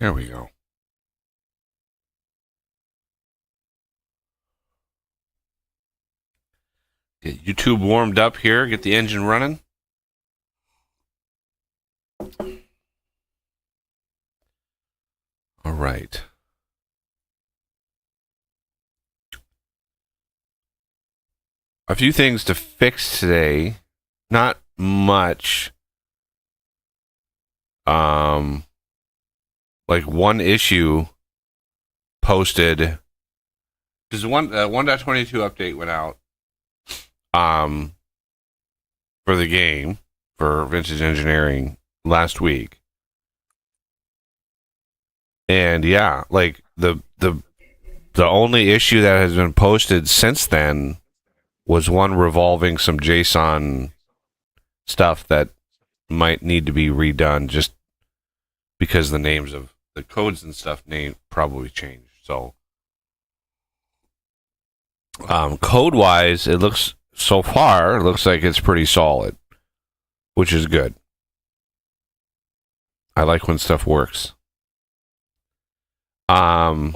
There we go. Get YouTube warmed up here. Get the engine running. All right. A few things to fix today. Not much. Like one issue posted because 1.22 update went out for the game for Vintage Engineering last week. And yeah, like the only issue that has been posted since then was one revolving some JSON stuff that might need to be redone just because the names of the codes and stuff probably changed. So code wise, it looks like it's pretty solid, which is good. I like when stuff works. Hello.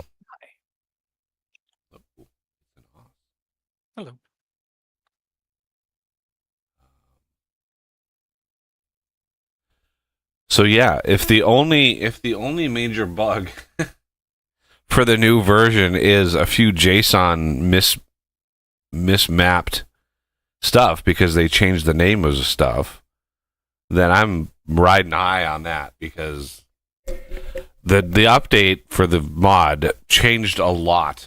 So yeah, if the only major bug for the new version is a few JSON mismapped stuff because they changed the name of stuff, then I'm riding high on that because the update for the mod changed a lot.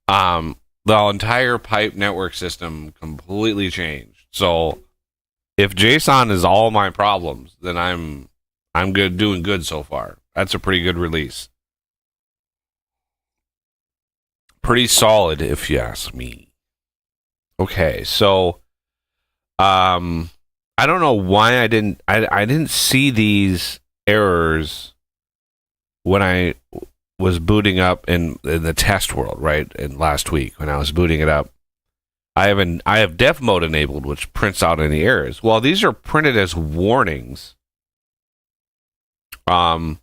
The entire pipe network system completely changed. So if JSON is all my problems, then I'm good, doing good so far. That's a pretty good release. Pretty solid, if you ask me. Okay, so I don't know why I didn't see these errors when I was booting up in the test world, right? In last week when I was booting it up. I have dev mode enabled, which prints out any errors. Well, these are printed as warnings. Probably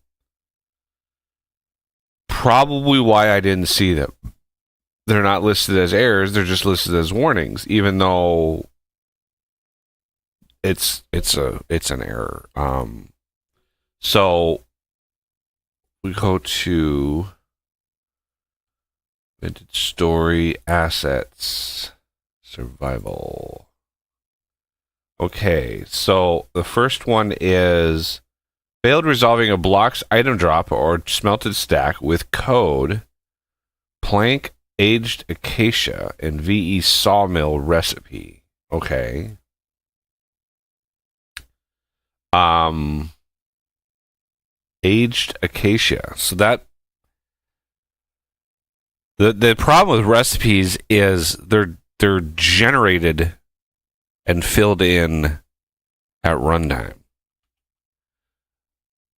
why I didn't see them. They're not listed as errors, they're just listed as warnings, even though it's an error. So we go to Vintage Story Assets Survival. Okay, so the first one is failed resolving a block's item drop or smelted stack with code plank aged acacia and VE sawmill recipe. Okay. Aged acacia. So that the problem with recipes is they're generated and filled in at runtime.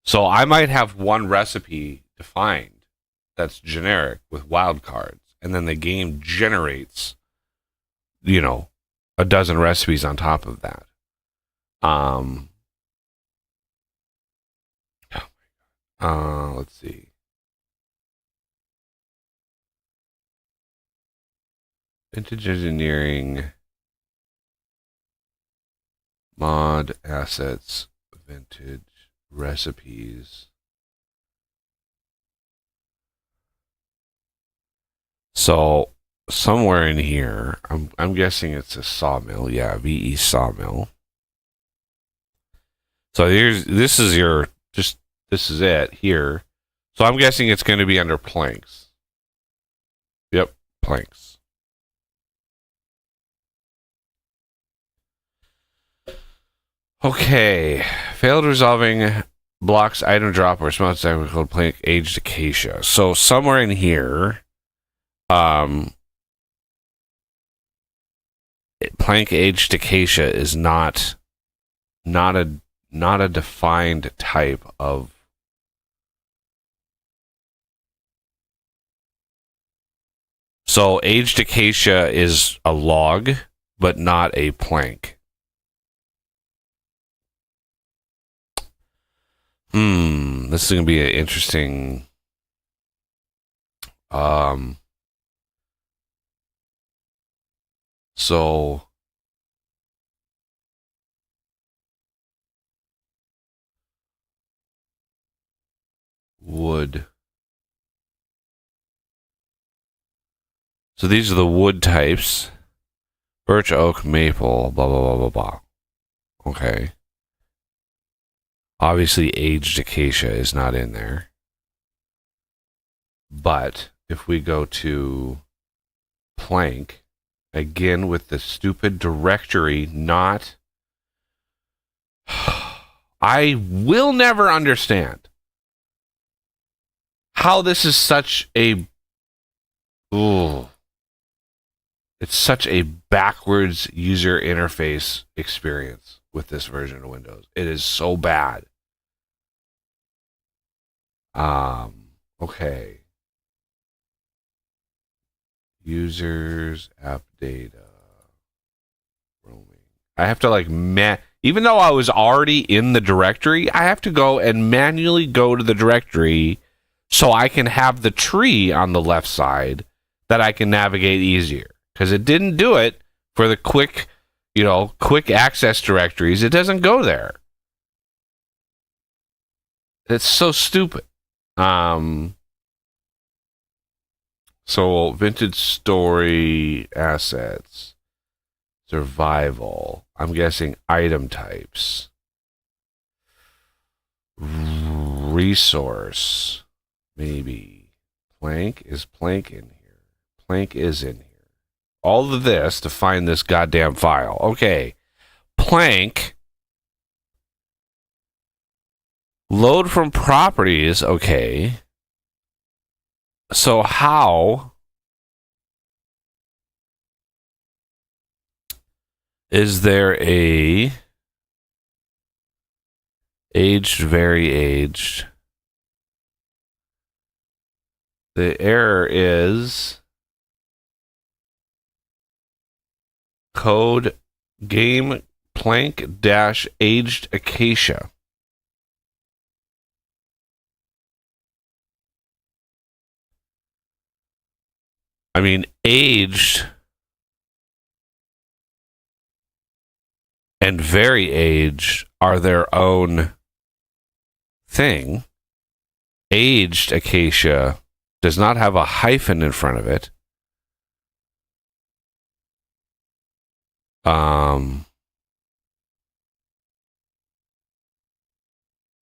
So I might have one recipe defined that's generic with wildcards, and then the game generates, a dozen recipes on top of that. Let's see. Vintage Engineering mod assets vintage recipes. So somewhere in here, I'm guessing it's a sawmill. Yeah, VE sawmill. So this is it here. So I'm guessing it's going to be under planks. Yep, planks. Okay, failed resolving blocks item drop or small stack called plank aged acacia. So somewhere in here, plank aged acacia is not a defined type of. So aged acacia is a log, but not a plank. This this is going to be an interesting so wood. So these are the wood types. Birch, oak, maple, blah, blah, blah, blah, blah. Okay. Obviously, aged acacia is not in there. But if we go to plank, again with the stupid directory, not... I will never understand how this is such a... Ooh. It's such a backwards user interface experience with this version of Windows. It is so bad. Okay. Users, app data, roaming. I have to even though I was already in the directory, I have to go and manually go to the directory so I can have the tree on the left side that I can navigate easier. Because it didn't do it for the quick access directories. It doesn't go there. It's so stupid. So vintage story, assets, survival. I'm guessing item types. Resource. Maybe. Plank. Is plank in here? Plank is in here. All of this to find this goddamn file. Okay. Plank. Load from properties. Okay. So how is there a aged, very aged? The error is code game plank dash aged acacia. I mean, aged and very aged are their own thing. Aged acacia does not have a hyphen in front of it.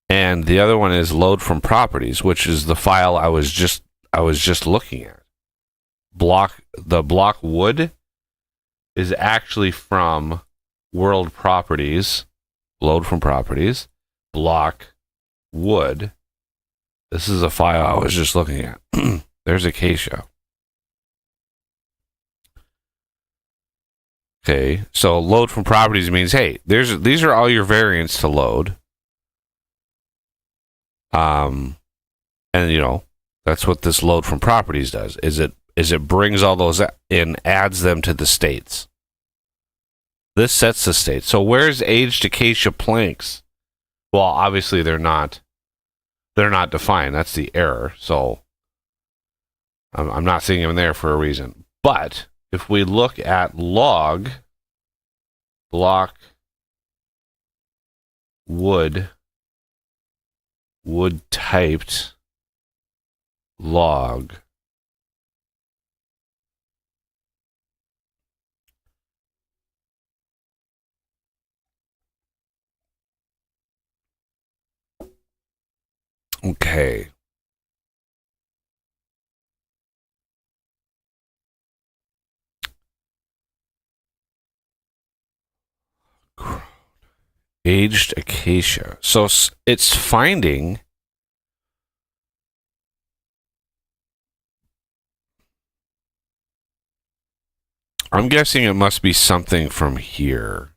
And the other one is load from properties, which is the file I was just looking at. The block wood is actually from world properties, load from properties, block wood. This is a file I was just looking at. There's acacia. Okay, so load from properties means, hey, these are all your variants to load. And that's what this load from properties does. Is it brings all those in, adds them to the states. This sets the state. So where's aged acacia planks? Well, obviously they're not defined. That's the error. So I'm not seeing them there for a reason. But if we look at log block wood typed log, okay. Aged acacia. So it's finding I'm guessing it must be something from here.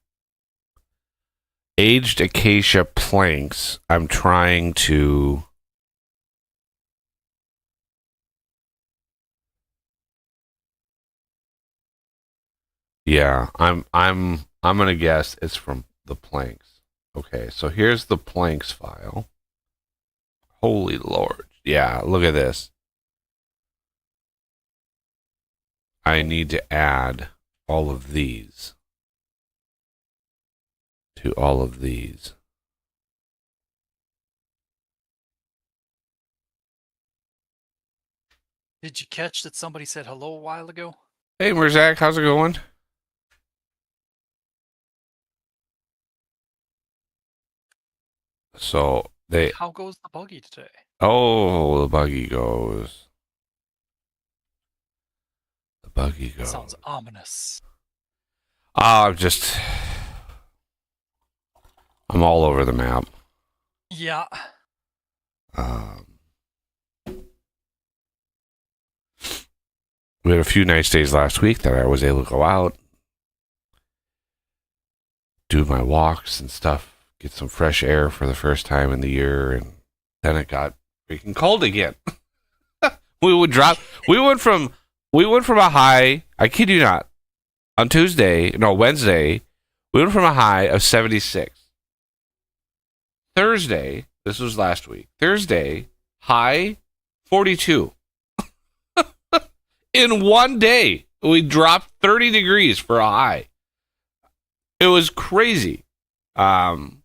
Aged acacia planks. I'm trying to Yeah, I'm gonna guess it's from the planks. Okay, so here's the planks file. Holy Lord. Yeah, look at this. I need to add all of these to all of these. Did you catch that somebody said hello a while ago? Hey, Merzak, how's it going? So they. How goes the buggy today? Oh, the buggy goes. The buggy goes. Sounds ominous. Just. I'm all over the map. Yeah. Um, we had a few nice days last week that I was able to go out, do my walks and stuff, get some fresh air for the first time in the year, and then it got freaking cold again. We would drop. We went from a high. I kid you not. On Wednesday, we went from a high of 76. Thursday, this was last week. Thursday, high 42. In one day, we dropped 30 degrees for a high. It was crazy. And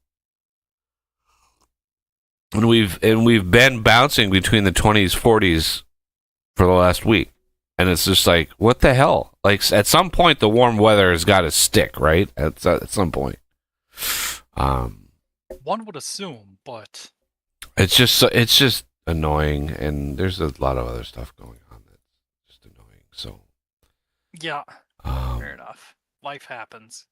we've been bouncing between the 20s, 40s for the last week. And it's just like, what the hell? Like, at some point, the warm weather has got to stick, right? At some point. One would assume, but It's just annoying, and there's a lot of other stuff going on that's just annoying. So, yeah, fair enough. Life happens.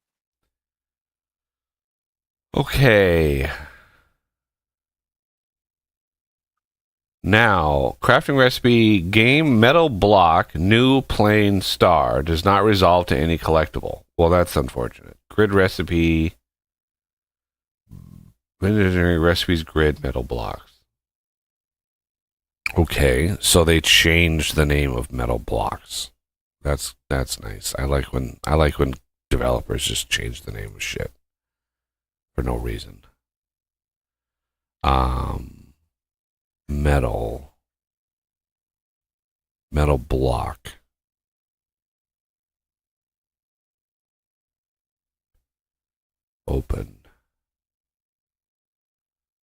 Okay. Now, crafting recipe game metal block new plain star does not resolve to any collectible. Well, that's unfortunate. Grid recipe. Engineering recipes grid metal blocks. Okay, so they changed the name of metal blocks. That's nice. I like when developers just change the name of shit for no reason. Metal block. Open.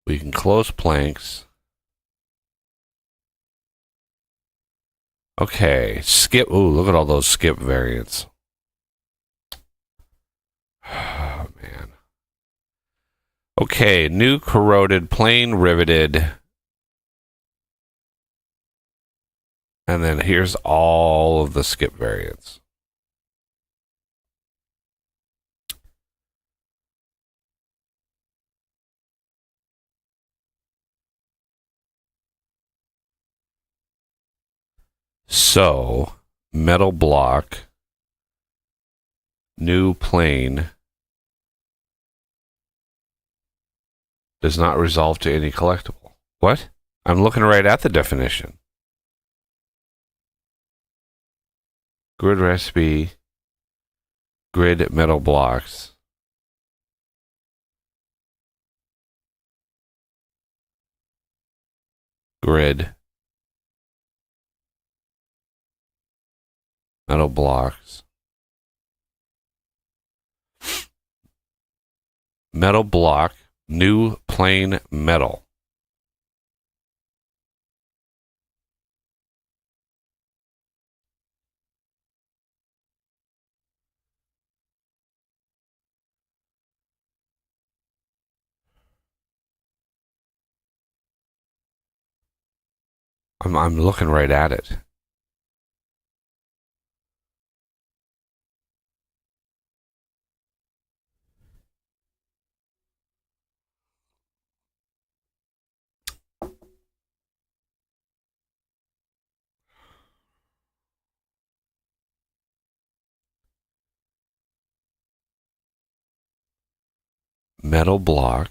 We can close planks. Okay, skip. Ooh, look at all those skip variants. Oh, man. Okay, new corroded, plain riveted. And then here's all of the skip variants. So, metal block, new plain, does not resolve to any collectible. What? I'm looking right at the definition. Grid recipe, grid metal blocks. Grid metal blocks. Metal block, new plain metal. I'm looking right at it. Metal block,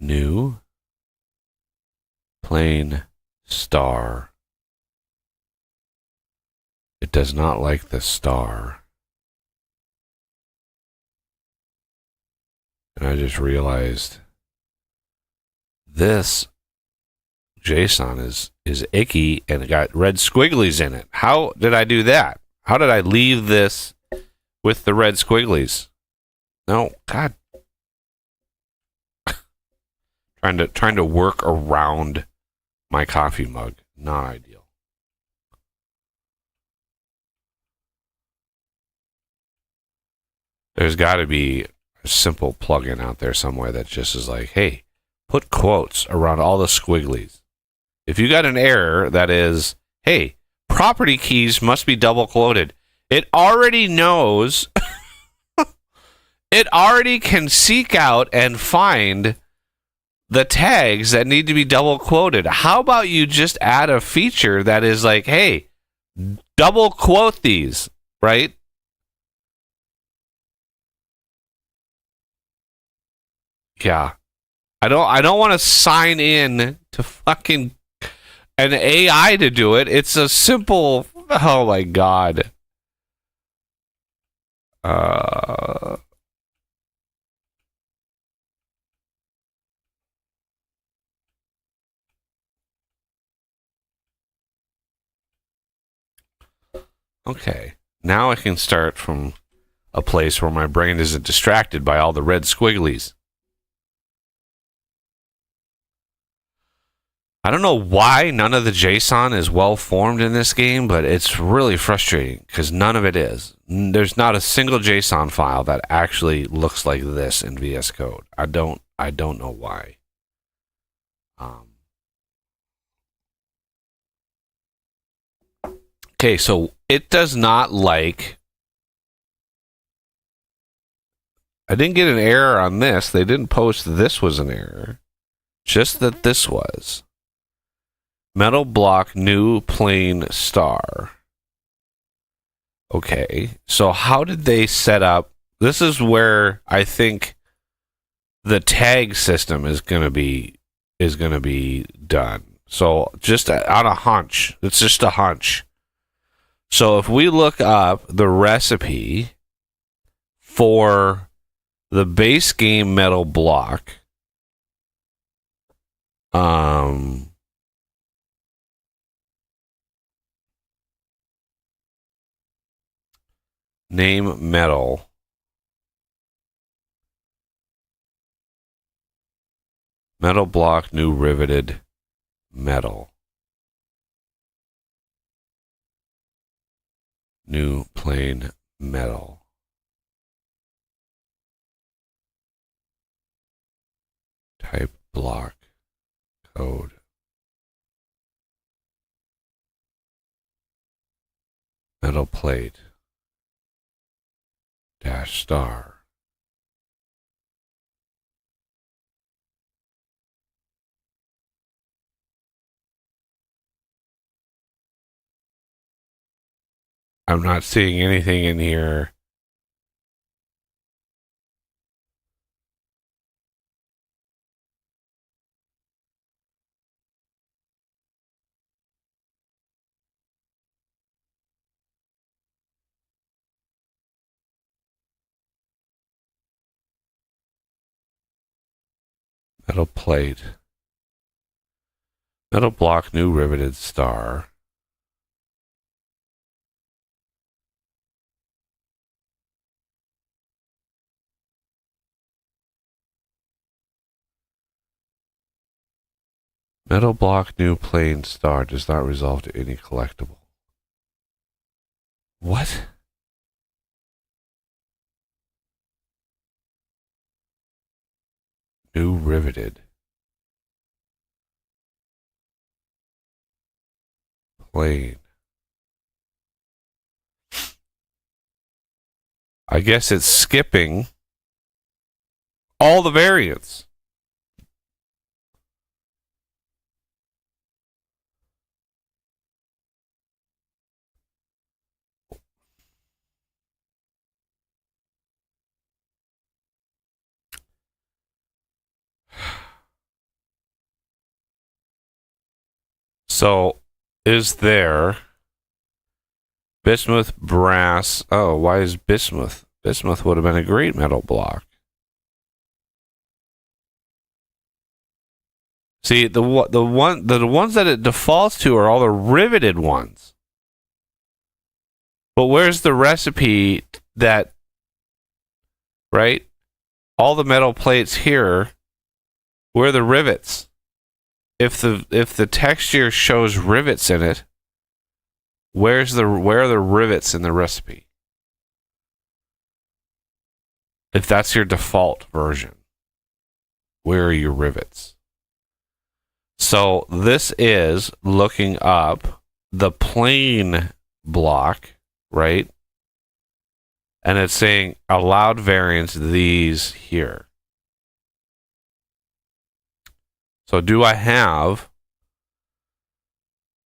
new plain star. It does not like the star. And I just realized this JSON is icky and it got red squigglies in it. How did I do that? How did I leave this with the red squigglies? No, God. trying to work around my coffee mug. Not ideal. There's got to be a simple plugin out there somewhere that just is like, hey, put quotes around all the squigglies. If you got an error that is, hey, property keys must be double quoted, it already knows. It already can seek out and find the tags that need to be double quoted. How about you just add a feature that is like, hey, double quote these, right? Yeah. I don't want to sign in to fucking an AI to do it. It's a simple, oh my God. Okay. Now I can start from a place where my brain isn't distracted by all the red squigglies. I don't know why none of the JSON is well formed in this game, but it's really frustrating because none of it is. There's not a single JSON file that actually looks like this in VS Code. I don't know why. Okay, so it does not like. I didn't get an error on this. They didn't post this was an error. Just that this was. Metal block new plain star. Okay, so how did they set up? This is where I think the tag system is gonna be done. So just on a hunch, it's just a hunch. So if we look up the recipe for the base game metal block, name metal. Metal block, new riveted metal. New plain metal. Type block code. Metal plate. Dash star. I'm not seeing anything in here. Metal plate. Metal block, new riveted star. Metal block, new plain star does not resolve to any collectible. What? New riveted. Plain. I guess it's skipping all the variants. So, is there bismuth, brass? Oh, why is bismuth? Bismuth would have been a great metal block. See, the ones that it defaults to are all the riveted ones. But where's the recipe that, right? All the metal plates here, where are the rivets? If the texture shows rivets in it, where are the rivets in the recipe? If that's your default version, where are your rivets? So this is looking up the plain block, right? And it's saying allowed variants these here. So do I have,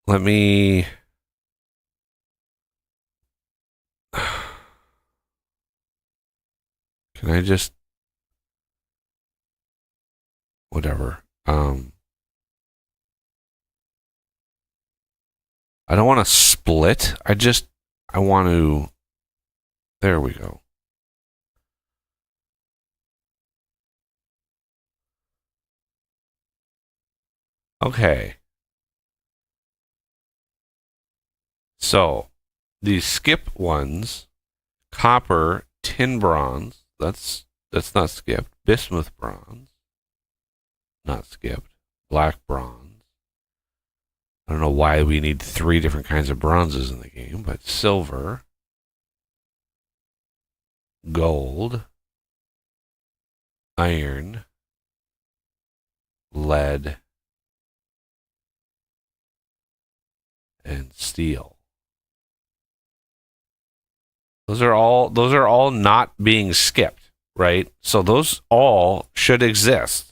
let me, can I just, whatever. I don't want to split. I want to, there we go. Okay. So, these skip ones, copper, tin bronze, that's not skipped. Bismuth bronze, not skipped. Black bronze. I don't know why we need 3 different kinds of bronzes in the game, but silver, gold, iron, lead, and steel. Those are all not being skipped, right? So those all should exist.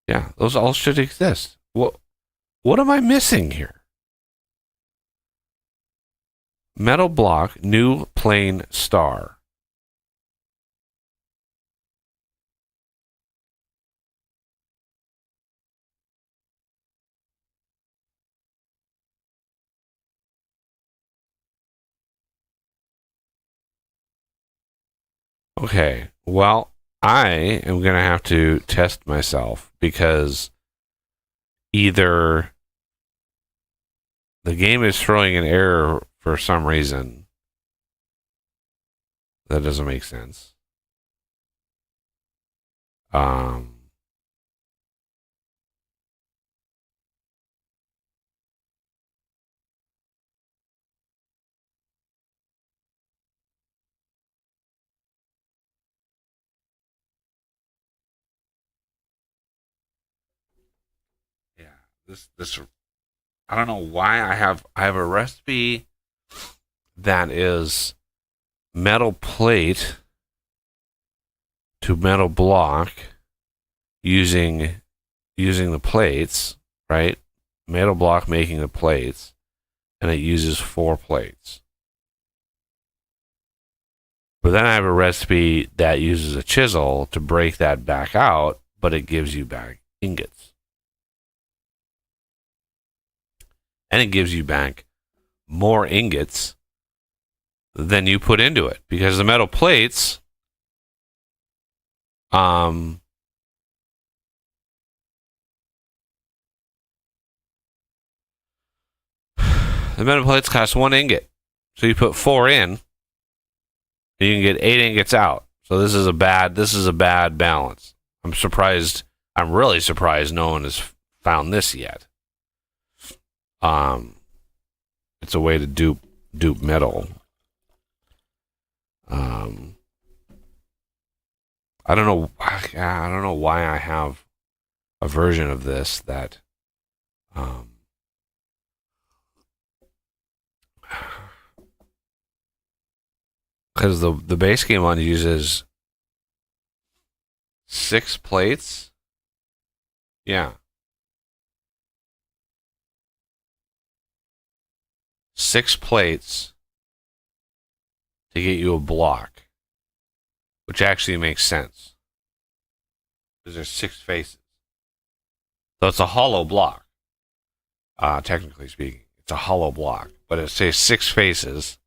Yeah, those all should exist. What am I missing here? Metal block, new plain star. Okay, well, I am going to have to test myself because either the game is throwing an error for some reason that doesn't make sense. Yeah, this I don't know why I have a recipe that is metal plate to metal block using the plates, right? Metal block making the plates, and it uses 4 plates. But then I have a recipe that uses a chisel to break that back out, but it gives you back ingots. And it gives you back more ingots than you put into it because the metal plates the metal plates cost 1 ingot. So you put 4 in, and you can get 8 ingots out. So this is a bad balance. I'm really surprised no one has found this yet. It's a way to dupe metal. I don't know why I have a version of this that because the base game one uses 6 plates. Yeah. 6 plates to get you a block, which actually makes sense because there's 6 faces. So it's a hollow block. Technically speaking, it's a hollow block, but it says 6 faces.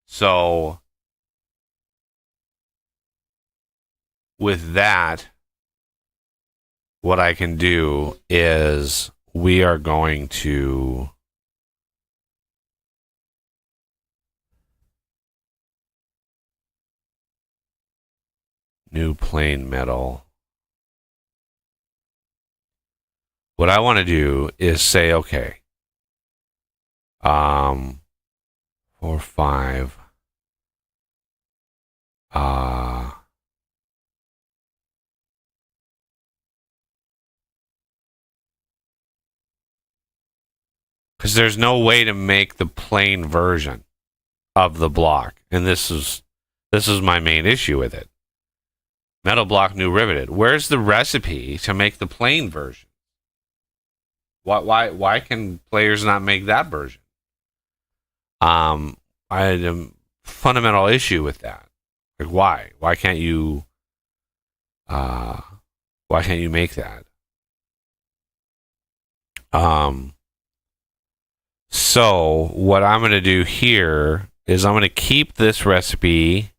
So with that, what I can do is we are going to new plain metal. What I want to do is say, okay, 4, 5, because there's no way to make the plain version of the block, and this is my main issue with it. Metal block, new riveted. Where's the recipe to make the plain version? Why can players not make that version? I had a fundamental issue with that. Like, why? Why can't you make that? So what I'm going to do here is I'm going to keep this recipe.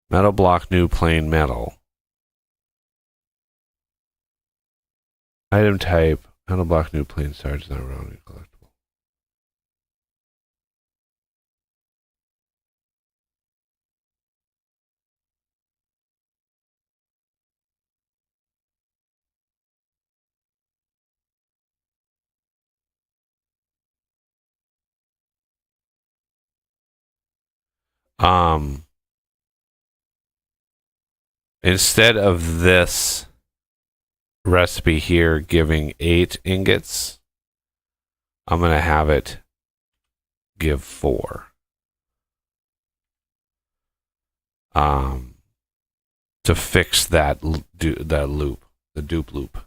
Metal block, new plain metal. Item type, metal block, new plain starts not rounded collectible. Instead of this recipe here giving 8 ingots, I'm going to have it give 4. To fix that loop, the dupe loop.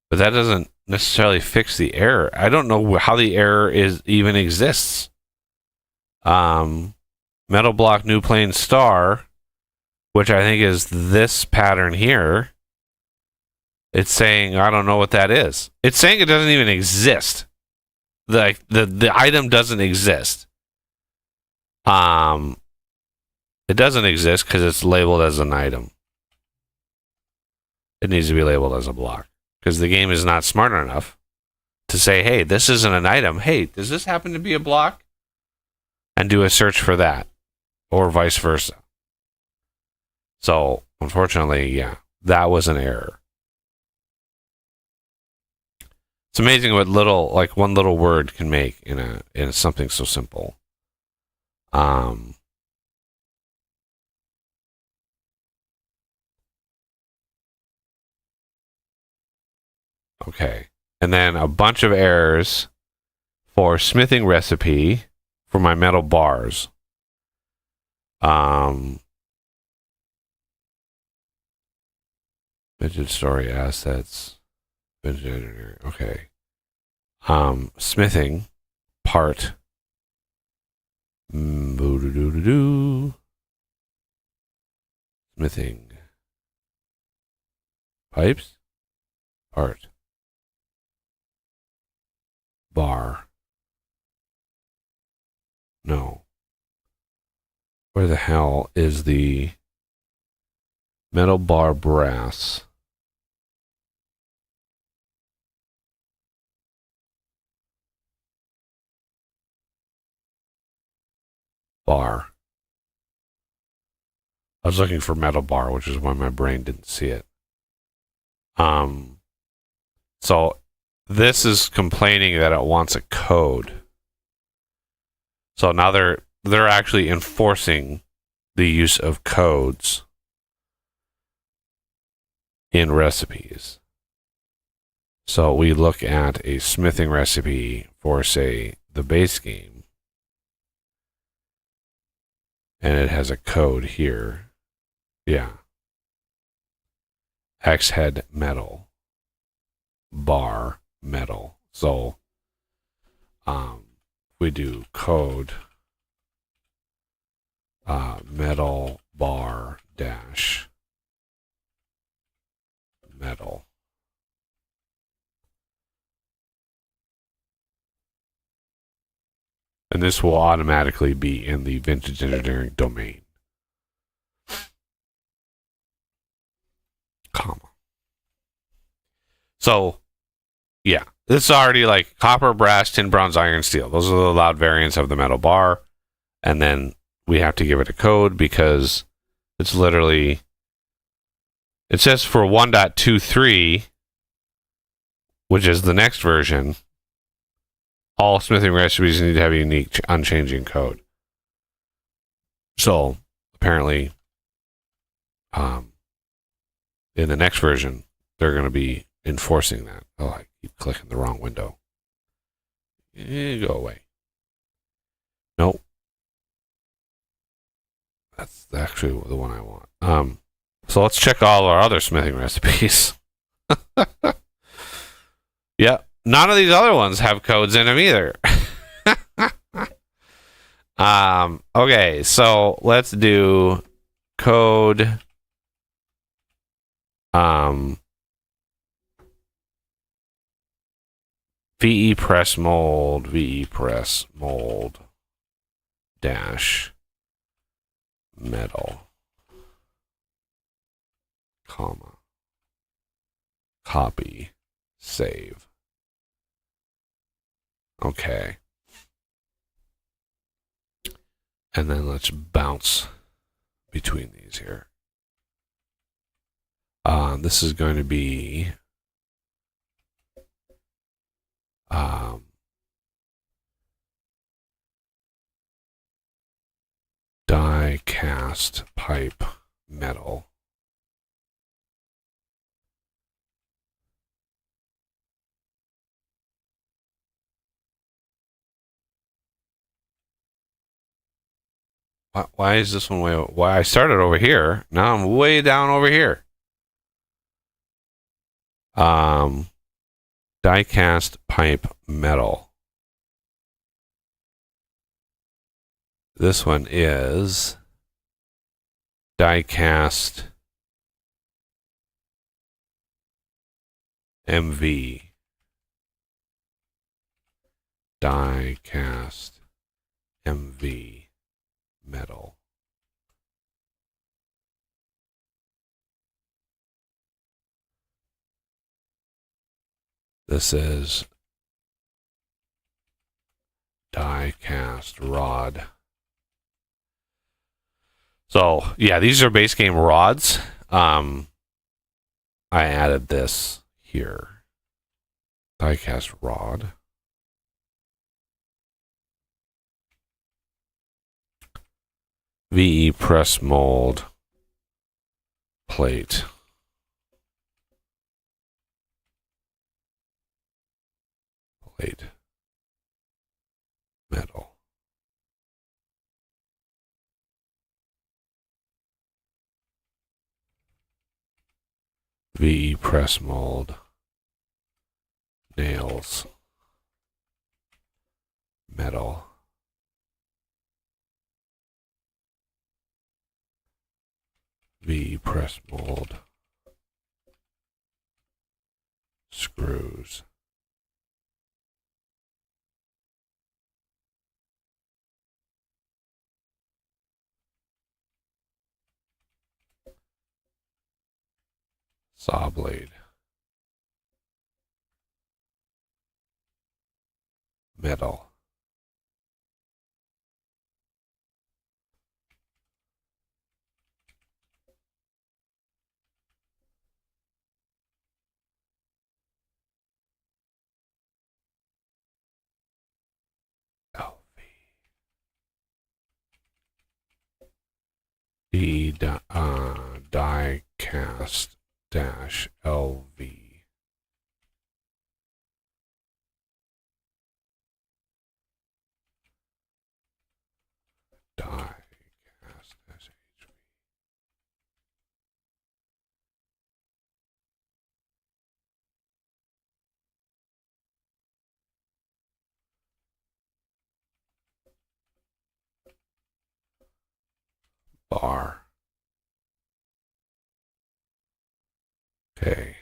But that doesn't necessarily fix the error. I don't know how the error even exists. Metal block, new plain star, which I think is this pattern here. It's saying, I don't know what that is. It's saying it doesn't even exist. The item doesn't exist. It doesn't exist because it's labeled as an item. It needs to be labeled as a block because the game is not smart enough to say, hey, this isn't an item. Hey, does this happen to be a block? And do a search for that, or vice versa. So, unfortunately, yeah, that was an error. It's amazing what one little word can make in something so simple. Okay. And then a bunch of errors for smithing recipe for my metal bars. Rigid story assets. Okay. Smithing part. Smithing pipes part. Bar. No. Where the hell is the metal bar brass? Bar. I was looking for metal bar, which is why my brain didn't see it. So this is complaining that it wants a code. So now they're actually enforcing the use of codes in recipes. So we look at a smithing recipe for, say, the base game. And it has a code here. Yeah. X head metal. Bar metal. So we do code metal bar dash metal. And this will automatically be in the vintage engineering domain. Comma. So, yeah, this is already like copper, brass, tin, bronze, iron, steel. Those are the allowed variants of the metal bar. And then we have to give it a code because it's literally, it says for 1.23, which is the next version, all smithing recipes need to have a unique unchanging code. So apparently, in the next version, they're going to be enforcing that. Oh, I keep clicking the wrong window. Go away. Nope. That's actually the one I want. So let's check all our other smithing recipes. Yeah, none of these other ones have codes in them either. Okay, so let's do code. VE press mold dash metal, comma, copy, save. Okay. And then let's bounce between these here. This is going to be die cast pipe metal. Why is this one way? Why I started over here? Now I'm way down over here. Die cast pipe metal. This one is die cast MV. Die cast MV metal. This is die cast rod. So yeah, these are base game rods. I added this here. Die cast rod. VE press mold plate. Plate. Metal. VE press mold. Nails. Metal. VE press mold. Screws. Saw blade. Metal. LV. Die cast dash LV. Die cast SHV. bar. Okay.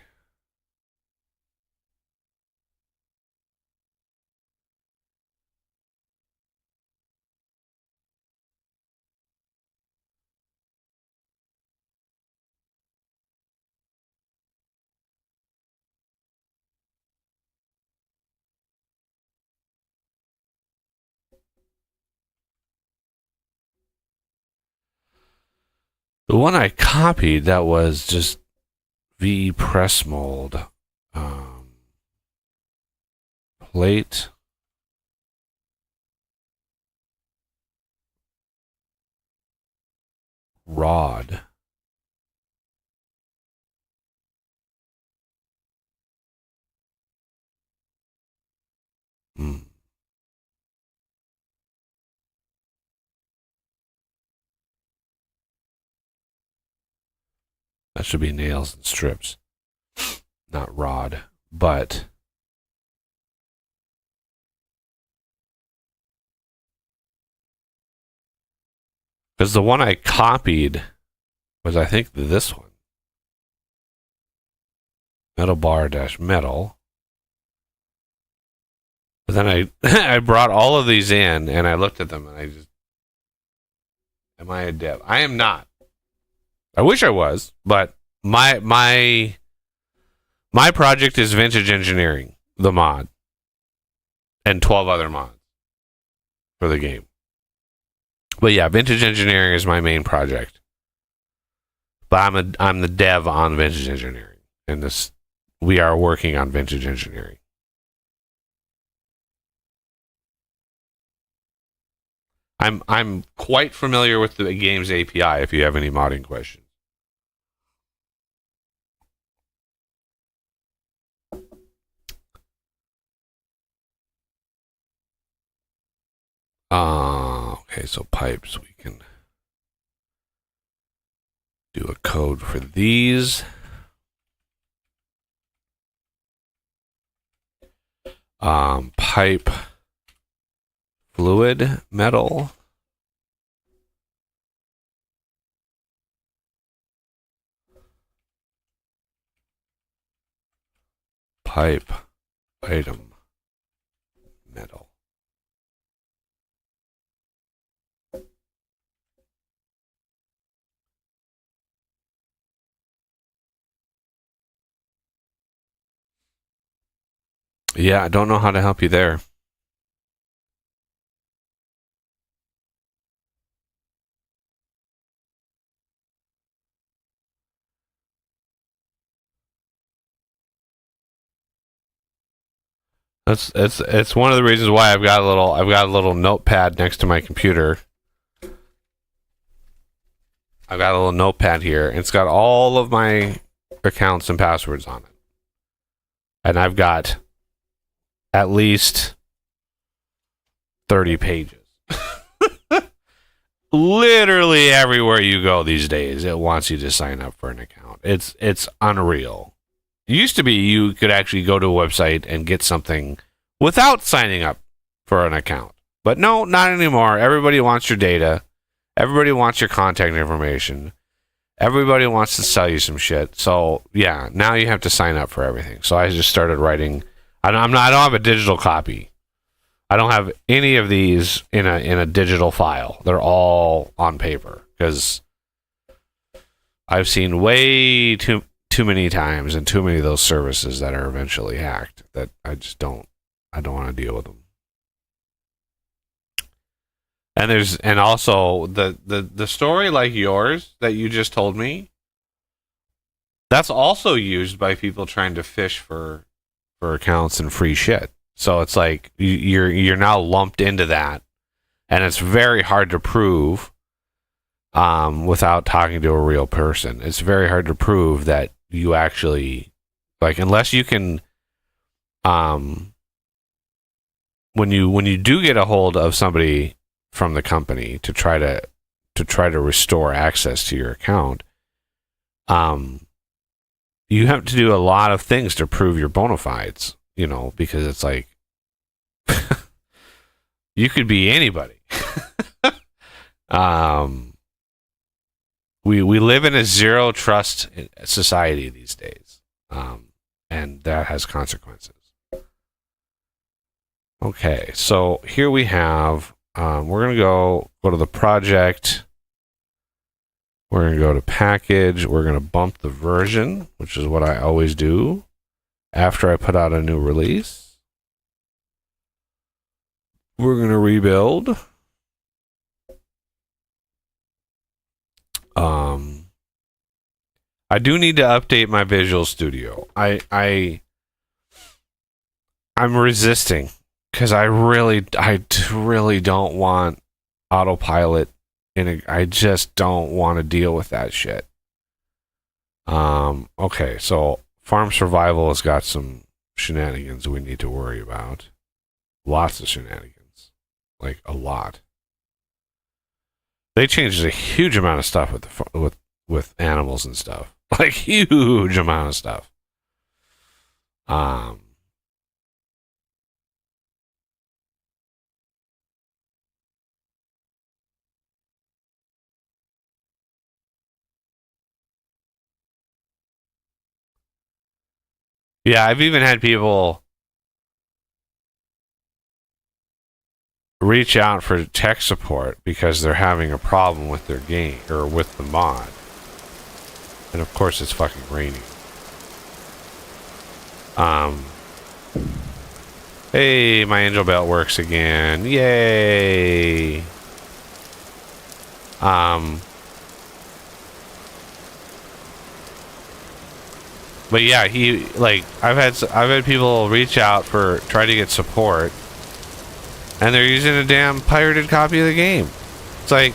The one I copied that was just VE press mold. Plate. Rod. Hmm. That should be nails and strips, not rod. But because the one I copied was, I think, this one. Metal bar dash metal. But then I I brought all of these in and I looked at them and I just, am I a dev? I am not. I wish I was, but my project is Vintage Engineering, the mod, and 12 other mods for the game. But yeah, Vintage Engineering is my main project. But I'm the dev on Vintage Engineering, and we are working on Vintage Engineering. I'm quite familiar with the game's API. If you have any modding questions. Okay, so pipes, we can do a code for these. Pipe fluid metal. Pipe item metal. Yeah, I don't know how to help you there. It's one of the reasons why I've got a little notepad next to my computer. I've got a little notepad here, and it's got all of my accounts and passwords on it. And I've got at least 30 pages. Literally everywhere you go these days, it wants you to sign up for an account. It's unreal. It used to be you could actually go to a website and get something without signing up for an account. But no, not anymore. Everybody wants your data. Everybody wants your contact information. Everybody wants to sell you some shit. So yeah, now you have to sign up for everything. So I just started writing. I don't have a digital copy. I don't have any of these in a digital file. They're all on paper because I've seen way too many times and too many of those services that are eventually hacked that I don't want to deal with them. And also the story like yours that you just told me, that's also used by people trying to fish for accounts and free shit. So it's like you're now lumped into that, and it's very hard to prove without talking to a real person. It's very hard to prove that you actually, like, unless you can when you do get a hold of somebody from the company to try to restore access to your account, you have to do a lot of things to prove your bona fides, because it's like you could be anybody. we live in a zero trust society these days, and that has consequences. Okay, so here we have. We're gonna go to the project. We're gonna go to package. We're gonna bump the version, which is what I always do after I put out a new release. We're gonna rebuild. I do need to update my Visual Studio. I'm resisting because I really don't want autopilot, and I just don't want to deal with that shit. Okay, so Farm Survival has got some shenanigans we need to worry about. Lots of shenanigans, like a lot. They changed a huge amount of stuff with animals and stuff. Like huge amount of stuff. Yeah, I've even had people reach out for tech support because they're having a problem with their game or with the mod. And of course it's fucking raining. Hey, my angel belt works again. Yay. But yeah, I've had people reach out for try to get support, and they're using a damn pirated copy of the game. It's like,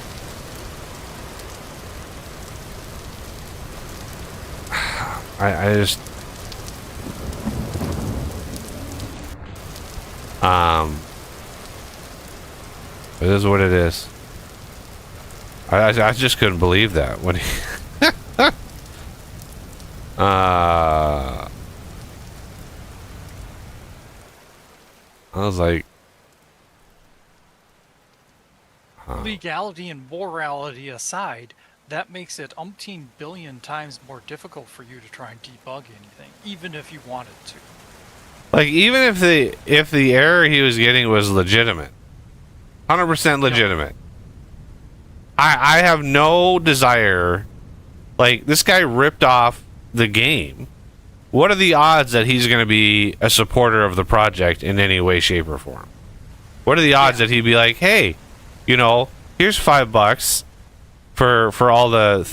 I just it is what it is. I just couldn't believe that when he I was like, Legality and morality aside, that makes it umpteen billion times more difficult for you to try and debug anything, even if you wanted to. like, even if the error he was getting was legitimate, 100% legitimate, I have no desire. Like, this guy ripped off the game. What are the odds that he's going to be a supporter of the project in any way, shape, or form? What are the odds that he'd be like, hey, here's $5 for all the,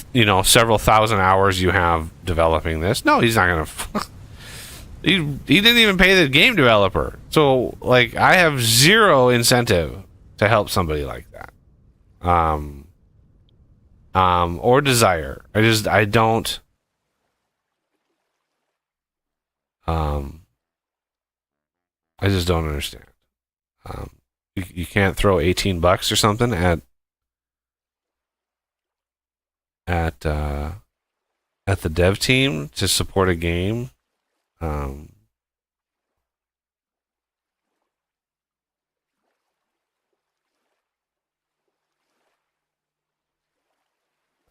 several thousand hours you have developing this? No, he's not going to. He didn't even pay the game developer. So, like, I have zero incentive to help somebody like that. Or desire. I don't. I just don't understand. You can't throw $18 or something at the dev team to support a game.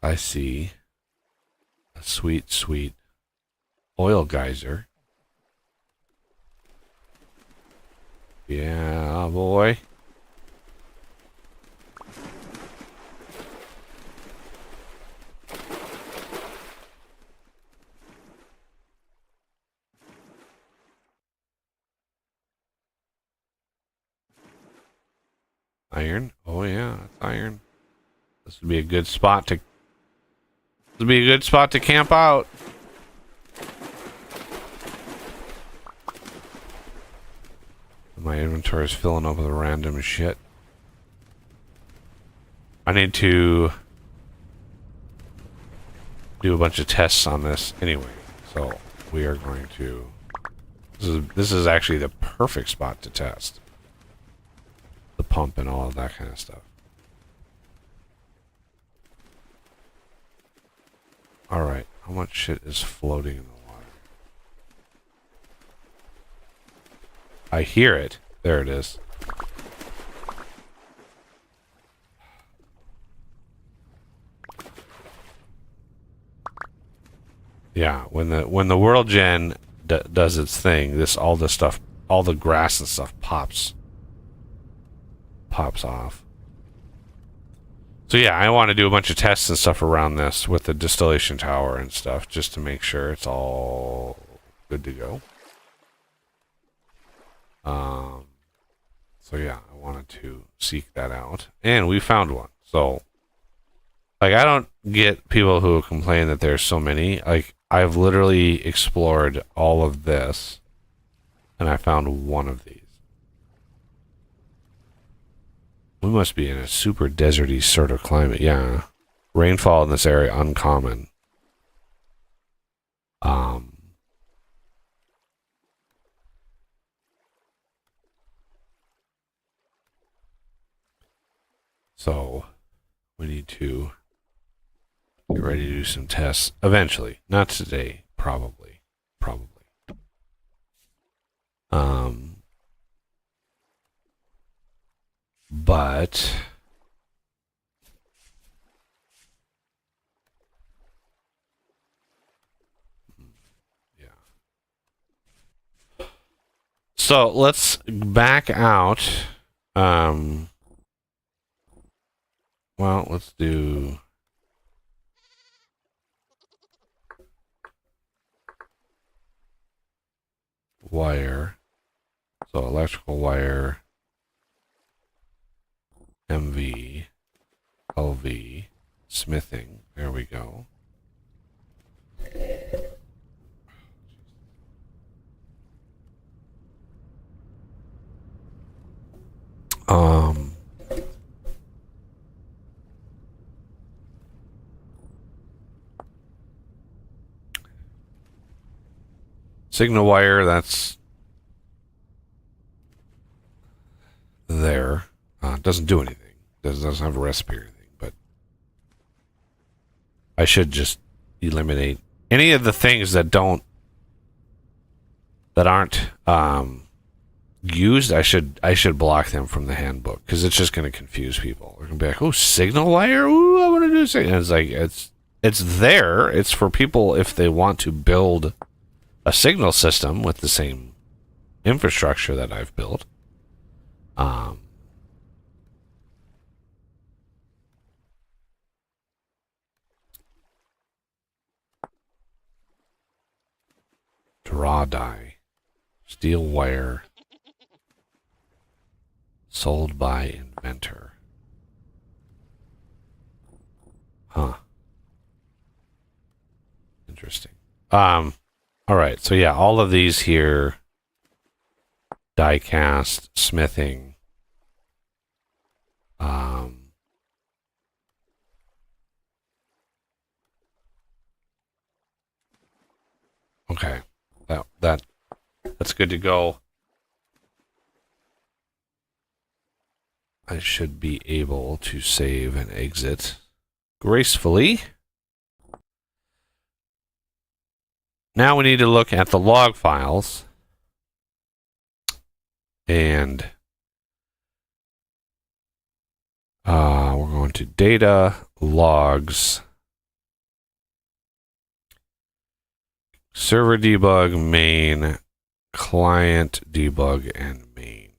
I see a sweet oil geyser. Yeah, boy. Iron? Oh yeah, that's iron. This would be a good spot to camp out. My inventory is filling up with random shit. I need to do a bunch of tests on this anyway. So we are going to. This is actually the perfect spot to test the pump and all of that kind of stuff. All right, how much shit is floating in the water? I hear it. There it is. Yeah, when the world gen does its thing, all the stuff, all the grass and stuff pops off. So yeah, I want to do a bunch of tests and stuff around this with the distillation tower and stuff, just to make sure it's all good to go. So yeah, I wanted to seek that out, and we found one. So, like, I don't get people who complain that there's so many. Like, I've literally explored all of this, and I found one of these. We must be in a super deserty sort of climate. Yeah, rainfall in this area uncommon. So we need to get ready to do some tests eventually. Not today, probably. But yeah. So let's back out. Well, let's do wire. So electrical wire, MV, LV, smithing. There we go. Um, Signal wire, that's there. Doesn't do anything. Doesn't have a recipe or anything, but I should just eliminate any of the things that aren't used. I should block them from the handbook, because it's just going to confuse people. They're going to be like, "Oh, signal wire. Ooh, I want to do signal." And it's like it's there. It's for people if they want to build a signal system with the same infrastructure that I've built. Draw die, steel wire, sold by inventor. Huh. Interesting. All right. So yeah, all of these here, die cast, smithing. Okay. That's good to go. I should be able to save and exit gracefully. Now we need to look at the log files. And we're going to data, logs, server debug, main, client debug, and main.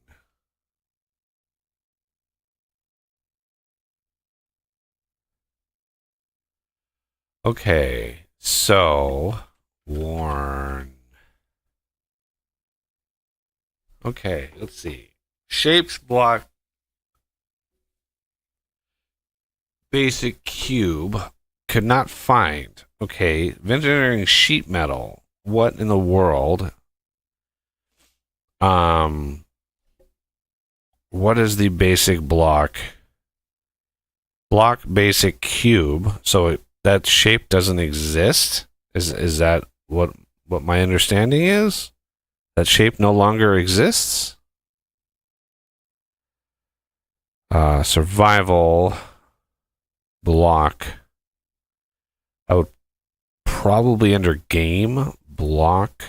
Okay, so warn. Okay, let's see. Shapes block basic cube. Could not find. Okay, engineering sheet metal. What in the world? What is the basic block? Block basic cube. So that shape doesn't exist. Is that what my understanding is? That shape no longer exists. Survival block. I would probably under game block.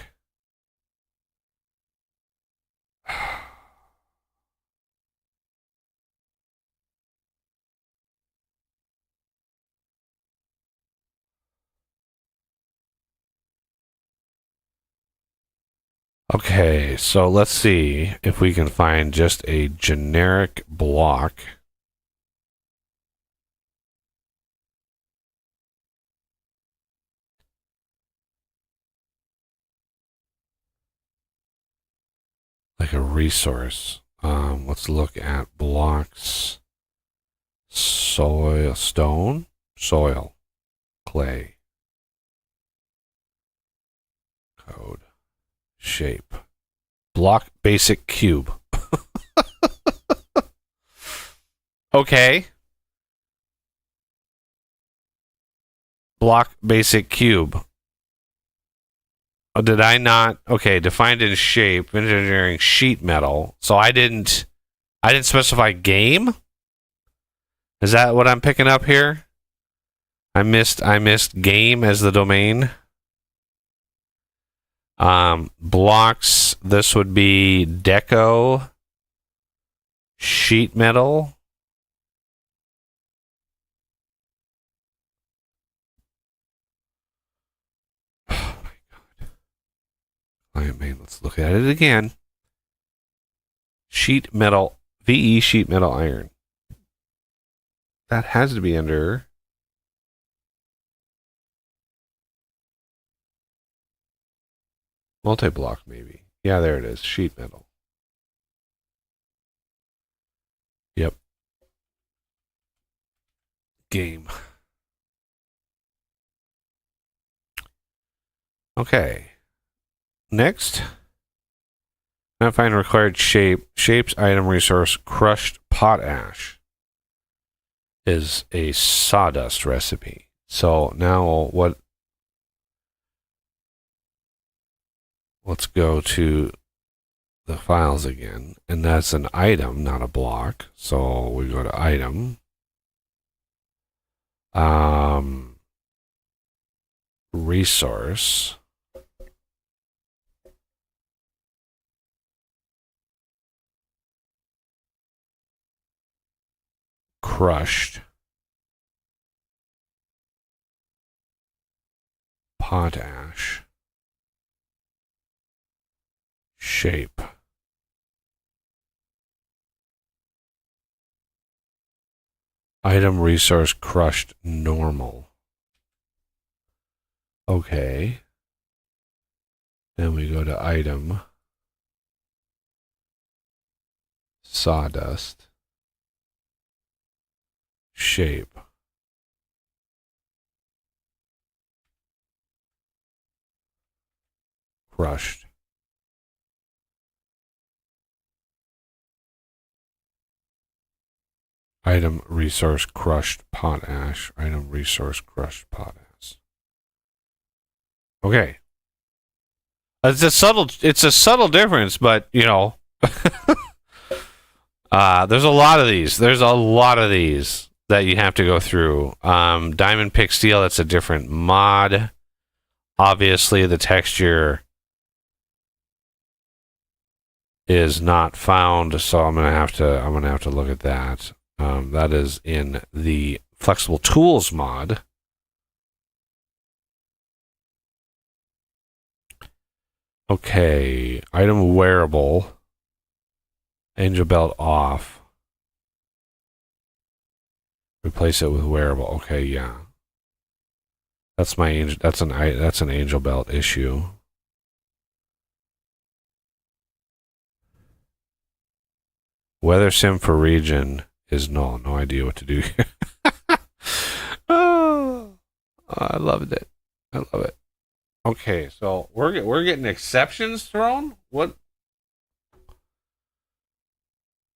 Okay, so let's see if we can find just a generic block. Like a resource. Let's look at blocks. Soil, stone, soil, clay, code, shape, block, basic, cube. Okay. Block, basic, cube. Oh, did I not? Okay, defined in shape, engineering, sheet metal. So I didn't specify game. Is that what I'm picking up here? I missed game as the domain. Blocks, this would be deco, sheet metal. Oh my god. Client main, let's look at it again. Sheet metal, VE sheet metal iron. That has to be under multi-block, maybe. Yeah, there it is. Sheet metal. Yep. Game. Okay. Next. Now find required shape. Shapes item resource crushed potash is a sawdust recipe. So now what? Let's go to the files again, and that's an item, not a block. So we go to item. Resource. Crushed potash. Shape. Item resource crushed normal. Okay. Then we go to item. Sawdust. Shape. Crushed. Item resource crushed potash. Item resource crushed potash. Okay. It's a subtle difference, but you know, there's a lot of these. There's a lot of these that you have to go through. Diamond Pick Steel, that's a different mod. Obviously, the texture is not found, so I'm gonna have to look at that. That is in the Flexible Tools mod. Okay, item wearable. Angel belt off. Replace it with wearable. Okay, yeah. That's my angel. That's an angel belt issue. Weather sim for region is null. No idea what to do here. Oh, I loved it. I love it. Okay, so we're getting exceptions thrown. What?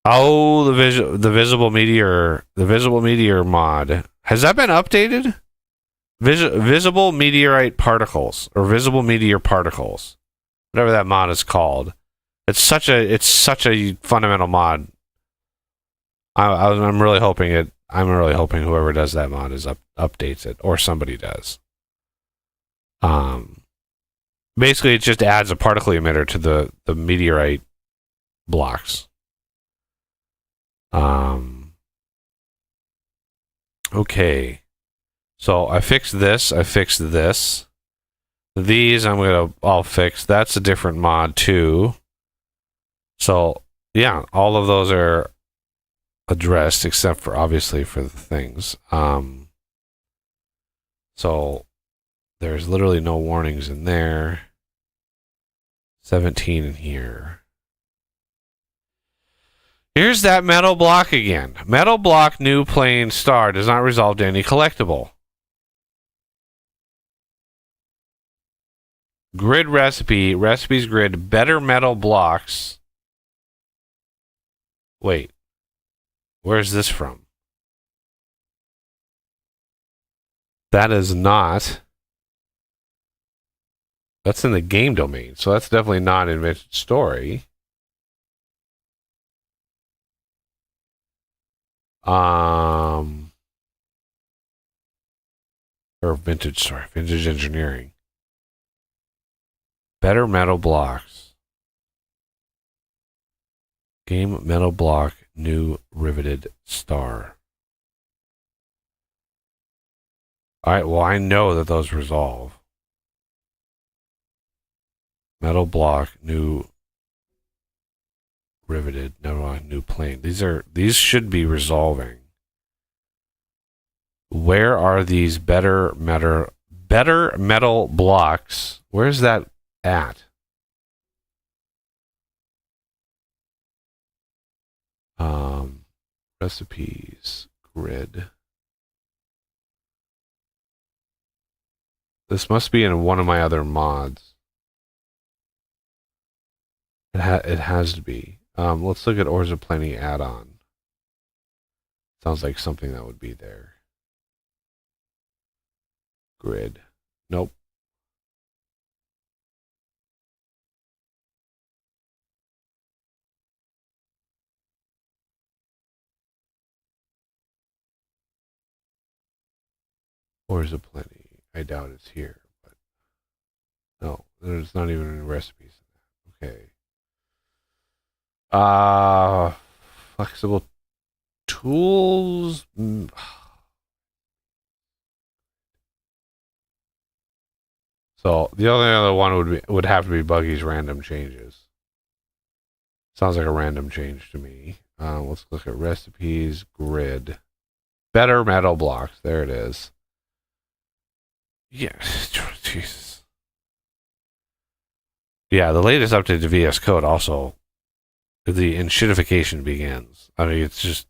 Oh, the visible meteor mod, has that been updated? Visible meteorite particles, or visible meteor particles, whatever that mod is called. It's such a fundamental mod. I'm really hoping whoever does that mod updates it, or somebody does. Basically, it just adds a particle emitter to the meteorite blocks. Okay. So I fixed this. These I'll fix. That's a different mod too. So yeah, all of those are addressed except for obviously for the things. So there's literally no warnings in there. 17 in here. Here's that metal block again. Metal block new plane star does not resolve to any collectible. Grid recipe, recipes grid, better metal blocks. Wait. Where's this from? That is not. That's in the game domain, so that's definitely not Invented Story. Or Vintage Engineering. Better metal blocks. Game metal block, new riveted star. Alright, well, I know that those resolve. Metal block, new riveted, new plane. These should be resolving. Where are these better metal blocks? Where's that at? Recipes, grid. This must be in one of my other mods. It has to be. Let's look at Orza Plenty add-on. Sounds like something that would be there. Grid. Nope. Orza Plenty. I doubt it's here, but no, there's not even any recipes. Okay. Flexible tools. So the only other one would have to be Buggy's random changes. Sounds like a random change to me. Let's look at recipes, grid, better metal blocks. There it is. Yeah, Jesus. Yeah, the latest update to VS Code also, the enshittification begins. I mean, it's just,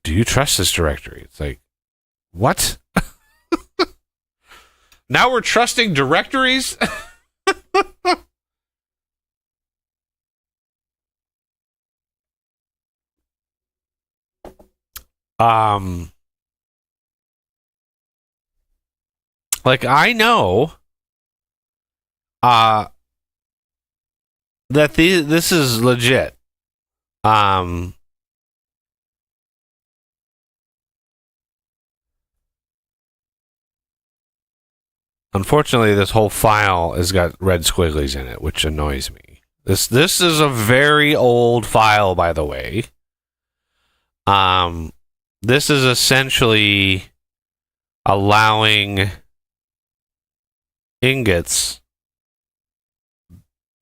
do you trust this directory? It's like, what? Now we're trusting directories? Like, I know that this is legit. Unfortunately, this whole file has got red squigglies in it, which annoys me. This is a very old file, by the way. This is essentially allowing ingots,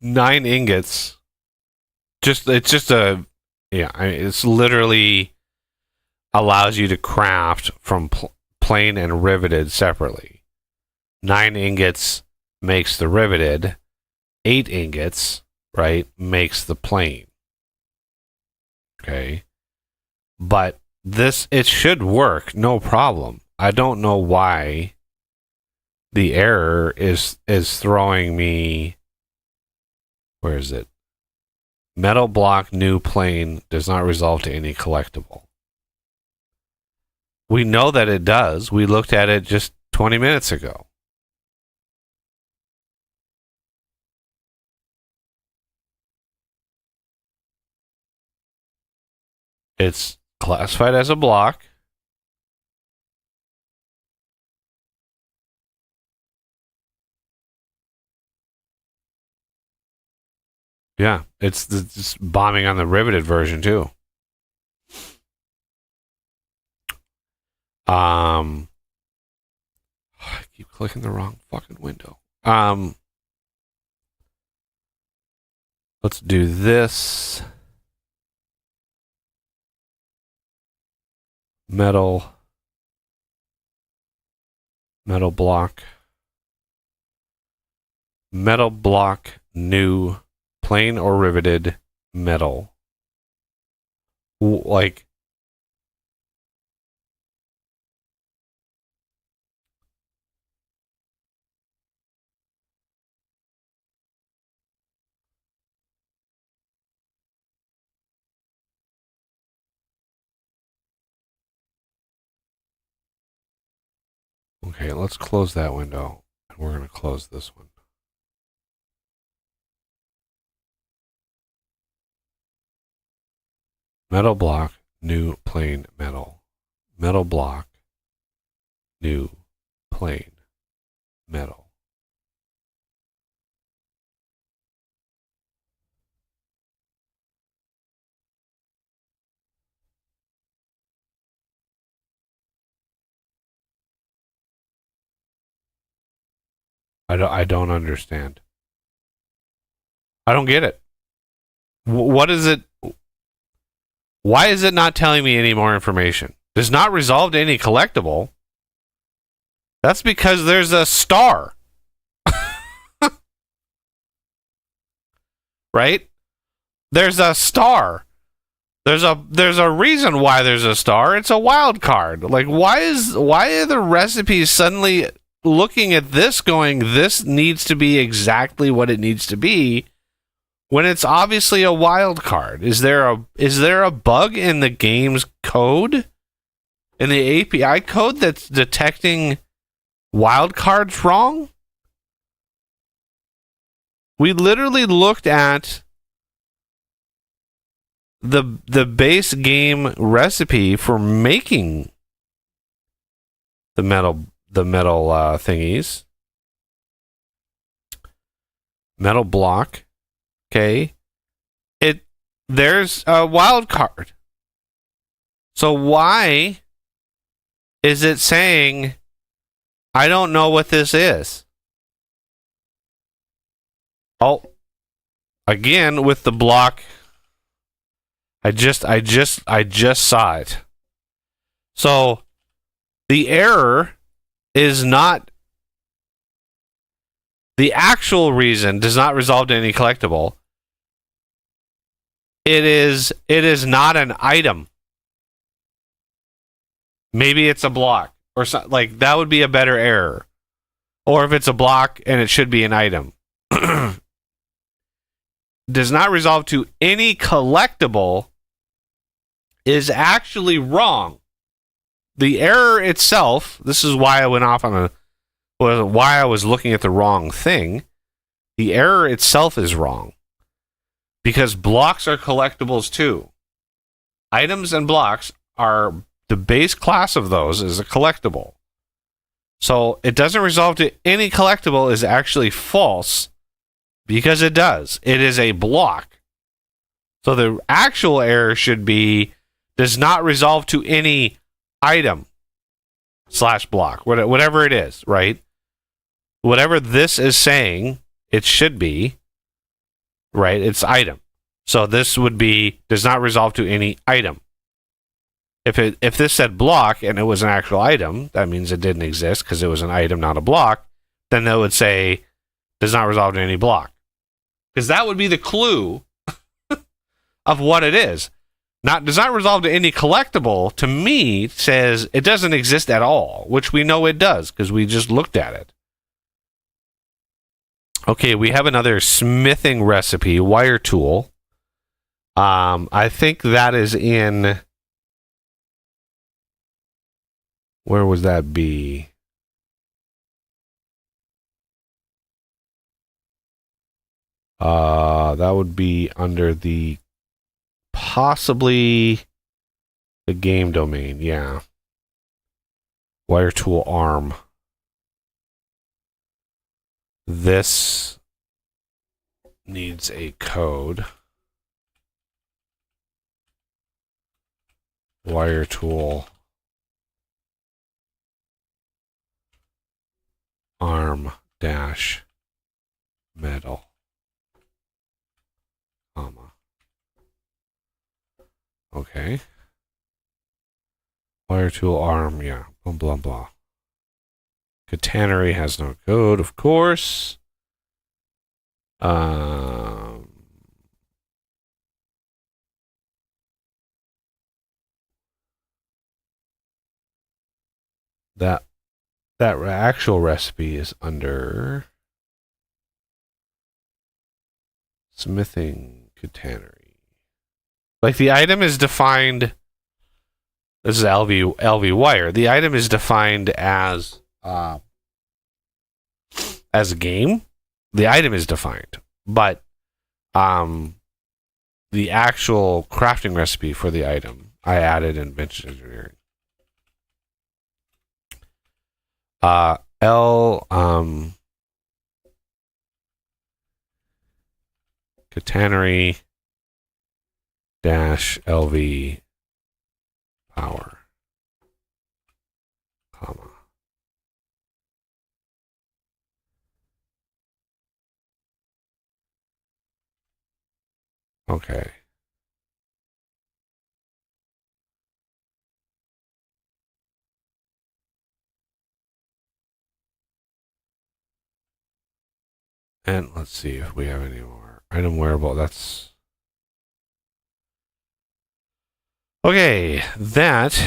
9 ingots. It's literally allows you to craft from plain and riveted separately. 9 ingots makes the riveted. 8 ingots, right, makes the plain. Okay. But it should work, no problem. I don't know why the error is throwing me. Where is it? Metal block new plane does not resolve to any collectible. We know that it does. We looked at it just 20 minutes ago. It's classified as a block. Yeah, it's bombing on the riveted version too. I keep clicking the wrong fucking window. Let's do this. Metal block. Metal block, new, plain or riveted metal. Like, okay, let's close that window. And we're going to close this one. Metal block, new, plain, metal. Metal block, new, plain, metal. I don't understand. I don't get it. What is it? Why is it not telling me any more information? Does not resolve to any collectible. That's because there's a star. Right? There's a star. There's a reason why there's a star. It's a wild card. Like, why are the recipes suddenly looking at this going, this needs to be exactly what it needs to be, when it's obviously a wild card? Is there a bug in the game's code? In the API code that's detecting wild cards wrong? We literally looked at the base game recipe for making the metal thingies. Metal block. Okay. There's a wild card. So why is it saying, I don't know what this is? Oh, again with the block. I just saw it. So the error is not, the actual reason does not resolve to any collectible. It is not an item. Maybe it's a block or something. Like, that would be a better error. Or if it's a block and it should be an item. Does not resolve to any collectible is actually wrong. The error itself, this is why I went off on why I was looking at the wrong thing. The error itself is wrong. Because blocks are collectibles too. Items and blocks are, the base class of those is a collectible. So it doesn't resolve to any collectible is actually false, because it does. It is a block. So the actual error should be, does not resolve to any item / block, whatever it is, right? Whatever this is saying, it should be, right? It's item. So this would be, does not resolve to any item. If this said block and it was an actual item, that means it didn't exist because it was an item, not a block. Then that would say, does not resolve to any block. Because that would be the clue of what it is. Does not resolve to any collectible, to me, says it doesn't exist at all, which we know it does because we just looked at it. Okay, we have another smithing recipe, wire tool. I think that is in, where would that be? That would be under the, possibly the game domain, yeah. Wire tool arm. This needs a code. Wire tool arm dash metal, comma. Okay. Wire tool arm, yeah. Blah, blah, blah. Catenary has no code, of course. That actual recipe is under smithing catenary. Like the item is defined. This is LV wire. The item is defined as a game. The item is defined, but the actual crafting recipe for the item I added in Vintage Engineering. Catenary dash LV power, comma. Okay. And let's see if we have any more. Item wearable, that's... Okay, that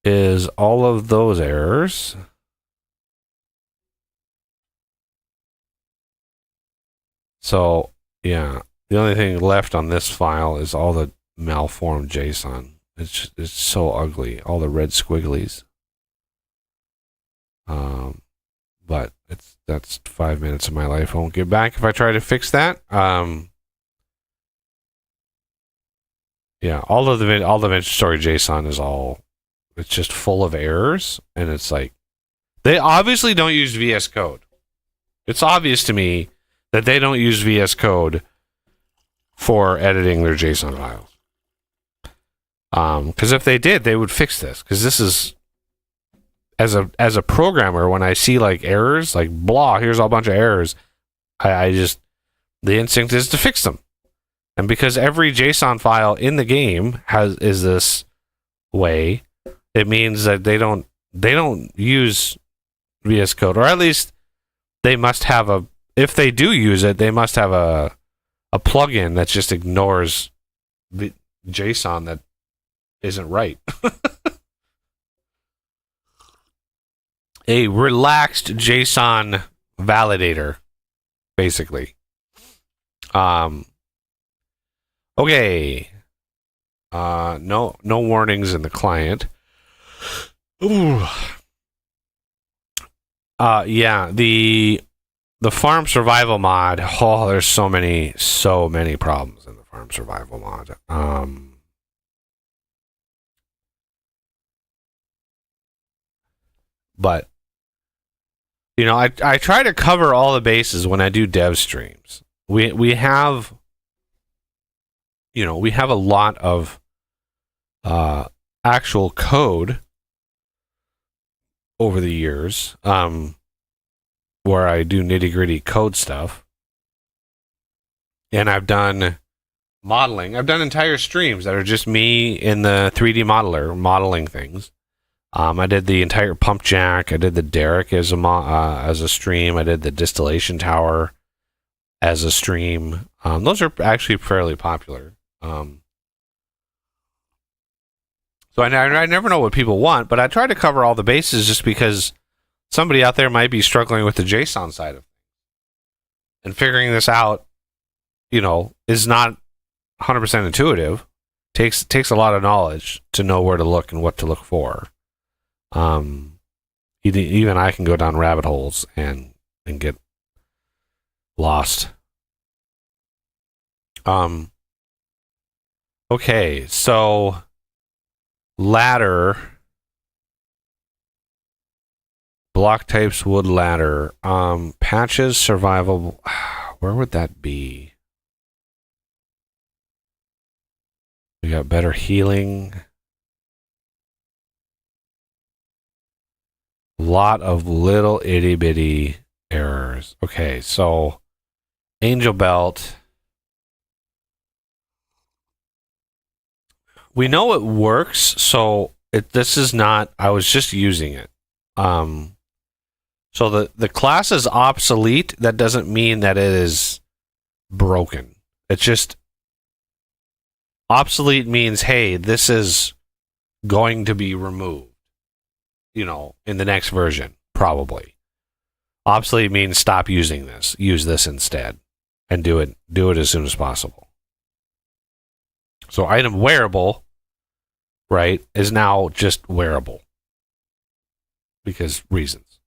is all of those errors. So, yeah, the only thing left on this file is all the malformed JSON. It's so ugly, all the red squigglies. But that's 5 minutes of my life I won't get back if I try to fix that. Yeah, all the Vintage Story JSON is it's just full of errors, and it's like they obviously don't use VS Code. It's obvious to me that they don't use VS Code for editing their JSON files. Because if they did, they would fix this. Because this is as a programmer, when I see like errors, like blah, here's a bunch of errors, I just the instinct is to fix them. And because every JSON file in the game is this way, it means that they don't use VS Code, or at least they must have if they do use it, they must have a plugin that just ignores the JSON that isn't right. A relaxed JSON validator, basically. Okay. No warnings in the client. Ooh. Yeah, the farm survival mod. Oh, there's so many problems in the farm survival mod. But I try to cover all the bases when I do dev streams. We have we have a lot of actual code over the years where I do nitty-gritty code stuff. And I've done modeling. I've done entire streams that are just me in the 3D modeler modeling things. I did the entire pump jack. I did the derrick as a stream. I did the distillation tower as a stream. Those are actually fairly popular. So I never know what people want, but I try to cover all the bases just because somebody out there might be struggling with the JSON side of things. And figuring this out, is not 100% intuitive. Takes a lot of knowledge to know where to look and what to look for. Even I can go down rabbit holes and get lost. Okay, so ladder, block types, wood ladder, patches, survival. Where would that be? We got better healing. A lot of little itty bitty errors. Okay, so Angel Belt. We know it works, so this is not. I was just using it. So the class is obsolete. That doesn't mean that it is broken. It's just obsolete means, hey, this is going to be removed. In the next version, probably. Obsolete means stop using this. Use this instead, and do it as soon as possible. So item wearable, right, is now just wearable because reasons.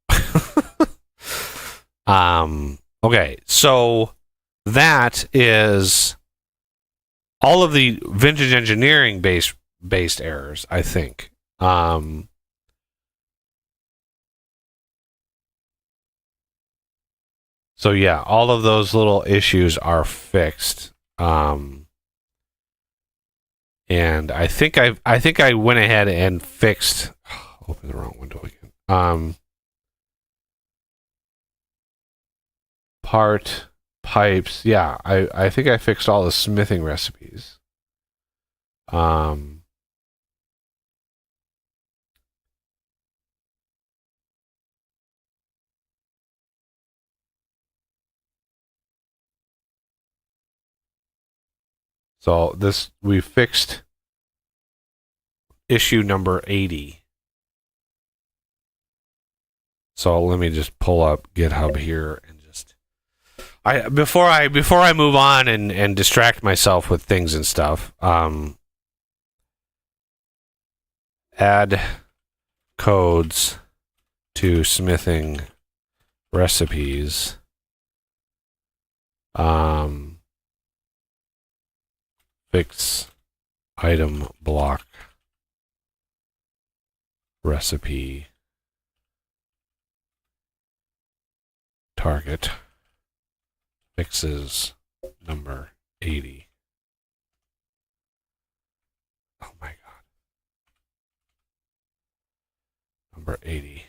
Okay, so that is all of the vintage engineering based errors, I think. So yeah, all of those little issues are fixed. And I think I went ahead and fixed. Open the wrong window again. Part pipes. Yeah, I think I fixed all the smithing recipes. So we fixed issue number 80. So let me just pull up GitHub here and just before I move on and distract myself with things and stuff, add codes to smithing recipes. Fix item block recipe target fixes number 80. Oh my god. Number 80.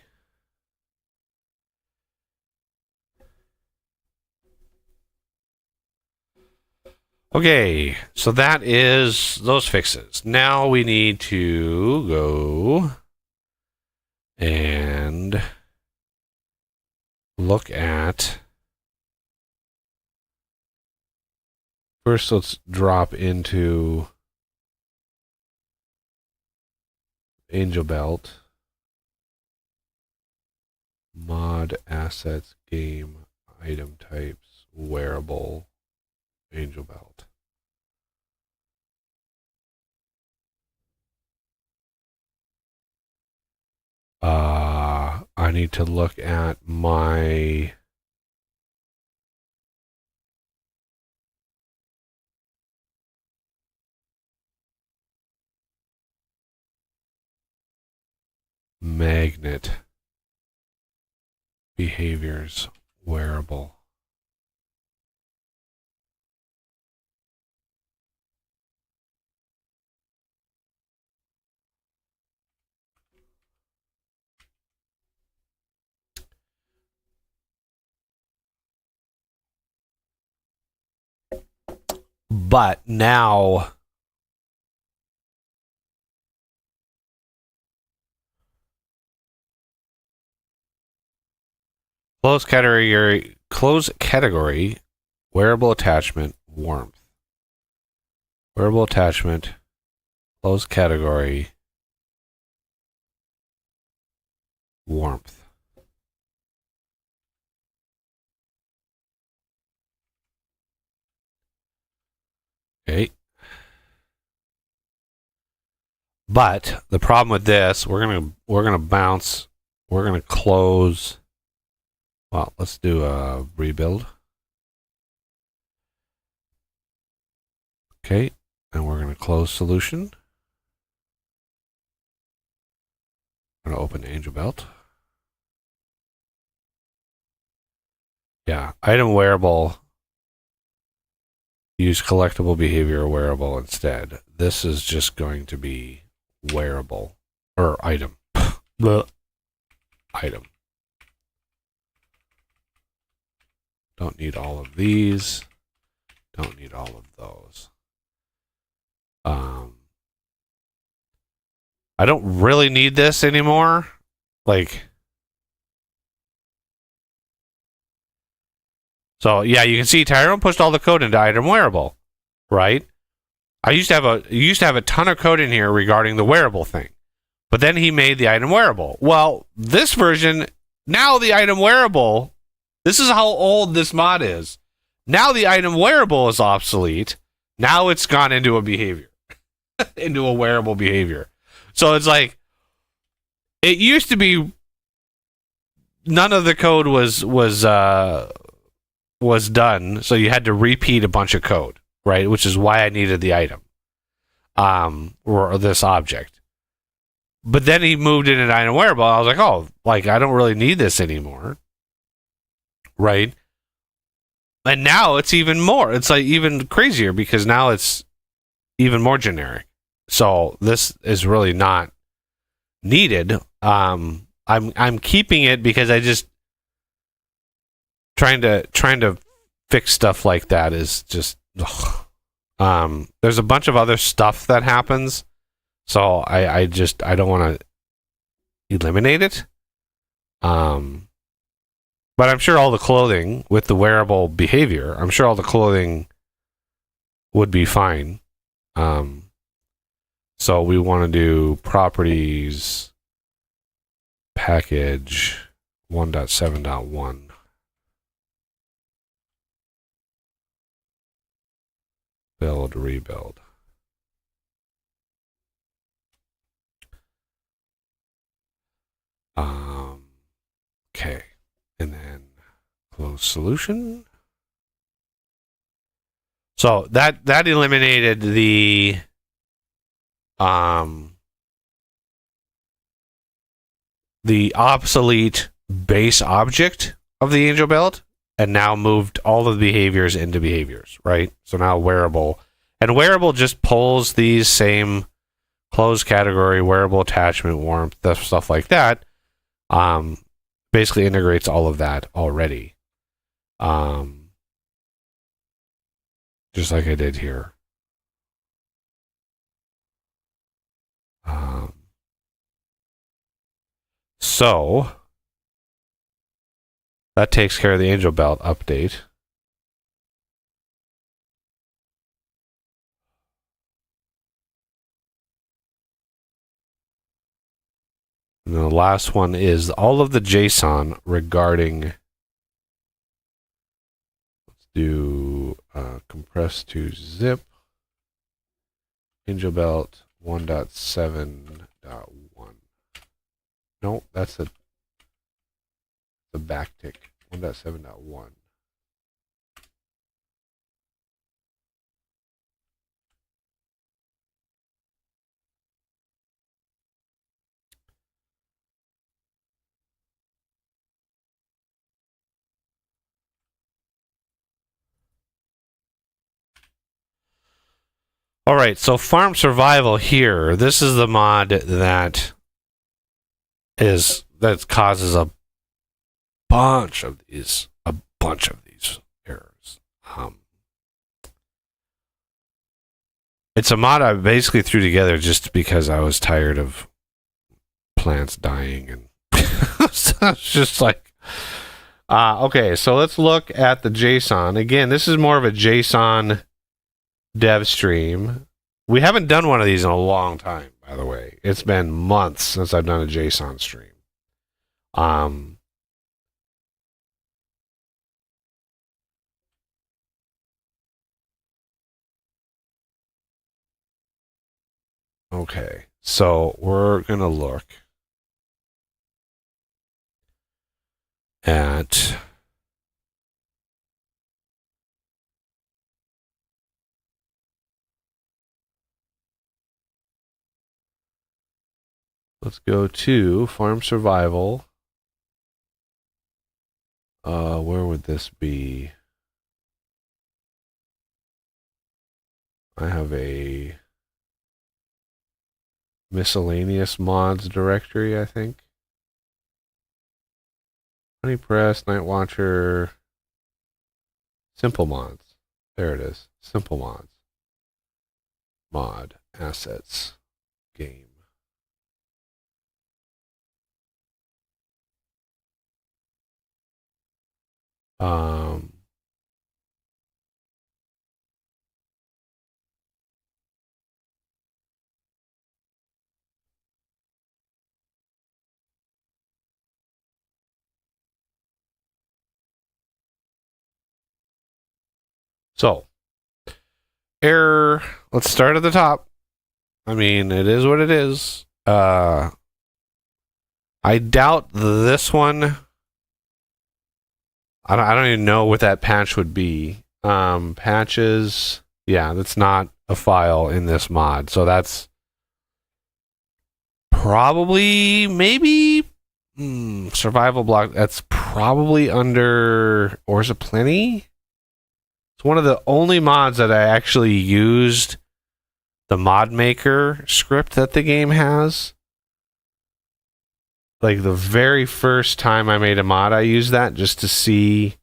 Okay, so that is those fixes. Now we need to go and look at. First, let's drop into Angel Belt. Mod assets, game, item types, wearable, Angel Belt. I need to look at my magnet behaviors wearable. But now close category wearable attachment warmth. Wearable attachment close category warmth. Okay. But the problem with this, we're gonna bounce. We're gonna close. Well, let's do a rebuild. Okay, and we're gonna close solution. I'm gonna open Angel Belt. Yeah, item wearable. Use collectible behavior wearable instead. This is just going to be wearable or item. item. Don't need all of these. Don't need all of those. I don't really need this anymore. Like, so yeah, you can see Tyrone pushed all the code into item wearable, right? I used to have a ton of code in here regarding the wearable thing, but then he made the item wearable. Well, this version, now the item wearable, this is how old this mod is. Now the item wearable is obsolete. Now it's gone into a behavior, into a wearable behavior. So it's like, it used to be none of the code was done, so you had to repeat a bunch of code, right? Which is why I needed the item, or this object. But then he moved it into item wearable. I was like, oh, like I don't really need this anymore, right? And now it's even more. It's like even crazier because now it's even more generic. So this is really not needed. I'm keeping it because I just trying to fix stuff like that is just there's a bunch of other stuff that happens, so I don't want to eliminate it. But I'm sure all the clothing with the wearable behavior, I'm sure all the clothing would be fine. So we want to do properties package 1.7.1. Build, rebuild. Okay. And then close solution. So that eliminated the obsolete base object of the angel belt, and now moved all of the behaviors into behaviors, right? So now wearable, and wearable just pulls these same closed category, wearable attachment, warmth, stuff like that. Basically integrates all of that already. Just like I did here. So that takes care of the angel belt update. And the last one is all of the JSON regarding. Let's do compress to zip. Angel belt 1.7.1. No, that's the backtick 1.7.1. All right, so farm survival here. This is the mod that causes a bunch of these errors. It's a mod I basically threw together just because I was tired of plants dying, and so it's just like, okay. So let's look at the JSON again. This is more of a JSON dev stream. We haven't done one of these in a long time, by the way. It's been months since I've done a JSON stream. Okay, so we're gonna look at let's go to farm survival. Where would this be? I have a miscellaneous mods directory, I think. Honey Press, Night Watcher, Simple Mods. There it is. Simple Mods. Mod, assets, game. So, error. Let's start at the top. I mean, it is what it is. I doubt this one. I don't even know what that patch would be. Patches. Yeah, that's not a file in this mod. So that's probably, maybe, survival block. That's probably under Ores of Plenty. It's one of the only mods that I actually used the mod maker script that the game has. Like the very first time I made a mod, I used that just to see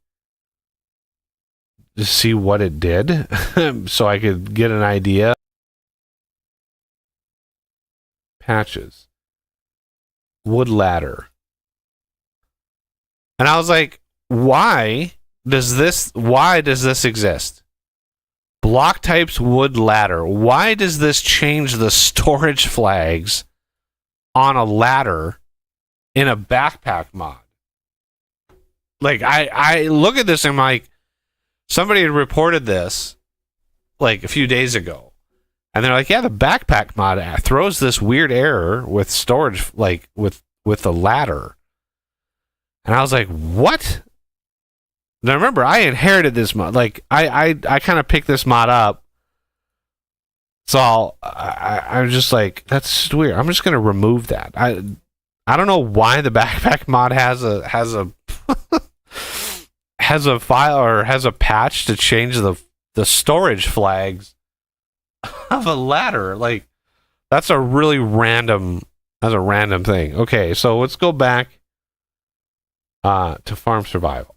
what it did so I could get an idea. Patches. Wood ladder. And I was like, why does this exist? Block types wood ladder. Why does this change the storage flags on a ladder in a backpack mod? Like, I look at this and I'm like, somebody had reported this like a few days ago. And they're like, yeah, the backpack mod throws this weird error with storage, like with the ladder. And I was like, what? Now remember, I inherited this mod. Like, I kind of picked this mod up. So I was just like, that's just weird. I'm just going to remove that. I don't know why the backpack mod has a has a file or has a patch to change the storage flags of a ladder. Like, that's a random thing. Okay, so let's go back to Farm Survival.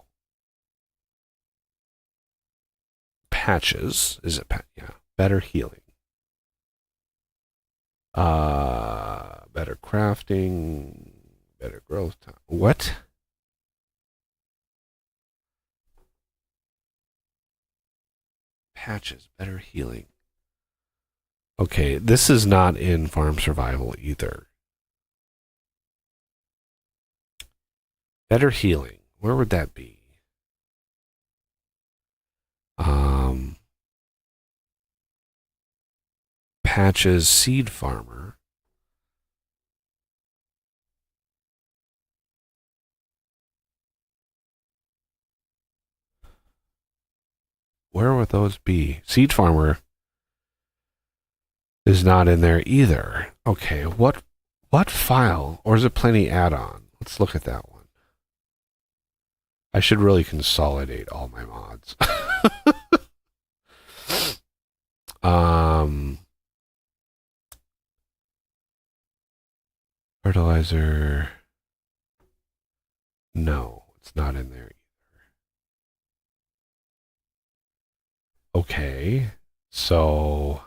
Patches. Is it yeah. Better healing. Better crafting. Better growth time. What? Patches. Better healing. Okay, this is not in Farm Survival either. Better healing. Where would that be? Patches, Seed Farmer. Where would those be? Seed Farmer is not in there either. Okay, what file? Or is it Plenty add-on? Let's look at that one. I should really consolidate all my mods. Fertilizer. No, it's not in there either. Okay, so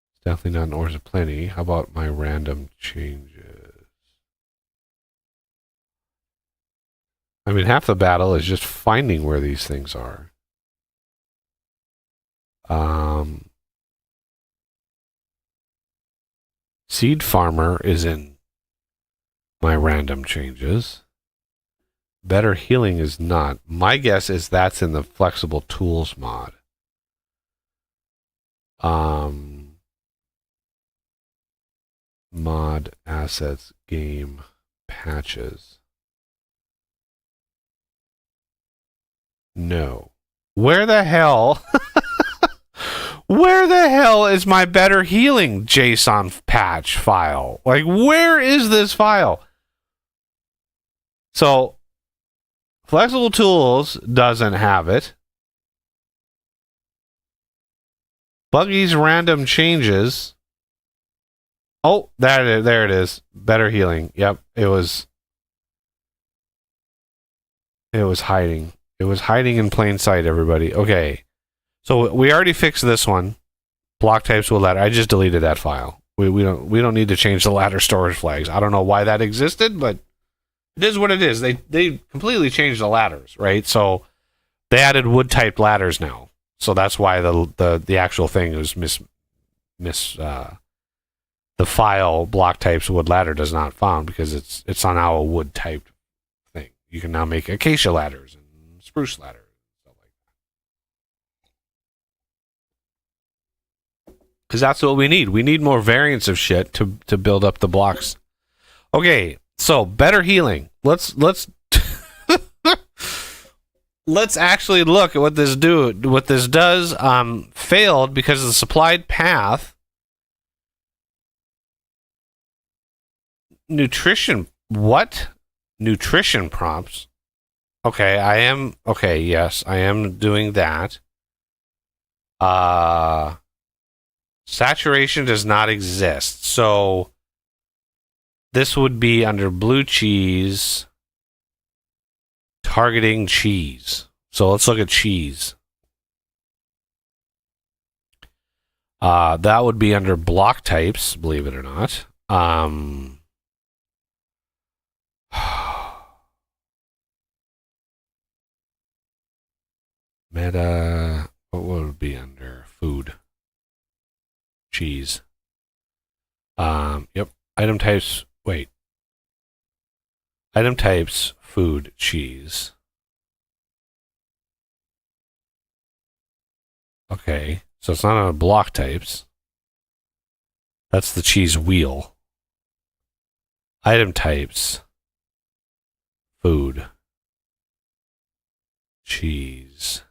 it's definitely not in Ores of Plenty. How about my random changes? I mean, half the battle is just finding where these things are. Seed Farmer is in my random changes. Better Healing is not. My guess is that's in the Flexible Tools mod. Mod, assets, game, patches. No. Where the hell? Where the hell is my Better Healing JSON patch file? Like, where is this file? So, Flexible Tools doesn't have it. Buggy's random changes Oh, there it is. Better healing. Yep, it was hiding. It was hiding in plain sight, everybody. Okay. So we already fixed this one. Block types with ladder. I just deleted that file. We don't need to change the ladder storage flags. I don't know why that existed, but it is what it is. They completely changed the ladders, right? So they added wood typed ladders now. So that's why the actual thing is the file block types wood ladder does not found because it's on our wood typed thing. You can now make acacia ladders and spruce ladders and stuff like that. Because that's what we need. We need more variants of shit to build up the blocks. Okay, so better healing. Let's let's actually look at what this does. Failed because of the supplied path. Nutrition. What? Nutrition prompts. Okay, yes, I am doing that. Saturation does not exist. So this would be under blue cheese, targeting cheese. So let's look at cheese. That would be under block types, believe it or not. Meta, what would it be under? Food. Cheese. Yep. Item types, wait. Item types, food, cheese. Okay, so it's not on block types. That's the cheese wheel. Item types, food, cheese.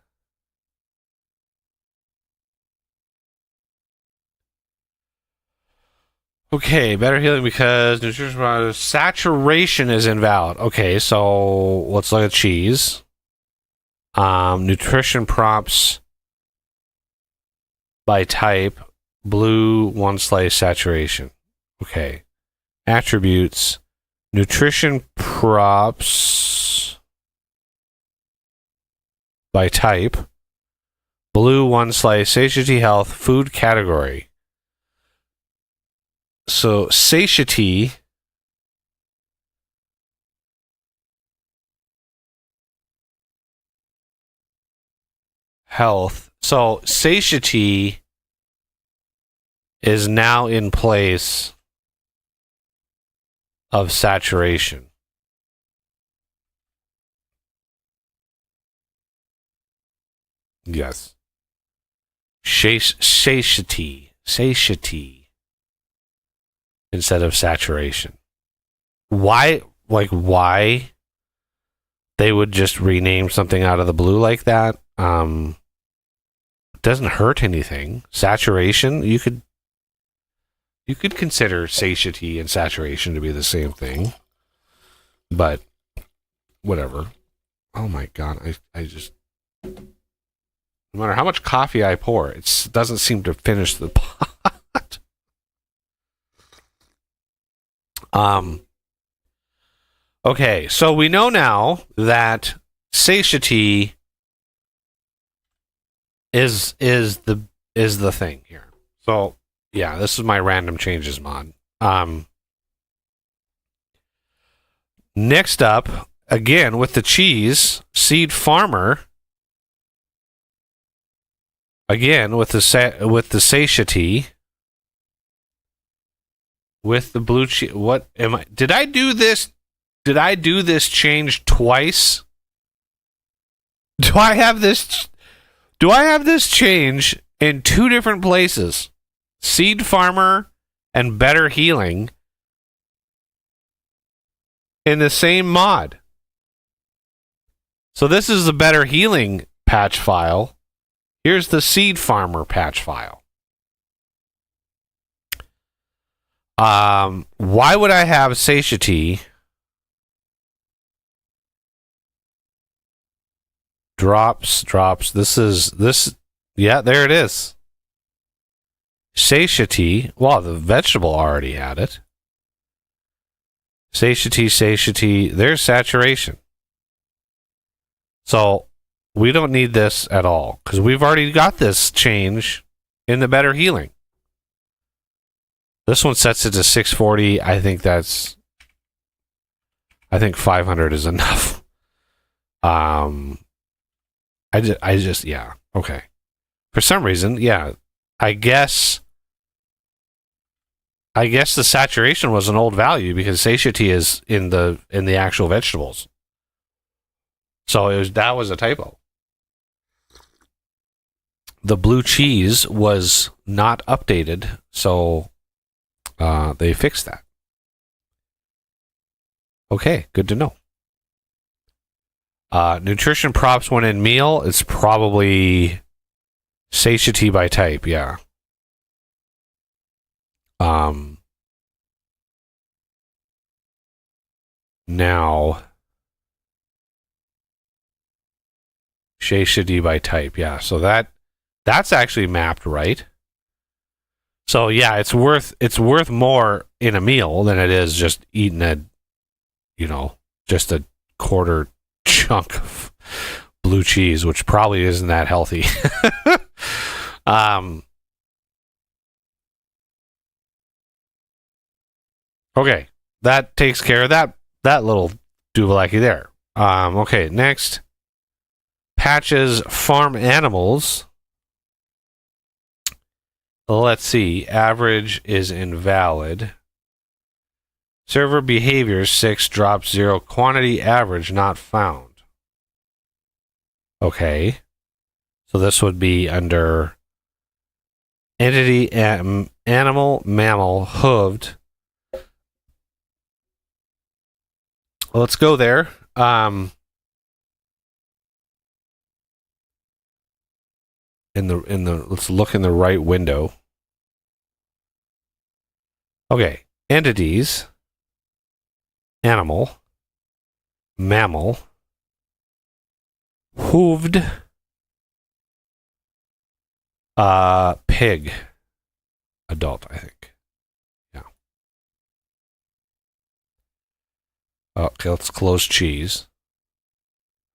Okay, better healing because nutrition saturation is invalid. Okay, so let's look at cheese. Nutrition prompts by type, blue, one slice, saturation. Okay. Attributes, nutrition props by type, blue, one slice, satiety, health, food category. So satiety health. So satiety is now in place of saturation. Yes. Satiety instead of saturation. Why they would just rename something out of the blue like that? It doesn't hurt anything. Saturation, you could consider satiety and saturation to be the same thing, but whatever. Oh my god, I just, no matter how much coffee I pour, it doesn't seem to finish the pot. Okay, so we know now that satiety is the thing here. So yeah, this is my random changes mod. Next up, again with the cheese, seed farmer. Again with the satiety, with the blue cheese. What am I? Did I do this? Did I do this change twice? Do I have this change in two different places? Seed farmer and better healing in the same mod. So this is the better healing patch file. Here's the seed farmer patch file. Why would I have satiety? Drops. Yeah, there it is. Satiety. Well, the vegetable already had it. Satiety. There's saturation. So we don't need this at all because we've already got this change in the better healing. This one sets it to 640. I think 500 is enough. I just yeah, okay. For some reason, yeah. I guess the saturation was an old value because satiety is in the actual vegetables. So that was a typo. The blue cheese was not updated, so they fixed that. Okay, good to know. Nutrition props when in meal, it's probably satiety by type, yeah. Now satiety by type, yeah. So that's actually mapped right. So yeah, it's worth more in a meal than it is just eating just a quarter chunk of blue cheese, which probably isn't that healthy. Okay, that takes care of that little doobalaki there. Okay, next. Patches farm animals. Let's see. Average is invalid. Server behavior 6 drops 0. Quantity average not found. Okay. So this would be under entity animal, mammal, hooved. Let's go there. Let's look in the right window. Okay, entities, animal, mammal, hooved, pig, adult, I think. Yeah. Okay, let's close cheese.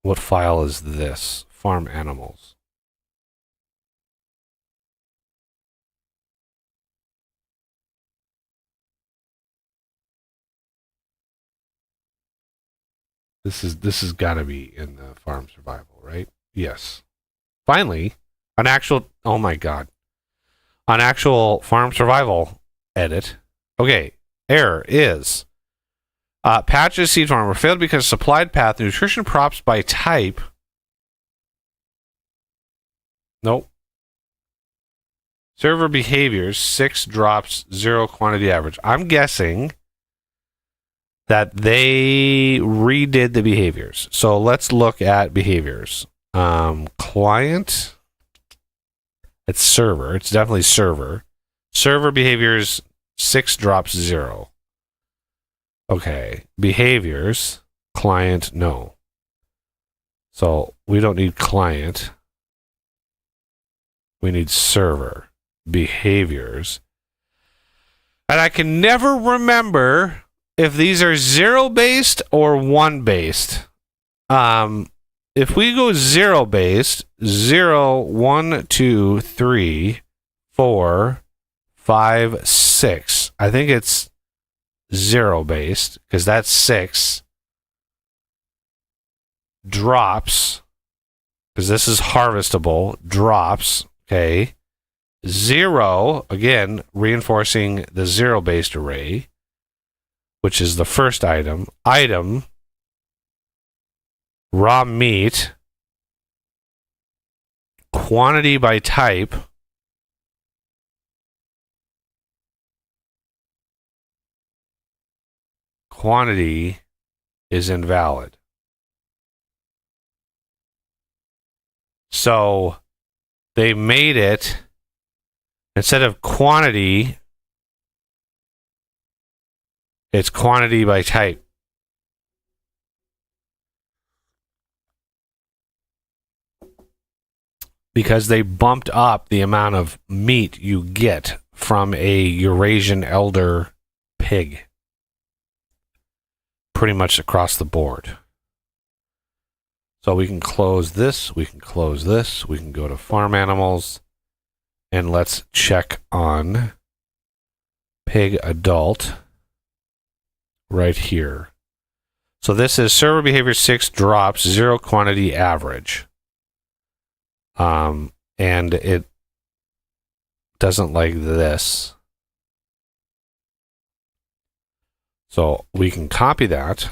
What file is this? Farm animals. This has got to be in the farm survival, right? Yes. Finally, an actual farm survival edit. Okay, error is patches seed farmer failed because supplied path nutrition props by type. Nope. Server behaviors 6 drops 0 quantity average. I'm guessing that they redid the behaviors. So let's look at behaviors. Client. It's server. It's definitely server. Server behaviors 6 drops 0. Okay. Behaviors. Client, no. So we don't need client. We need server. Behaviors. And I can never remember if these are 0 based or 1 based. If we go 0 based, 0, 1, 2, 3, 4, 5, 6. I think it's 0 based because that's 6. Drops because this is harvestable. Drops. Okay. 0, again, reinforcing the 0 based array, which is the first item. Item, raw meat, quantity by type, quantity is invalid. So they made it, instead of quantity, it's quantity by type. Because they bumped up the amount of meat you get from a Eurasian elder pig. Pretty much across the board. So we can close this, we can close this, we can go to farm animals, and let's check on pig adult right here. So this is server behavior 6 drops 0 quantity average. And it doesn't like this. So we can copy that.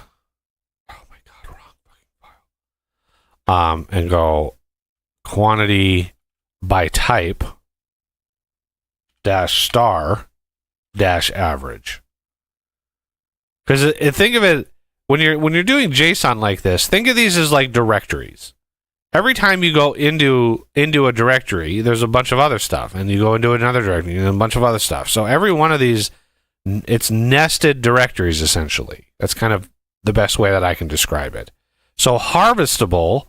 Oh my god, wrong fucking file. And go quantity by type dash star dash average. Because think of it when you're doing JSON like this, think of these as like directories. Every time you go into a directory, there's a bunch of other stuff, and you go into another directory and a bunch of other stuff. So every one of these, it's nested directories essentially. That's kind of the best way that I can describe it. So harvestable,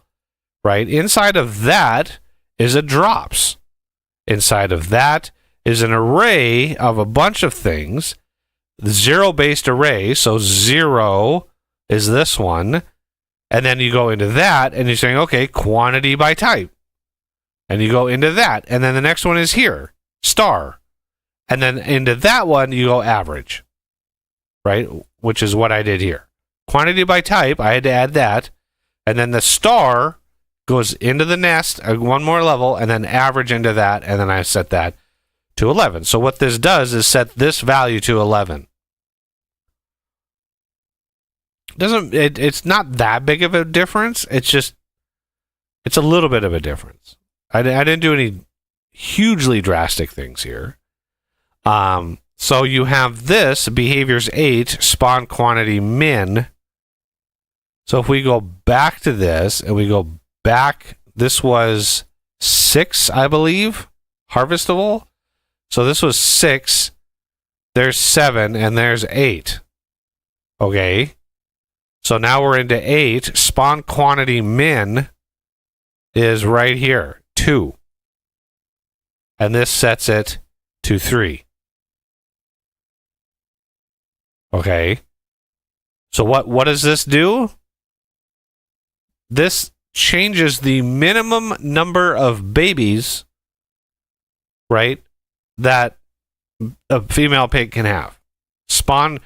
right? Inside of that is a drops. Inside of that is an array of a bunch of things. The zero-based array, so 0 is this one. And then you go into that, and you're saying, okay, quantity by type. And you go into that. And then the next one is here, star. And then into that one, you go average. Right? Which is what I did here. Quantity by type, I had to add that. And then the star goes into the nest, one more level, and then average into that, and then I set that to 11. So what this does is set this value to 11. It's not that big of a difference. It's a little bit of a difference. I didn't do any hugely drastic things here. So you have this behaviors 8 spawn quantity min. So if we go back to this and we go back, this was 6, I believe, harvestable. So this was 6. There's 7 and there's 8. Okay. So now we're into 8. Spawn quantity min is right here, 2. And this sets it to 3. Okay. So what does this do? This changes the minimum number of babies, right, that a female pig can have. Spawn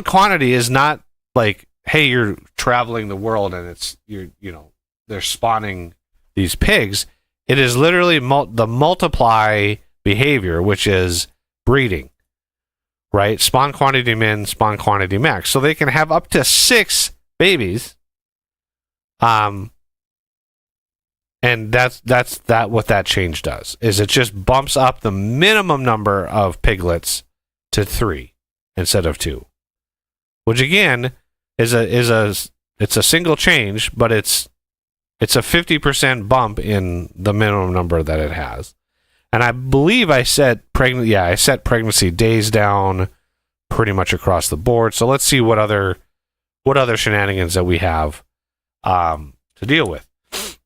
quantity is not like, hey, you're traveling the world and they're spawning these pigs. It is literally the multiply behavior, which is breeding, right? Spawn quantity min, spawn quantity max. So they can have up to 6 babies. And that's what that change does, is it just bumps up the minimum number of piglets to 3 instead of 2. Which again it's a single change, but it's a 50% bump in the minimum number that it has. And I believe I set pregnancy days down pretty much across the board. So let's see what other shenanigans that we have to deal with.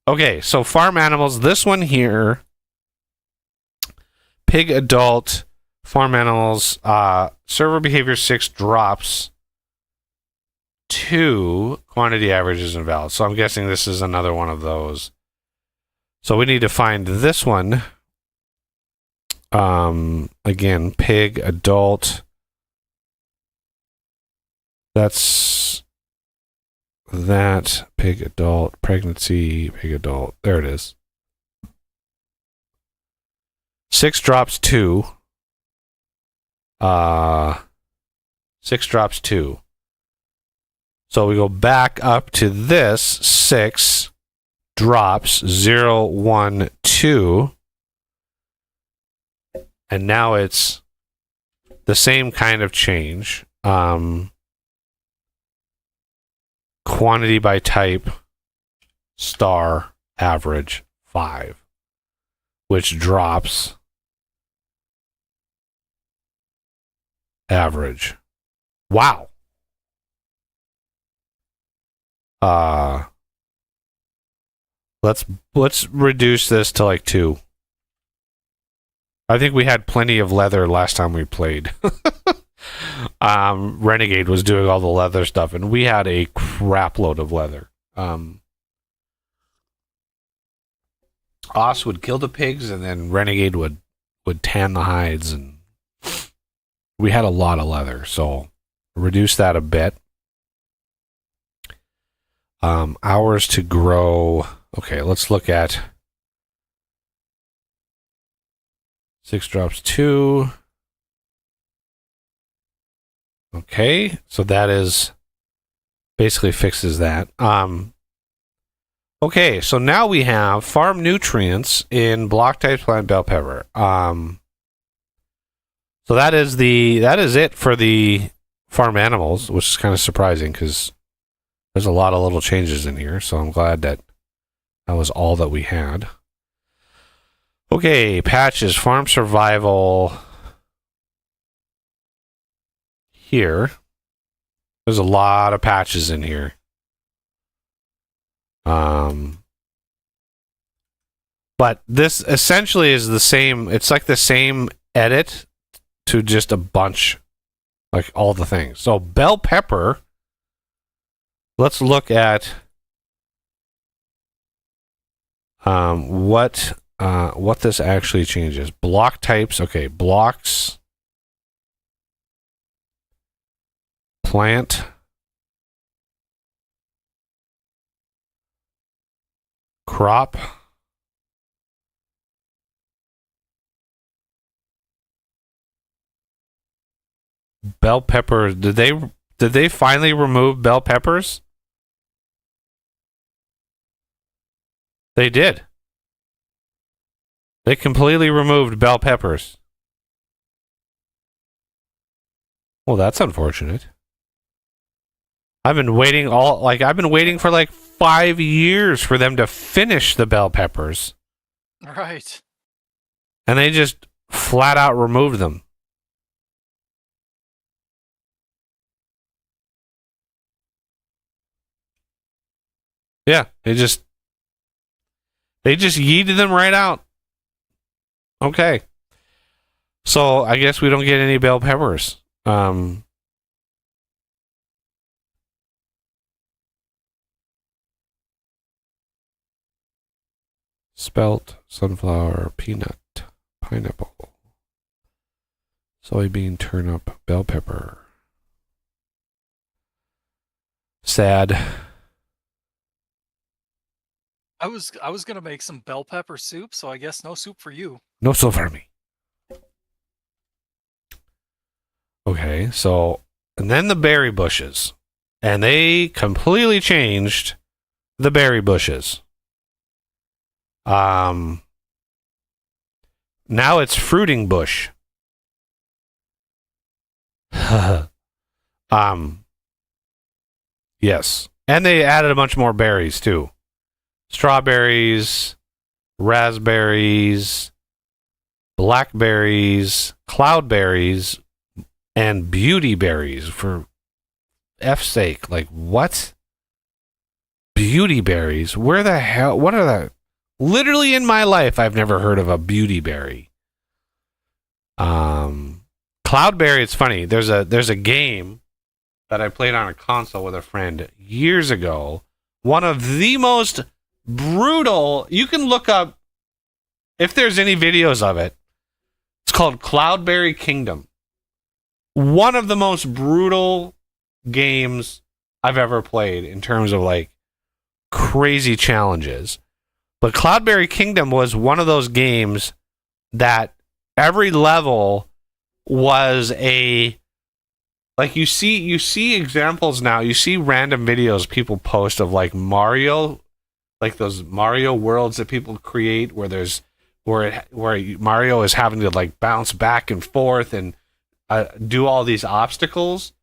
Okay, so farm animals, this one here, pig adult, farm animals, server behavior 6 drops 2, quantity average is invalid. So I'm guessing this is another one of those. So we need to find this one. Again, pig adult. That's that. Pig adult, pregnancy, pig adult. There it is. 6 drops 2. 6 drops 2. So we go back up to this, 6 drops 0, 1, 2. And now it's the same kind of change. Quantity by type, star, average, 5. Which drops average. Wow. Let's reduce this to like 2. I think we had plenty of leather last time we played. Renegade was doing all the leather stuff, and we had a crap load of leather. Oz would kill the pigs, and then Renegade would tan the hides, and we had a lot of leather, so reduce that a bit. Hours to grow. Okay, let's look at 6 drops 2. Okay, so that is basically fixes that. Okay, so now we have farm nutrients in block type plant bell pepper. So that is it for the farm animals, which is kind of surprising because there's a lot of little changes in here. So I'm glad that was all that we had. Okay, patches, farm survival. Here, there's a lot of patches in here. But this essentially is the same. It's like the same edit to just a bunch, like all the things. So bell pepper. Let's look at what this actually changes. Block types. Okay, blocks. Plant. Crop. Bell pepper. Did they finally remove bell peppers? They did. They completely removed bell peppers. Well, that's unfortunate. I've been waiting for like 5 years for them to finish the bell peppers. Right. And they just flat out removed them. Yeah, they just yeeted them right out. Okay. So I guess we don't get any bell peppers. Spelt, sunflower, peanut, pineapple, soybean, turnip, bell pepper. Sad. I was gonna make some bell pepper soup, so I guess no soup for you. No soup for me. Okay, so and then the berry bushes, and they completely changed the berry bushes. Now it's fruiting bush. Yes, and they added a bunch more berries too. Strawberries, raspberries, blackberries, cloudberries, and beauty berries. For F's sake, like what? Beauty berries? Where the hell? What are the? Literally in my life, I've never heard of a beauty berry. Cloudberry. It's funny. There's a game that I played on a console with a friend years ago. One of the most brutal. You can look up if there's any videos of it. It's called Cloudberry Kingdom. One of the most brutal games I've ever played in terms of like crazy challenges. But Cloudberry Kingdom was one of those games that every level was a like you see examples now. You see random videos people post of like Mario, like those Mario worlds that people create where Mario is having to like bounce back and forth and do all these obstacles,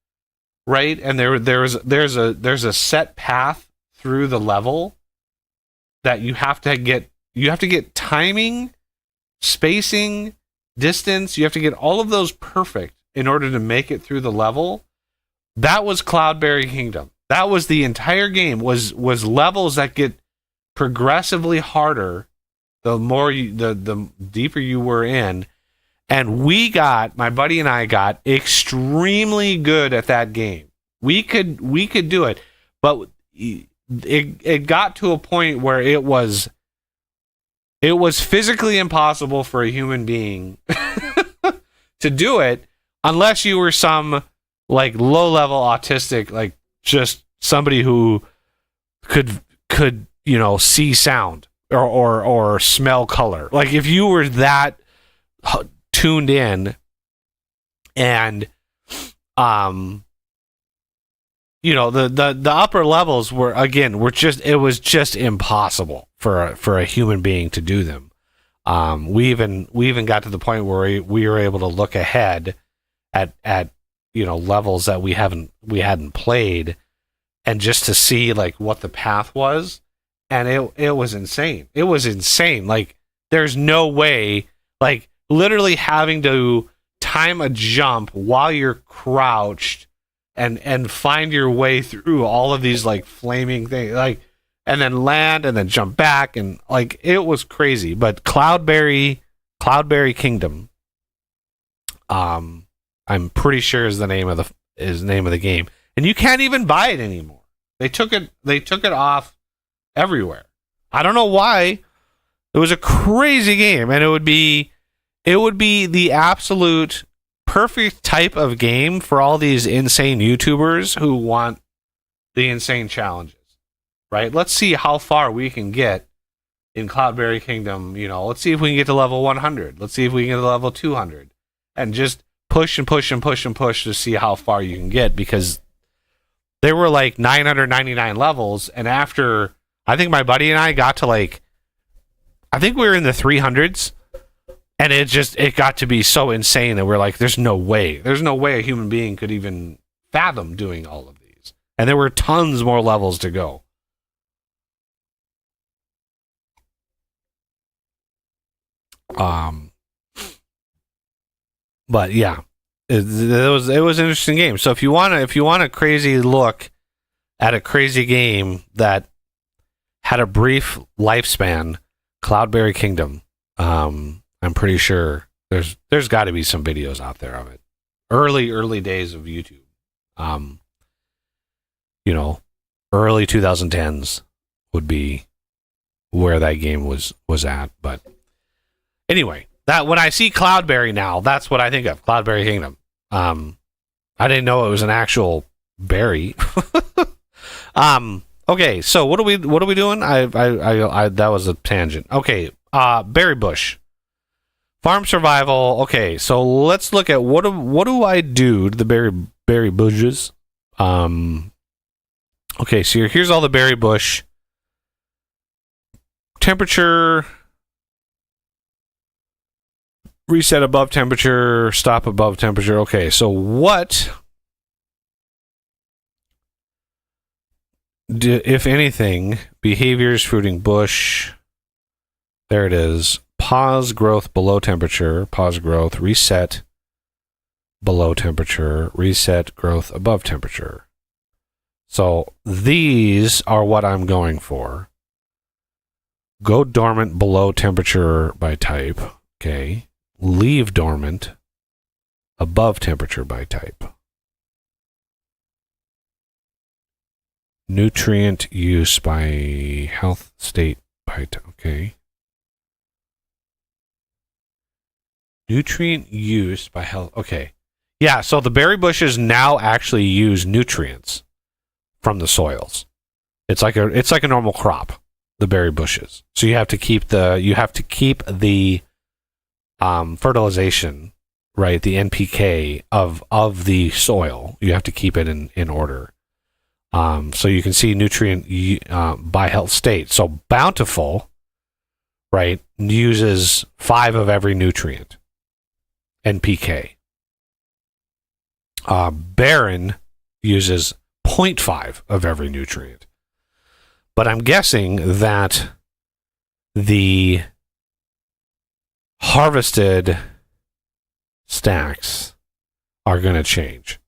right? And there's a set path through the level that you have to get timing, spacing, distance. You have to get all of those perfect in order to make it through the level. That was Cloudberry Kingdom. That was the entire game. Was levels that get progressively harder the more the deeper you were in, And my buddy and I got extremely good at that game. We could do it, but it got to a point where it was physically impossible for a human being to do it unless you were some like low-level autistic, like just somebody who could see sound or smell color. Like if you were that tuned in, and the upper levels it was just impossible for a human being to do them. We even got to the point where we were able to look ahead at levels that we hadn't played, and just to see like what the path was, and it was insane. It was insane. Like there's no way, like literally having to time a jump while you're crouched and find your way through all of these like flaming things, like, and then land and then jump back, and like it was crazy. But Cloudberry Kingdom, I'm pretty sure is the name of the game, and you can't even buy it anymore. They took it off everywhere. I don't know why. It was a crazy game, and it would be the absolute perfect type of game for all these insane YouTubers who want the insane challenges, right? Let's see how far we can get in Cloudberry Kingdom. Let's see if we can get to level 100. Let's see if we can get to level 200, and just push and push and push and push to see how far you can get, because there were like 999 levels, and after, I think my buddy and I got to I think we were in the 300s. And it got to be so insane that we're like, there's no way a human being could even fathom doing all of these. And there were tons more levels to go. But yeah, it was an interesting game. So if you want a crazy look at a crazy game that had a brief lifespan, Cloudberry Kingdom. I'm pretty sure there's got to be some videos out there of it. Early days of YouTube. Early 2010s would be where that game was at. But anyway, that when I see Cloudberry now, that's what I think of. Cloudberry Kingdom. I didn't know it was an actual berry. Okay, so what are we doing? I that was a tangent. Okay, berry bush. Farm survival. Okay, so let's look at what do I do to the berry bushes? Okay, so here's all the berry bush. Temperature. Reset above temperature. Stop above temperature. Okay, so what, if anything, behaviors fruiting bush? There it is. Pause growth below temperature, pause growth, reset below temperature, reset growth above temperature. So these are what I'm going for. Go dormant below temperature by type. Okay. Leave dormant above temperature by type. Nutrient use by health state by type. Okay. Nutrient use by health. Okay. Yeah, so the berry bushes now actually use nutrients from the soils. It's like a normal crop, the berry bushes. So you have to keep the fertilization, right? The NPK of the soil. You have to keep it in order. So you can see nutrient by health state. So Bountiful, right, uses 5 of every nutrient. NPK. Barren uses 0.5 of every nutrient. But I'm guessing that the harvested stacks are going to change,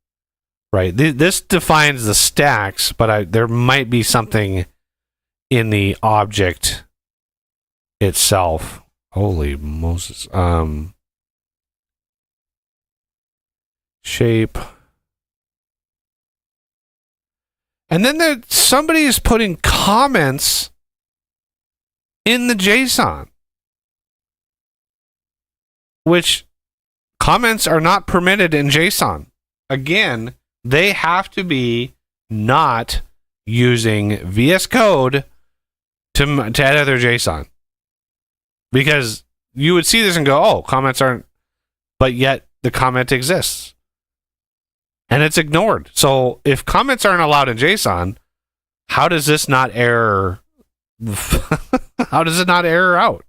right? This defines the stacks, but there might be something in the object itself. Holy Moses. shape. And then somebody is putting comments in the JSON, which comments are not permitted in JSON. Again, they have to be not using VS Code to edit their JSON. Because you would see this and go, oh, comments aren't, but yet the comment exists. And it's ignored. So if comments aren't allowed in JSON, how does this not error? How does it not error out?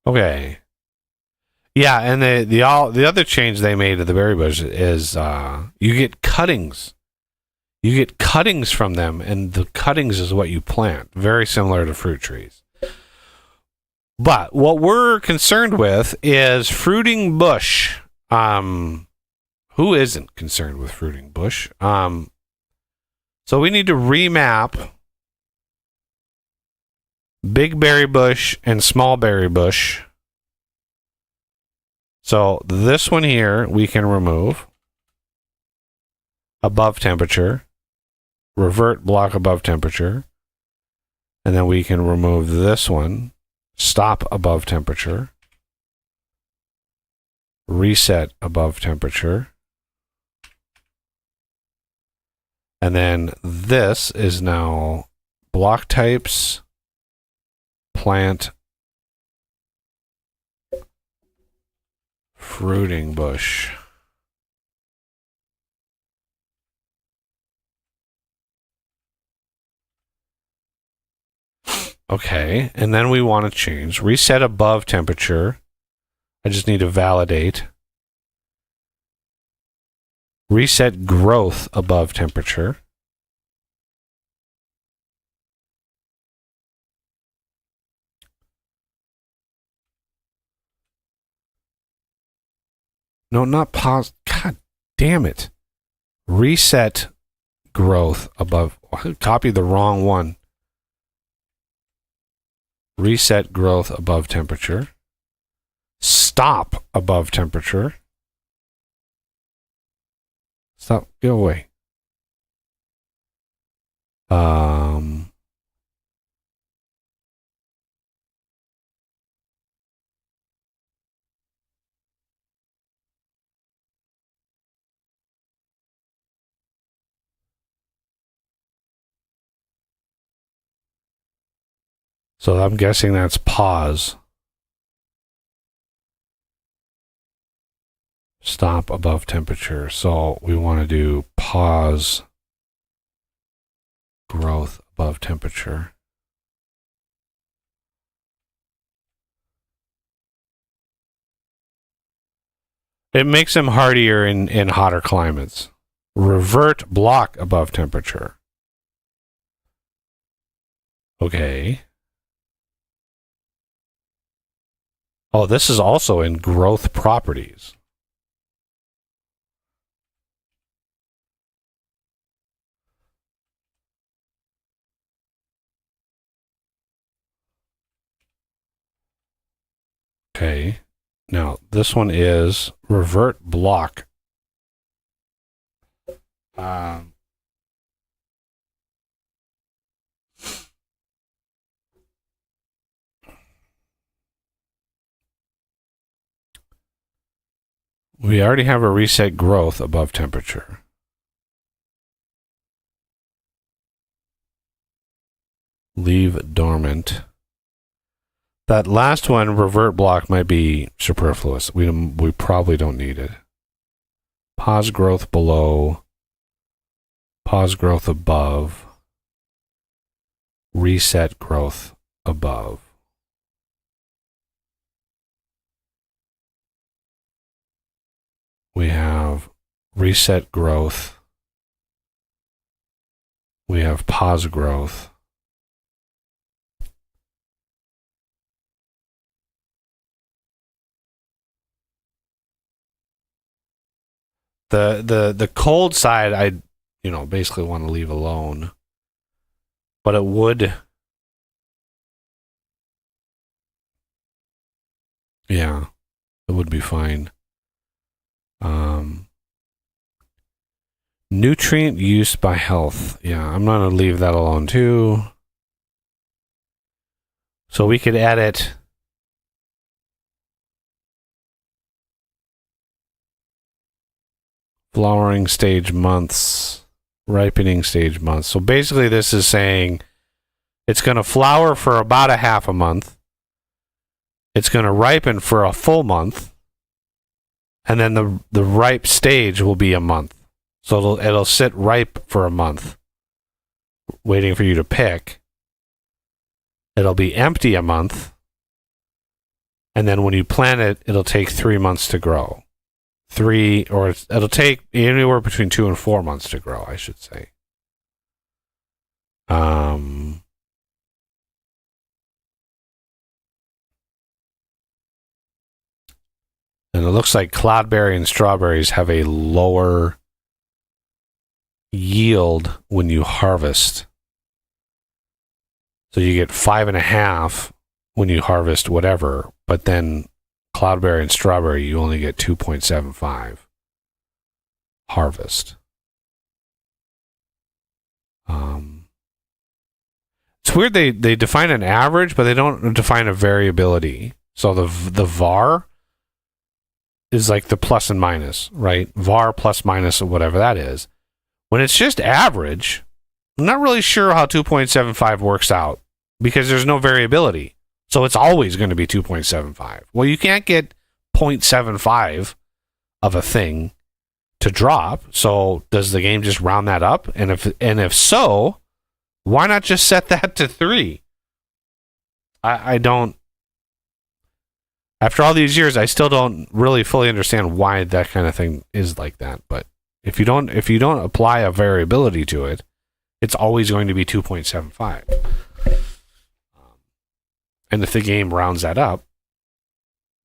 Okay. Yeah, and the other change they made to the berry bush is you get cuttings. You get cuttings from them, and the cuttings is what you plant. Very similar to fruit trees. But what we're concerned with is fruiting bush. Who isn't concerned with fruiting bush? So we need to remap big berry bush and small berry bush. So this one here we can remove. Above temperature. Revert block above temperature. And then we can remove this one. Stop above temperature. Reset above temperature. And then this is now block types, plant, fruiting bush. Okay, and then we want to change reset above temperature. I just need to validate. Reset growth above temperature. No, not pause. God damn it. Reset growth above. I copied the wrong one. Reset growth above temperature. Stop above temperature. Stop. Go away. So I'm guessing that's pause. Stop above temperature. So we want to do pause growth above temperature. It makes them hardier in hotter climates. Revert block above temperature. Okay. Oh, this is also in growth properties. Okay. Now, this one is revert block. We already have a reset growth above temperature. Leave dormant. That last one, revert block, might be superfluous. We probably don't need it. Pause growth below. Pause growth above. Reset growth above. We have reset growth. We have pause growth. The cold side, I basically want to leave alone, but it would Yeah, it would be fine. Nutrient use by health. Yeah, I'm going to leave that alone too. So we could edit flowering stage months, ripening stage months. So basically this is saying it's going to flower for about a half a month. It's going to ripen for a full month. And then the ripe stage will be a month. So it'll sit ripe for a month, waiting for you to pick. It'll be empty a month. And then when you plant it, it'll take 3 months to grow. It'll take anywhere between 2 and 4 months to grow, I should say. And it looks like cloudberry and strawberries have a lower yield when you harvest. So you get 5.5 when you harvest whatever, but then cloudberry and strawberry, you only get 2.75 harvest. It's weird they define an average, but they don't define a variability. So the var is like the plus and minus, right? VAR plus minus or whatever that is. When it's just average, I'm not really sure how 2.75 works out because there's no variability. So it's always going to be 2.75. Well, you can't get 0.75 of a thing to drop. So does the game just round that up? And if so, why not just set that to 3? I don't. After all these years, I still don't really fully understand why that kind of thing is like that. But if you don't apply a variability to it, it's always going to be 2.75. And if the game rounds that up,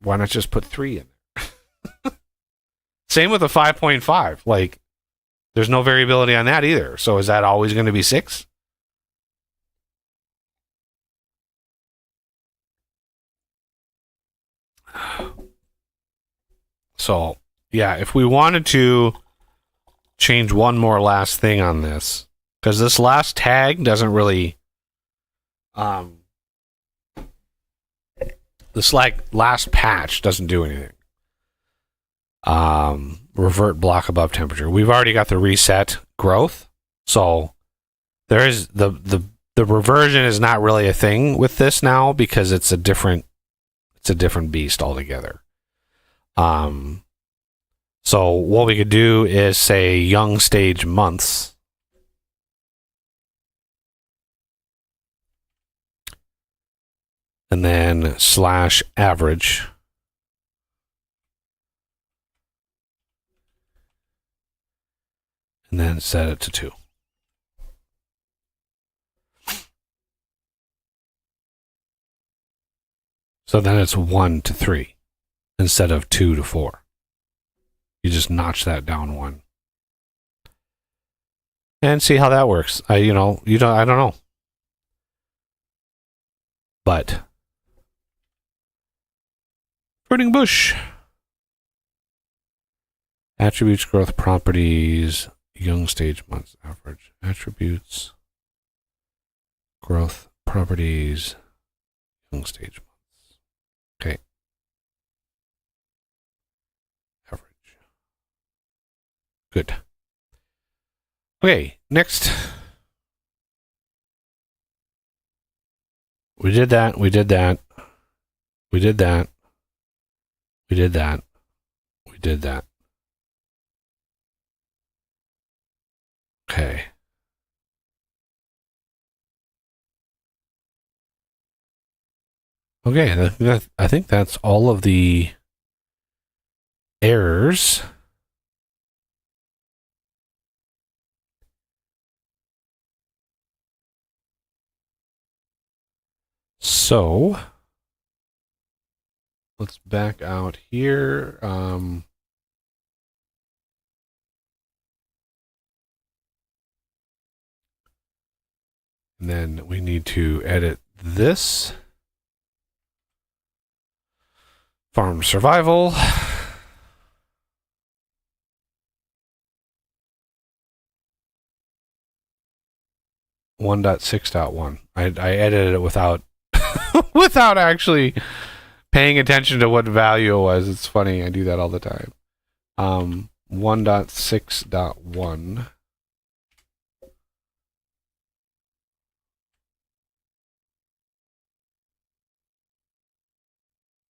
why not just put 3 in there? Same with a 5.5. Like, there's no variability on that either. So is that always going to be 6? So, yeah, if we wanted to change one more last thing on this, because this last tag doesn't really... this last patch doesn't do anything. Revert block above temperature. We've already got the reset growth, so there is the reversion is not really a thing with this now because it's a different beast altogether. So what we could do is say young stage months. And then / average. And then set it to 2. So then it's 1 to 3 instead of 2 to 4. You just notch that down 1. And see how that works. I don't know. But fruiting bush. Attributes, growth, properties, young stage months, average. Attributes, growth, properties, young stage months. Okay. Average. Good. Okay, next. We did that. We did that. We did that. We did that. We did that. Okay. Okay, I think that's all of the errors. So let's back out here. And then we need to edit this. Farm survival. One dot 6.1. I edited it without without actually paying attention to what value it was. It's funny, I do that all the time. 1.6.1.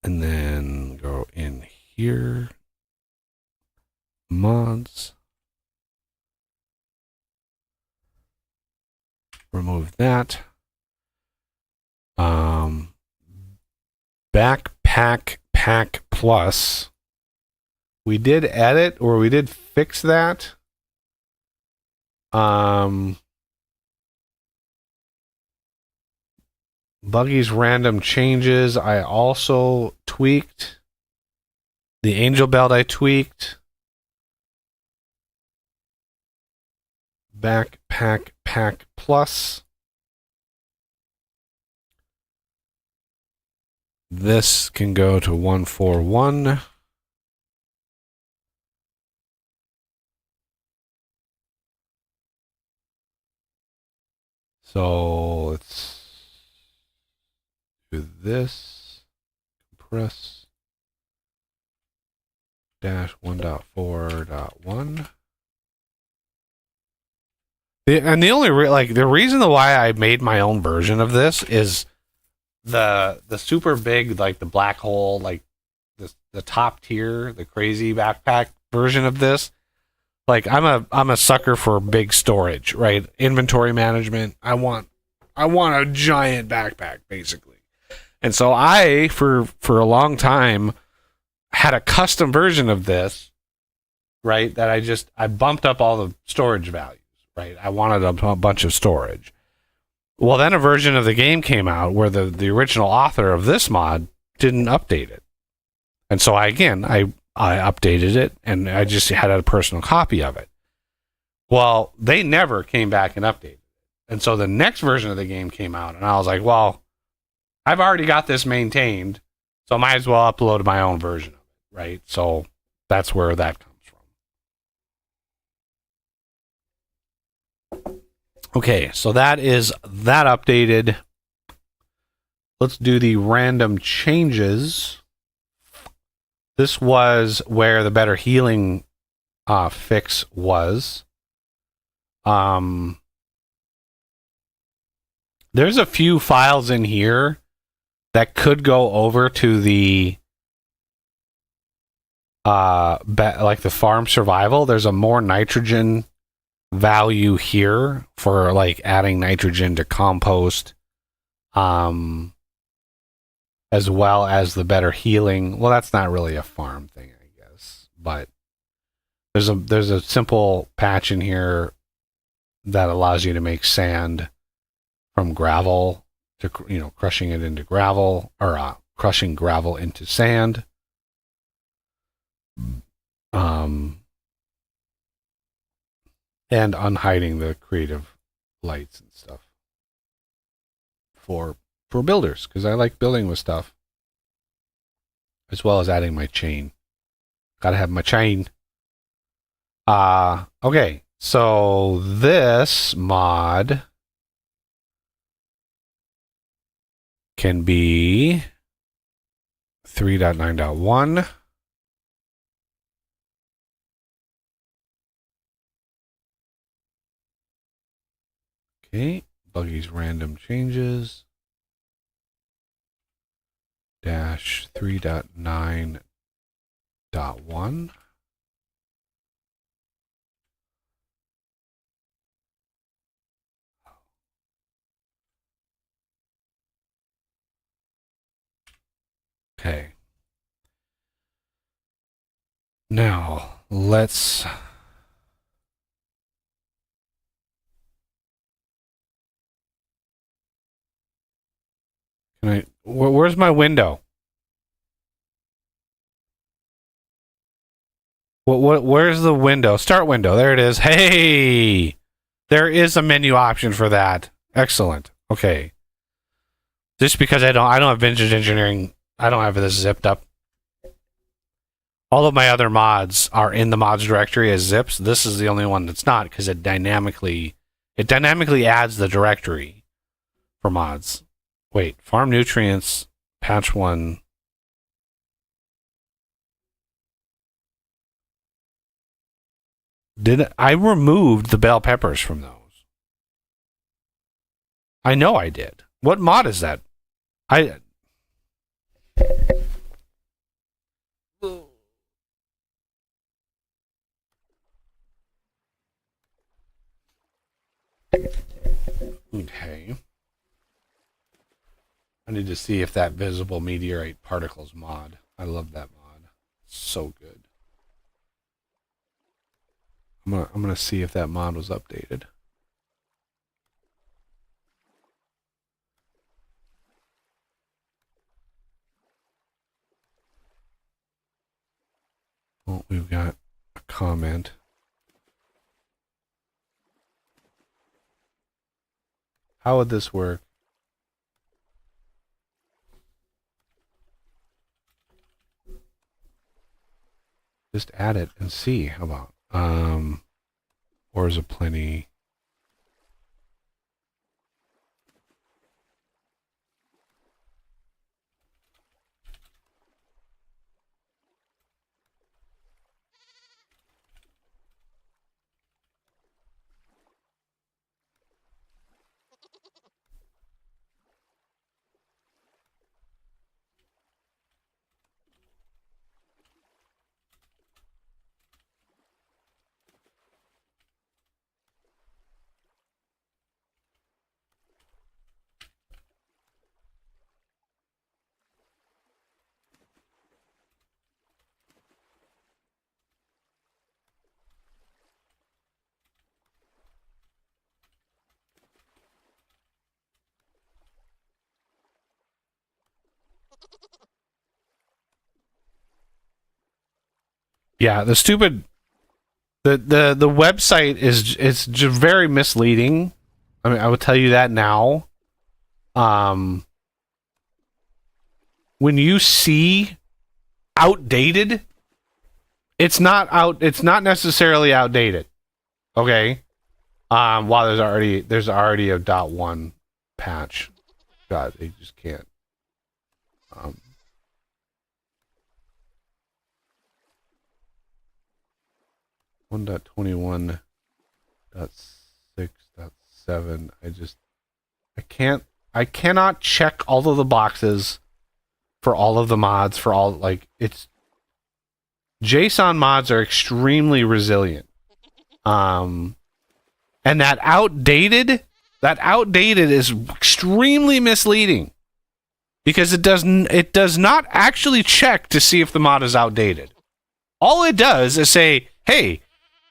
And then go in here. Mods. Remove that. Backpack Pack Plus. We did edit, or we did fix that. Buggy's random changes, I also tweaked. The angel belt I tweaked. Backpack Pack Plus. This can go to 141. So let's do this. Compress. Dash 1.4.1. And the only the reason why I made my own version of this is the super big, like the black hole, like the top tier, the crazy backpack version of this. Like I'm a sucker for big storage, right? Inventory management. I want a giant backpack, basically. And so I for a long time had a custom version of this, right? That I bumped up all the storage values, right? I wanted a bunch of storage. Well, then a version of the game came out where the original author of this mod didn't update it. And so I updated it, and I just had a personal copy of it. Well, they never came back and updated it. And so the next version of the game came out, and I was like, well, I've already got this maintained, so I might as well upload my own version of it, right? So that's where that comes from. Okay, so that is that updated. Let's do the random changes. This was where the better healing fix was. There's a few files in here that could go over to the like the farm survival. There's a more nitrogen value here for like adding nitrogen to compost, as well as the better healing. Well, that's not really a farm thing, I guess, but there's a simple patch in here that allows you to make sand from gravel to, crushing it into gravel, or crushing gravel into sand. And unhiding the creative lights and stuff for builders, because I like building with stuff, as well as adding my chain. Gotta have my chain. Okay, so this mod can be 3.9.1. Okay, Buggy's random changes. Dash 3.9.1. Okay. Now, let's... Where's my window? Where's the window? Start window. There it is. Hey! There is a menu option for that. Excellent. Okay. Just because I don't have Vintage Engineering, I don't have this zipped up All of my other mods are in the mods directory as zips. This is the only one that's not because it dynamically adds the directory for mods. Wait, farm nutrients, patch 1. I removed the bell peppers from those? I know I did. What mod is that? Okay. I need to see if that visible meteorite particles mod. I love that mod. So good. I'm gonna see if that mod was updated. Well, we've got a comment. How would this work? Just add it and see. How about? Or is it plenty? Yeah, the stupid the website it's just very misleading. I mean, I will tell you that now. When you see outdated, it's not necessarily outdated. Okay? While there's already a .1 patch. God, they just can't. 1.21.6.7. I cannot check all of the boxes for all of the mods for all, like, it's JSON mods are extremely resilient. And that outdated is extremely misleading because it does not actually check to see if the mod is outdated. All it does is say, hey,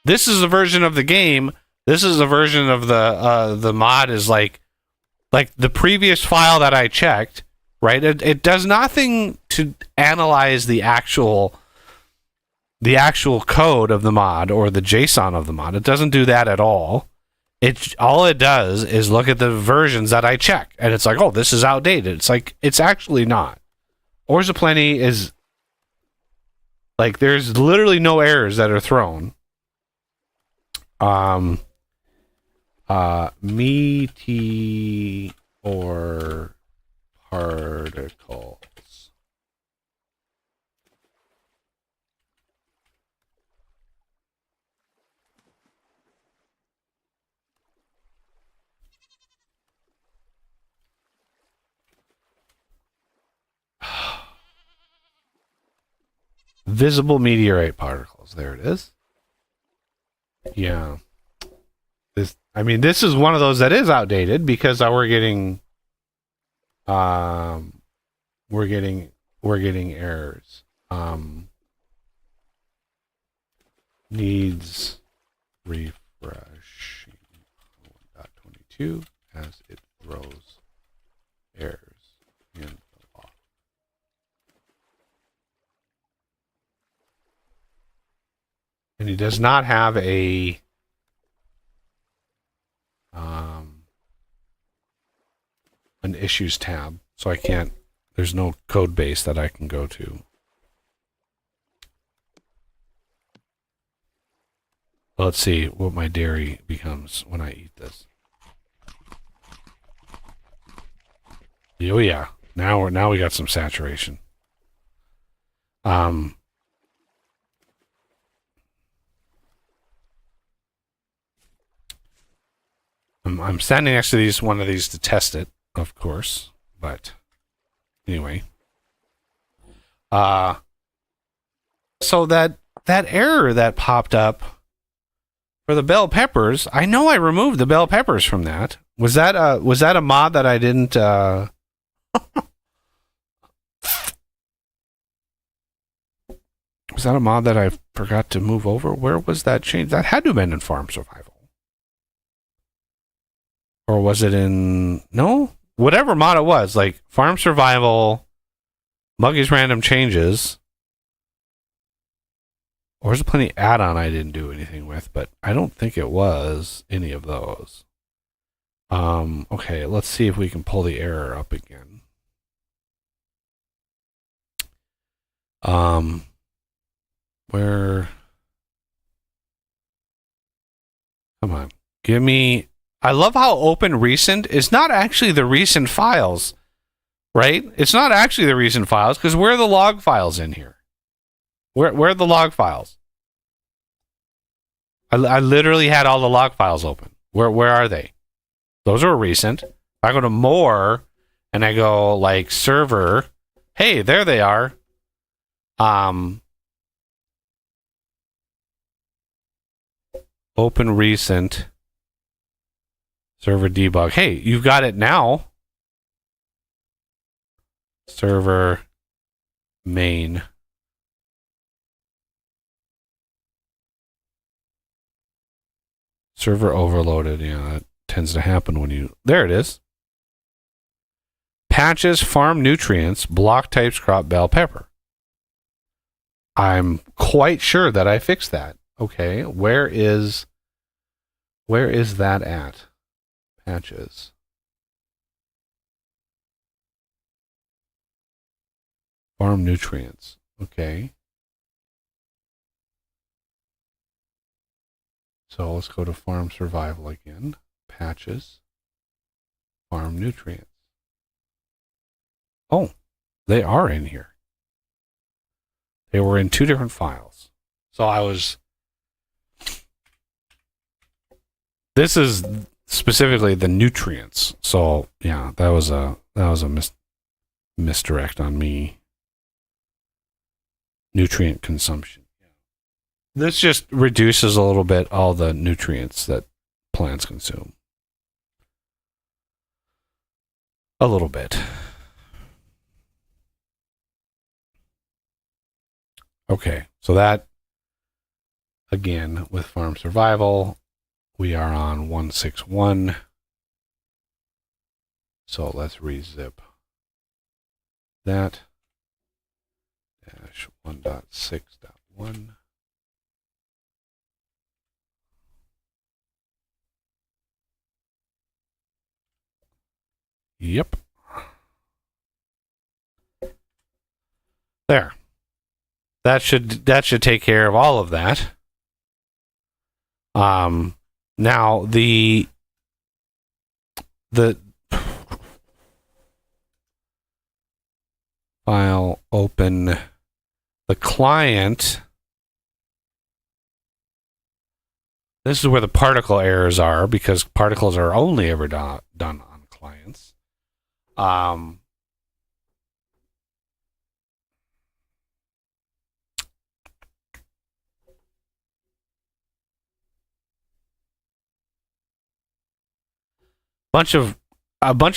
this is a version of the game. This is a version of the mod is like the previous file that I checked, right? It does nothing to analyze the actual code of the mod or the JSON of the mod. It doesn't do that at all. All it does is look at the versions that I check, and it's like, oh, this is outdated. It's like, it's actually not. Ores Aplenty is like, there's literally no errors that are thrown. Meteor particles. Visible meteorite particles. There it is. Yeah. This is one of those that is outdated because we're getting errors. Needs refreshing 1.22 as it throws errors in the log. And he does not have a an issues tab, so I can't, there's no code base that I can go to. Let's see what my dairy becomes when I eat this. Oh yeah. Now we got some saturation. I'm standing next to one of these to test it, of course. But anyway. So that error that popped up for the bell peppers, I know I removed the bell peppers from that. Was that a mod that I didn't was that a mod that I forgot to move over? Where was that change? That had to have been in Farm Survival. Or was it in... No? Whatever mod it was, like Farm Survival, Muggy's Random Changes, or there's plenty add-on I didn't do anything with, but I don't think it was any of those. Okay, let's see if we can pull the error up again. Where... Come on. Give me... I love how open recent is not actually the recent files, right? It's not actually the recent files, because where are the log files in here? Where are the log files? I literally had all the log files open. Where are they? Those are recent. If I go to more and I go like server, hey, there they are. Open recent server debug. Hey, you've got it now. Server main. Server overloaded. Yeah, that tends to happen when you... There it is. Patches, farm nutrients, block types, crop, bell pepper. I'm quite sure that I fixed that. Okay, where is that at? Patches. Farm nutrients. Okay. So let's go to farm survival again. Patches. Farm nutrients. Oh, they are in here. They were in two different files. So I was... This is specifically the nutrients. So yeah, that was a misdirect on me. Nutrient consumption. This just reduces a little bit all the nutrients that plants consume. A little bit. Okay, so that, again, with farm survival, we are on 161. So let's rezip that. Dash 1.6.1. Yep. There. That should take care of all of that. Now the file open the client. This is where the particle errors are, because particles are only ever done on clients. A bunch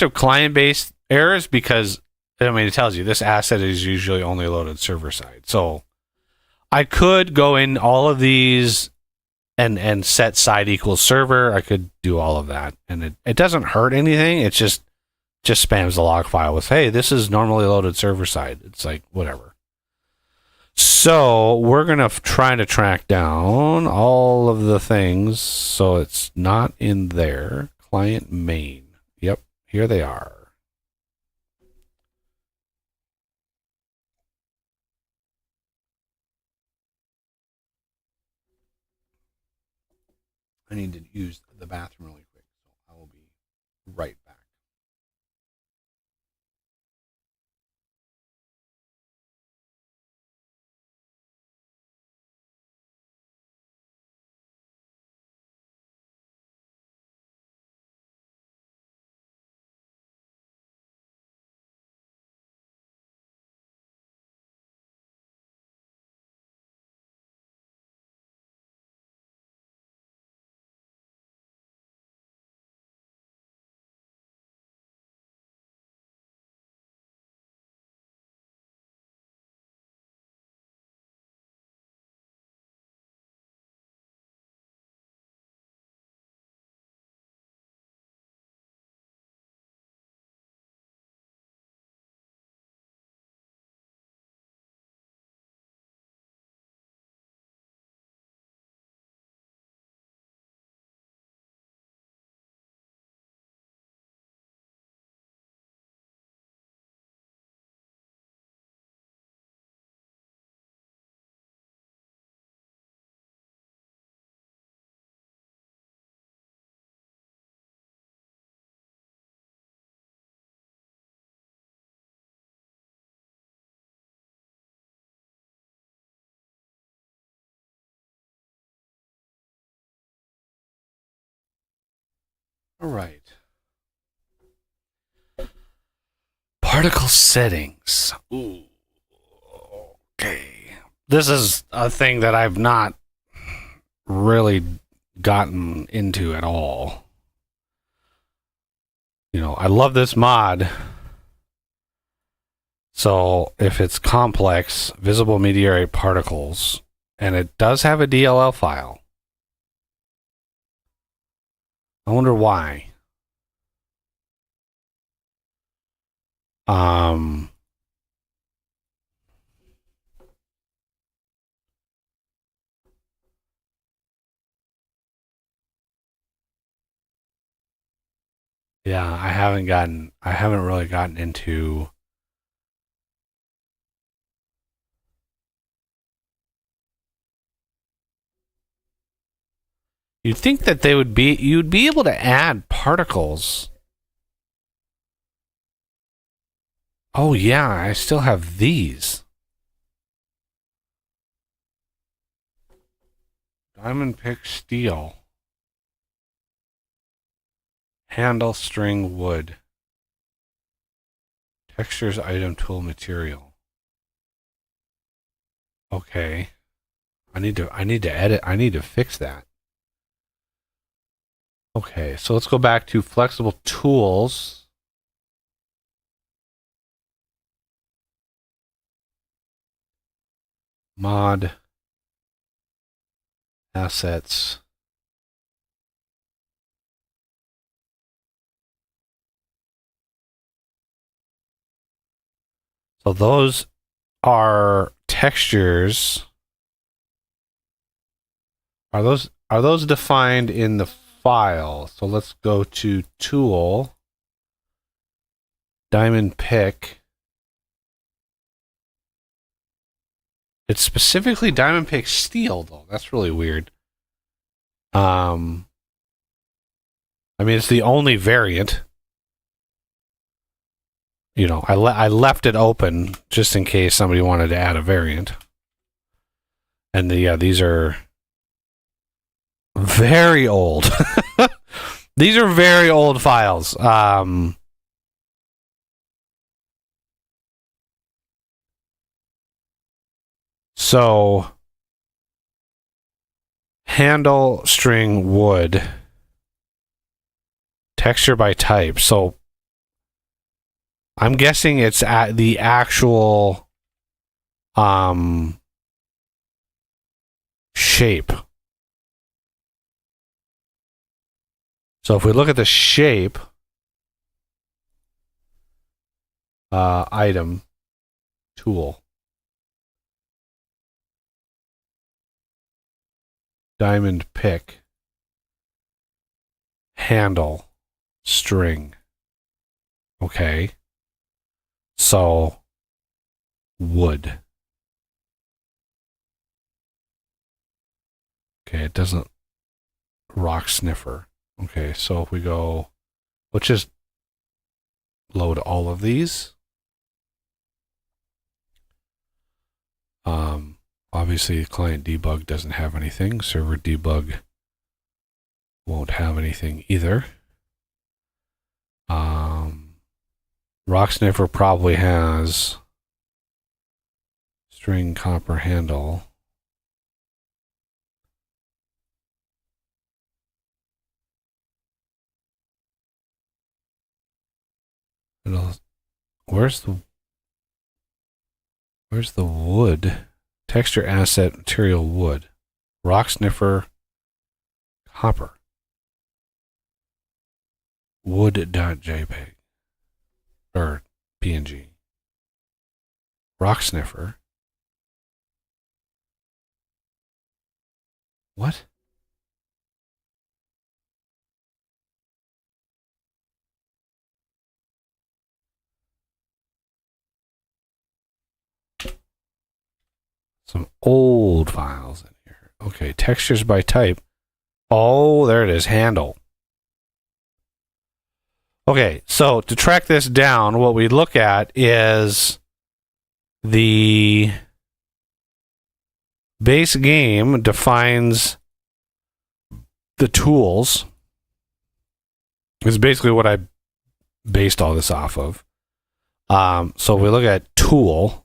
of client-based errors, because I mean it tells you this asset is usually only loaded server side. So I could go in all of these and set side equals server. I could do all of that, and it doesn't hurt anything. It just spams the log file with, hey, this is normally loaded server side. It's like, whatever. So we're going to try to track down all of the things so it's not in there. Client main. Yep, here they are. I need to use the bathroom really quick, so I will be right back. All right. Particle settings. Ooh. Okay. This is a thing that I've not really gotten into at all. You know, I love this mod. So if it's complex, visible meteorite particles, and it does have a DLL file. I wonder why. Yeah, I haven't really gotten into you'd think that you'd be able to add particles. Oh yeah, I still have these. Diamond pick steel. Handle string wood. Textures item tool material. Okay. I need to edit. I need to fix that. Okay, so let's go back to flexible tools. Mod assets. So those are textures. Are those defined in the file? So let's go to tool, diamond pick. It's specifically diamond pick steel though. That's really weird. I mean, it's the only variant. You know, I left it open just in case somebody wanted to add a variant. And these are very old. These are very old files. So handle string wood. Texture by type. So I'm guessing it's at the actual shape. So if we look at the shape item tool, diamond pick, handle, string. Okay. So wood. Okay, it doesn't rock sniffer. Okay, so if we go, let's just load all of these. Obviously, client debug doesn't have anything. Server debug won't have anything either. Rock sniffer probably has string copper handle. Where's the wood? Texture asset material wood. Rock sniffer copper. Wood.jpg or PNG. Rock sniffer. What? Some old files in here. Okay, textures by type. Oh, there it is. Handle. Okay, so to track this down, what we look at is the base game defines the tools. It's basically what I based all this off of. So we look at tool,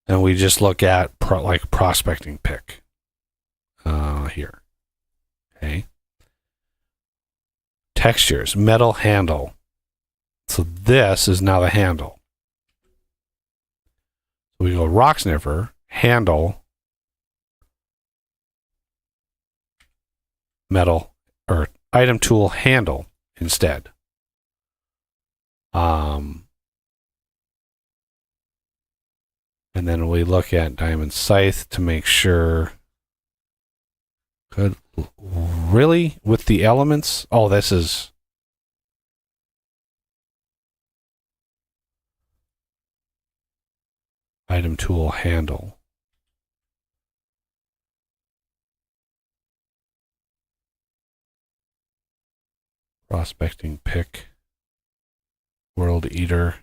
and we just look at like prospecting pick here. Okay. Textures, metal handle. So this is now the handle. So we go rock sniffer, handle, metal, or item tool handle instead. And then we look at diamond scythe to make sure. Good. Really? With the elements? Oh, this is. Item tool handle. Prospecting pick. World eater.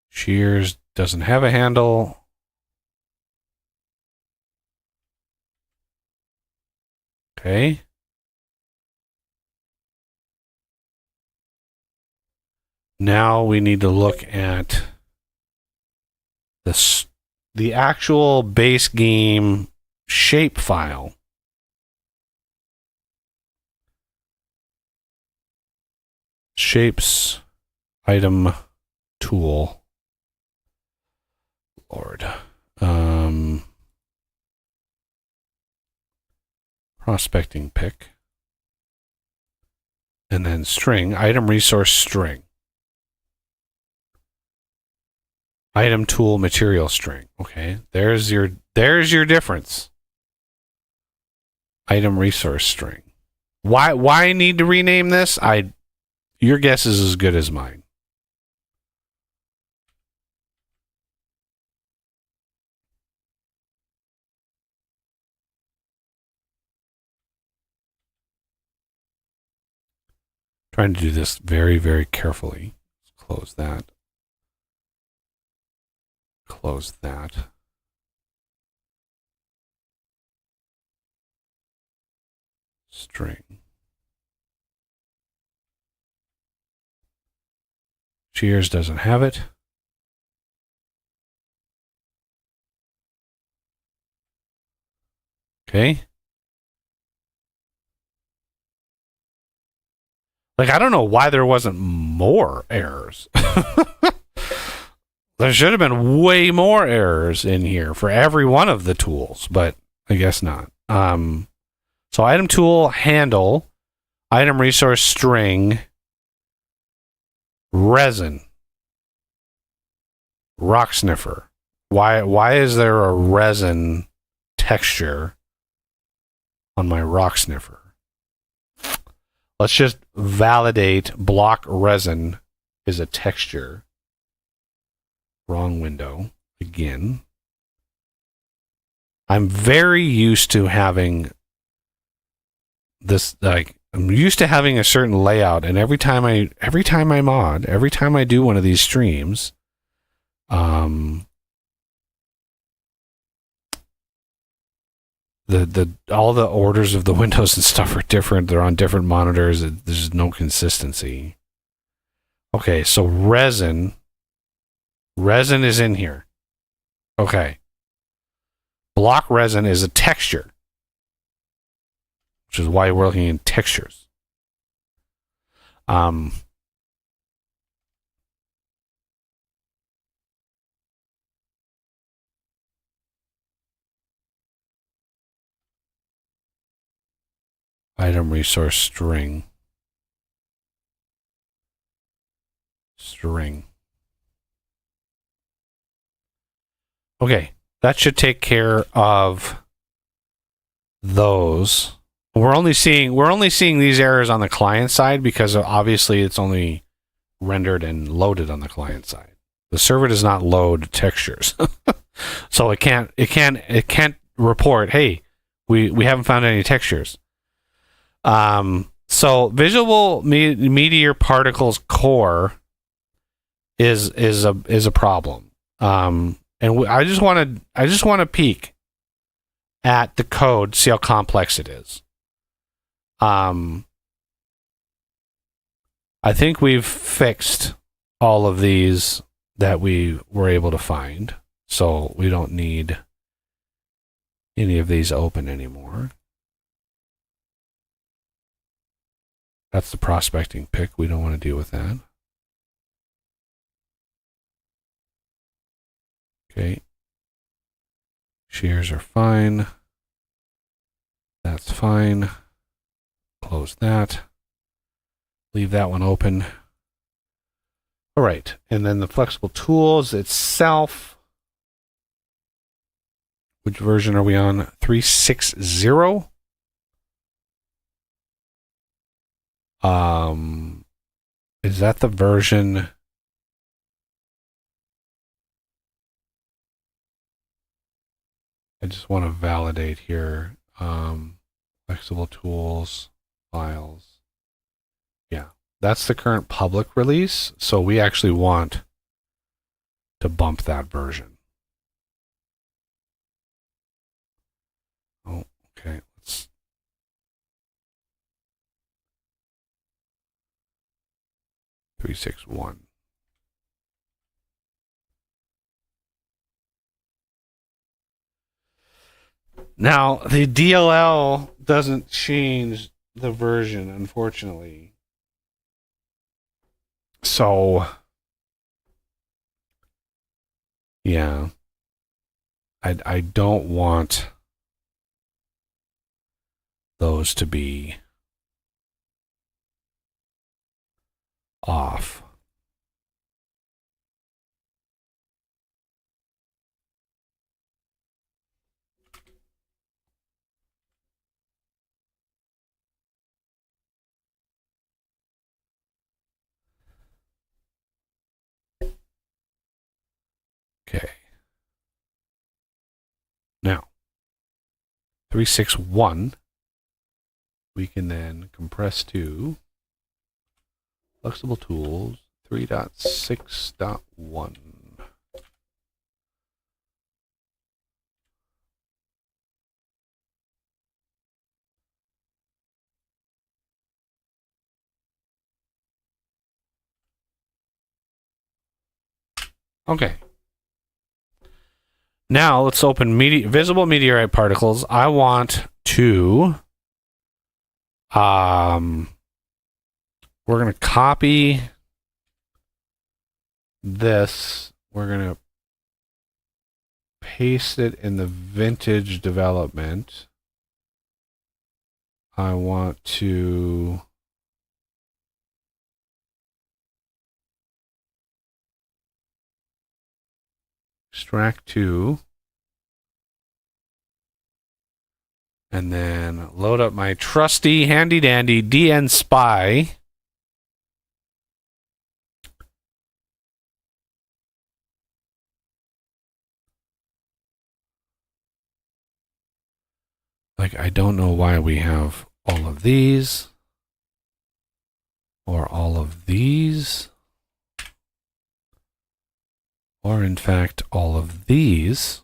Shears doesn't have a handle. Okay. Now we need to look at the actual base game shape file. Shapes, item, tool. Lord. Prospecting pick. And then string, item resource string. Item tool material string. Okay, there's your difference. Item resource string. Why I need to rename this? Your guess is as good as mine. Trying to do this very, very carefully. Let's close that. Close that. String. Shears doesn't have it. Okay. Like, I don't know why there wasn't more errors. There should have been way more errors in here for every one of the tools, but I guess not. So item tool handle, item resource string, resin, rock sniffer. Why is there a resin texture on my rock sniffer? Let's just validate block resin is a texture. Wrong window again. I'm very used to having this, like, I'm used to having a certain layout, and every time I do one of these streams, the all the orders of the windows and stuff are different. They're on different monitors. There's no consistency. Okay, so resin is in here. Okay. Block resin is a texture, which is why we're looking in textures. Item resource string. Okay, that should take care of those. We're only seeing these errors on the client side because obviously it's only rendered and loaded on the client side. The server does not load textures. So it can't report, hey, we haven't found any textures. So visual meteor particles core is a problem. And I just want to peek at the code, see how complex it is. I think we've fixed all of these that we were able to find, so we don't need any of these open anymore. That's the prospecting pick. We don't want to deal with that. Okay. Shears are fine. That's fine. Close that. Leave that one open. All right. And then the flexible tools itself. Which version are we on? 360? Is that the version? I just want to validate here. Flexible tools, files. Yeah, that's the current public release. So we actually want to bump that version. Oh, okay. Let's. Three, 6, 1. Now, the DLL doesn't change the version, unfortunately. So, yeah. I don't want those to be off. Okay. Now, 361, we can then compress to flexible tools 3.6.1. Okay. Now let's open visible meteorite particles. I want to we're going to copy this. We're going to paste it in the vintage development. I want to extract to, and then load up my trusty handy dandy DNSpy. like, I don't know why we have all of these or all of these or in fact all of these.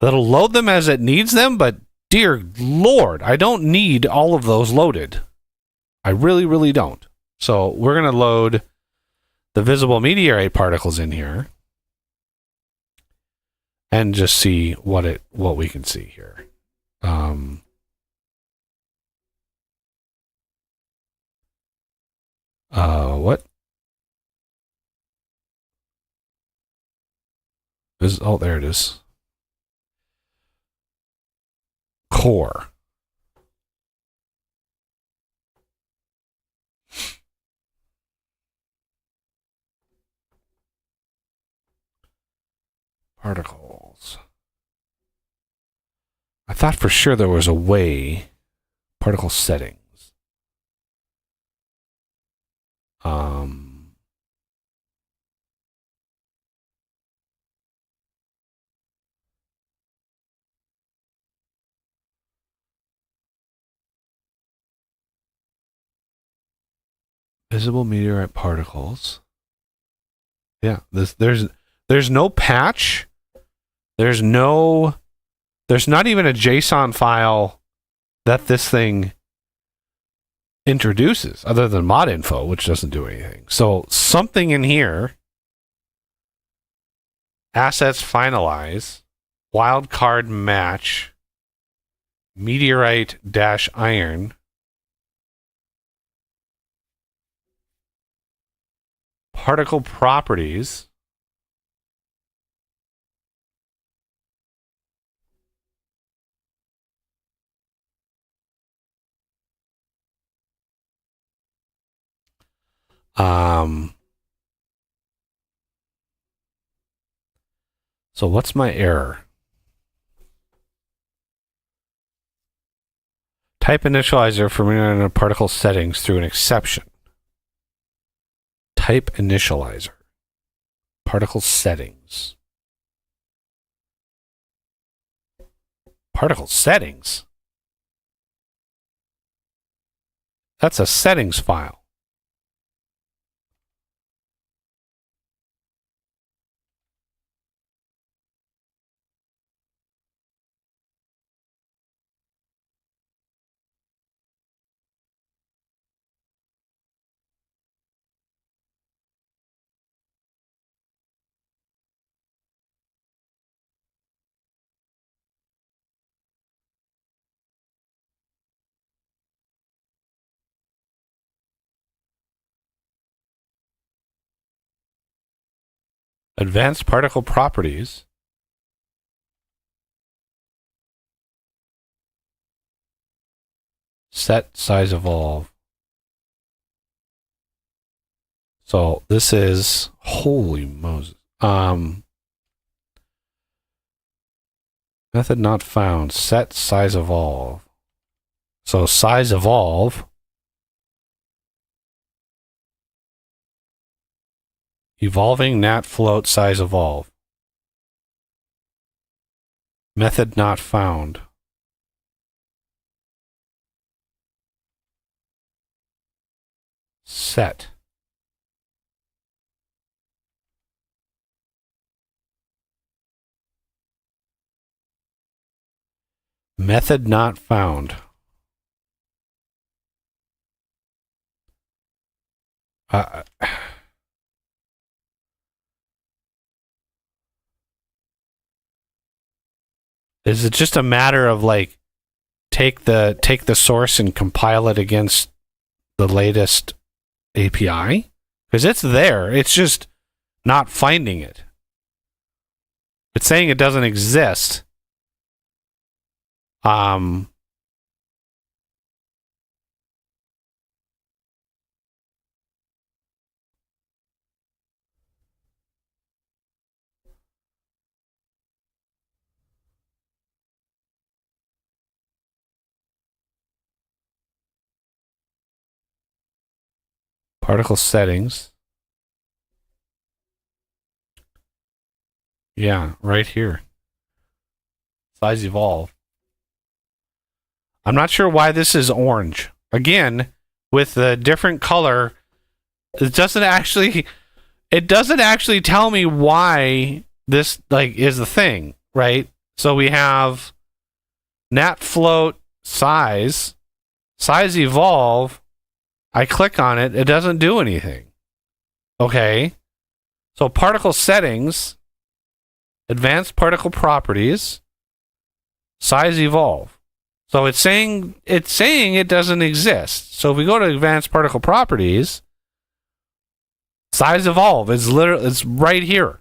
That'll load them as it needs them, but dear Lord, I don't need all of those loaded. I really, really don't. So we're going to load the visible meteorite particles in here and just see what we can see here. What? Oh, there it is. Core. Particles. I thought for sure there was a way. Particle settings. Visible meteorite particles. Yeah, there's no patch. There's not even a JSON file that this thing introduces other than mod info, which doesn't do anything. So something in here, assets finalize, wildcard match, meteorite dash iron, particle properties, so what's my error? Type initializer for particle settings through an exception. Type initializer. Particle settings. Particle settings? That's a settings file. Advanced particle properties. Set size evolve. So this is, holy Moses. Method not found. Set size evolve. So size evolve. Evolving nat float size evolve. Method not found. Set. Method not found. Is it just a matter of like take the source and compile it against the latest API? Because it's there. It's just not finding it. It's saying it doesn't exist. Particle settings. Yeah, right here. Size evolve. I'm not sure why this is orange. Again, with the different color, it doesn't actually tell me why this like is the thing, right? So we have nat float size evolve. I click on it, it doesn't do anything. Okay. So particle settings, advanced particle properties, size evolve. So it's saying it doesn't exist. So if we go to advanced particle properties, size evolve is it's right here.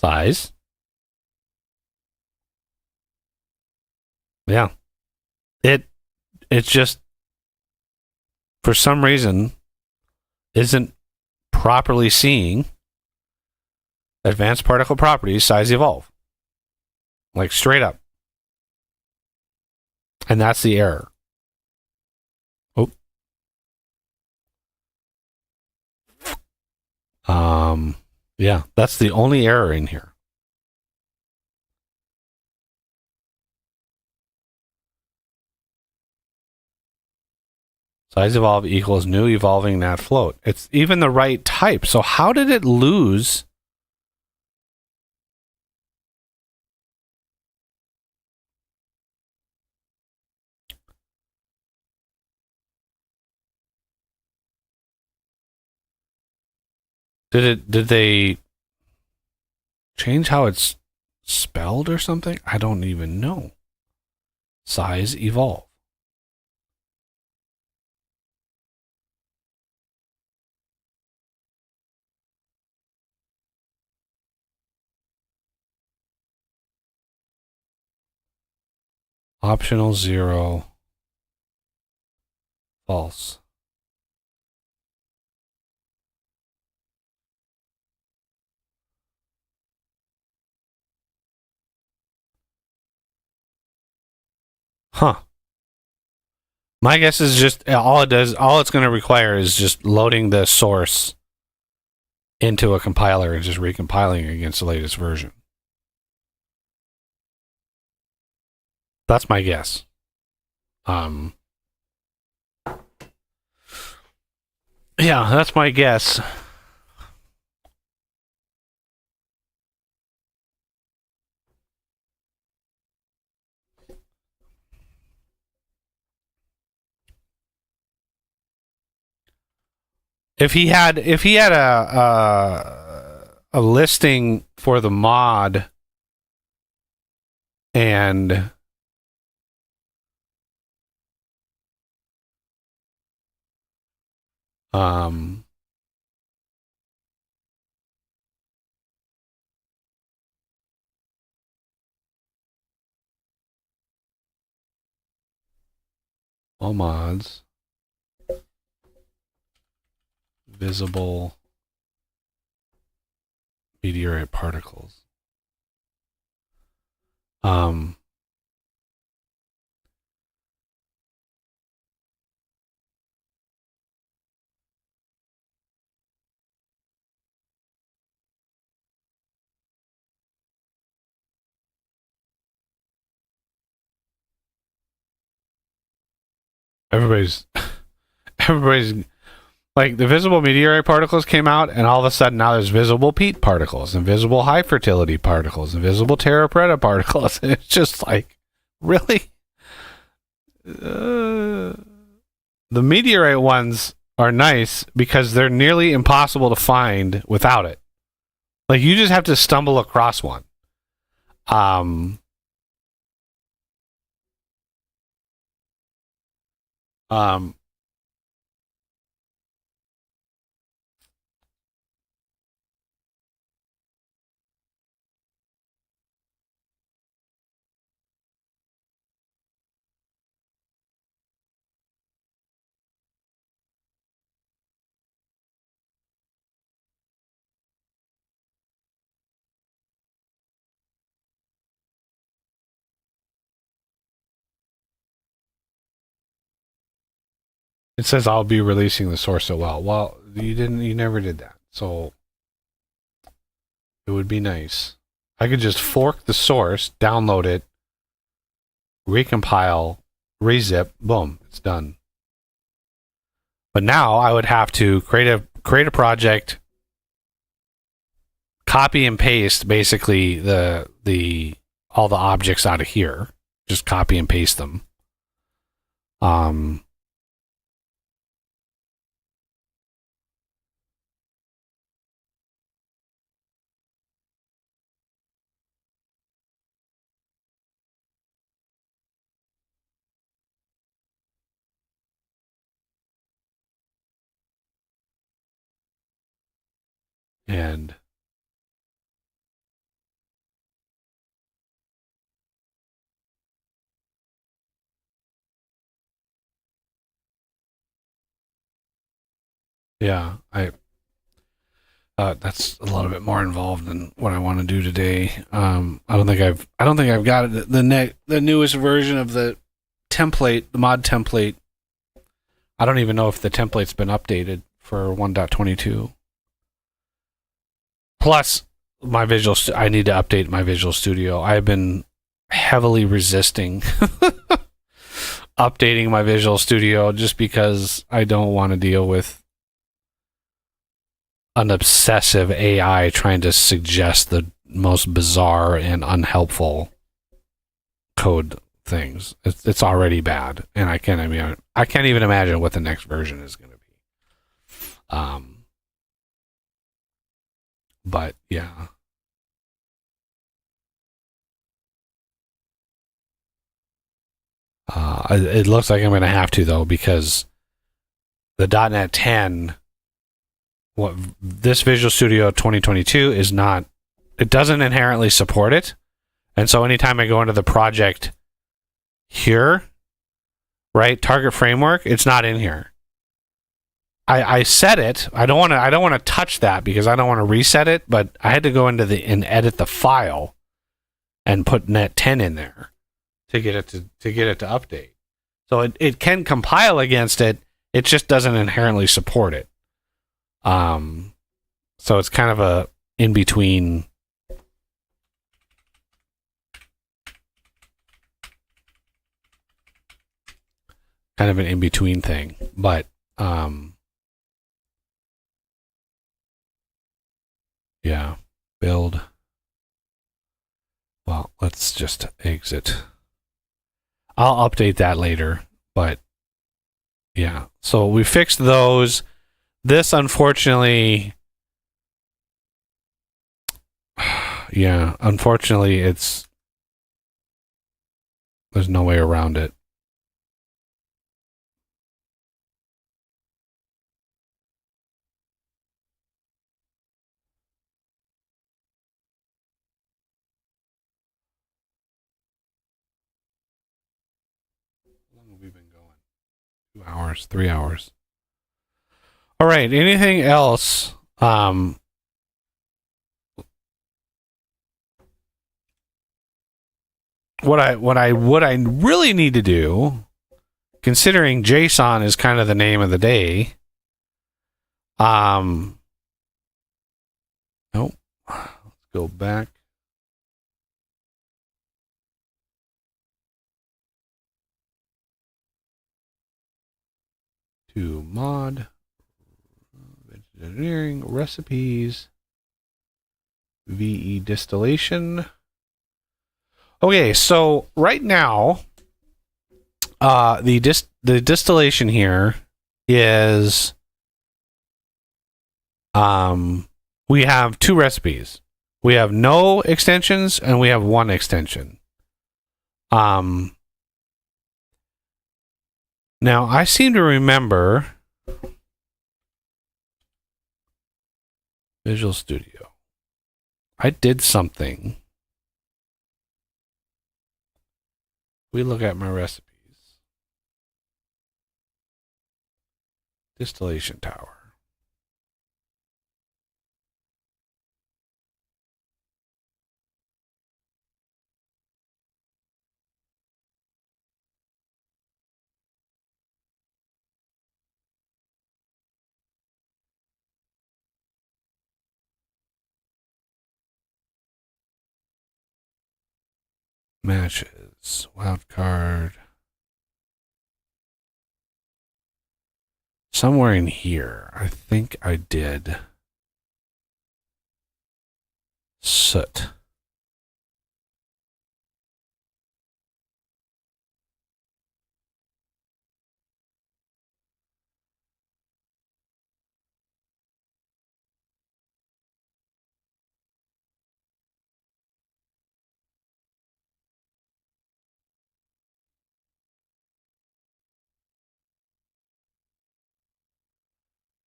Size. Yeah. It's just for some reason isn't properly seeing advanced particle properties size evolve. Like straight up. And that's the error. Oh. Yeah, that's the only error in here. Size evolve equals new evolving nat float. It's even the right type. So how did it lose? Did they change how it's spelled or something? I don't even know. Size evolve. Optional 0. False. Huh. My guess is just all it's going to require is just loading the source into a compiler and just recompiling against the latest version. That's my guess. Yeah, that's my guess. If he had a listing for the mod and all mods visible meteorite particles. Everybody's like the visible meteorite particles came out, and all of a sudden now there's visible peat particles, and visible high fertility particles, and visible terra preta particles. And it's just like, really? The meteorite ones are nice because they're nearly impossible to find without it. Like you just have to stumble across one. Um, It says I'll be releasing the source as well. Well, you never did that. So it would be nice. I could just fork the source, download it, recompile, rezip, boom, it's done. But now I would have to create a project, copy and paste basically the all the objects out of here. Just copy and paste them. And yeah, that's a little bit more involved than what I want to do today. I don't think I've got it. The newest version of the template, the mod template. I don't even know if the template's been updated for 1.22. Plus, I need to update my Visual Studio. I've been heavily resisting updating my Visual Studio just because I don't want to deal with an obsessive AI trying to suggest the most bizarre and unhelpful code things. It's already bad, and I can't even imagine what the next version is going to be. But yeah. It looks like I'm going to have to, though, because the .NET 10, this Visual Studio 2022 is not, it doesn't inherently support it. And so anytime I go into the project here, right, target framework, it's not in here. I set it. I don't want to touch that because I don't want to reset it, but I had to go into and edit the file and put net 10 in there to get it to update. So it can compile against it. It just doesn't inherently support it. So it's kind of a in between. Kind of an in between thing, but yeah, build. Well, let's just exit. I'll update that later, but yeah. So we fixed those. This, unfortunately, yeah, unfortunately, there's no way around it. How long have we been going? 2 hours, 3 hours. All right. Anything else? What I really need to do, considering JSON is kind of the name of the day. Nope. Let's go back. To mod, engineering, recipes, VE distillation. Okay, so right now, the distillation here is, we have 2 recipes. We have no extensions and we have 1 extension. Now I seem to remember Visual Studio. I did something. We look at my recipes. Distillation tower. matches. Wild card. Somewhere in here. I think I did. Soot.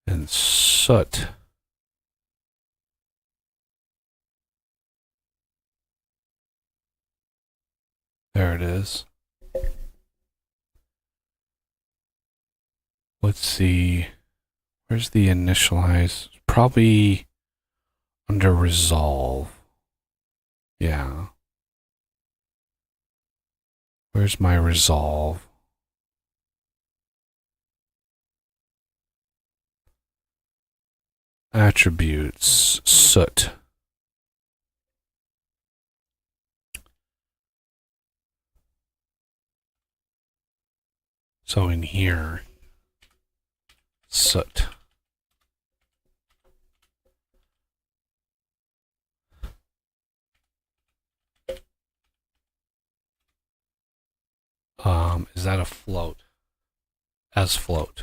And soot. There it is. Let's see. Where's the initialize? Probably under resolve. Yeah. Where's my resolve? Attributes. Soot. So in here, soot. Is that a float? As float.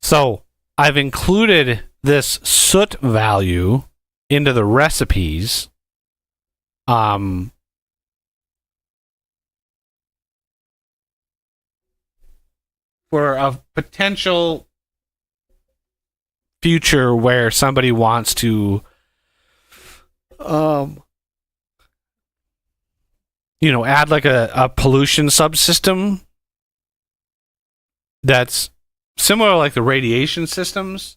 So I've included this soot value into the recipes. For a potential future where somebody wants to add like a pollution subsystem that's similar to like the radiation systems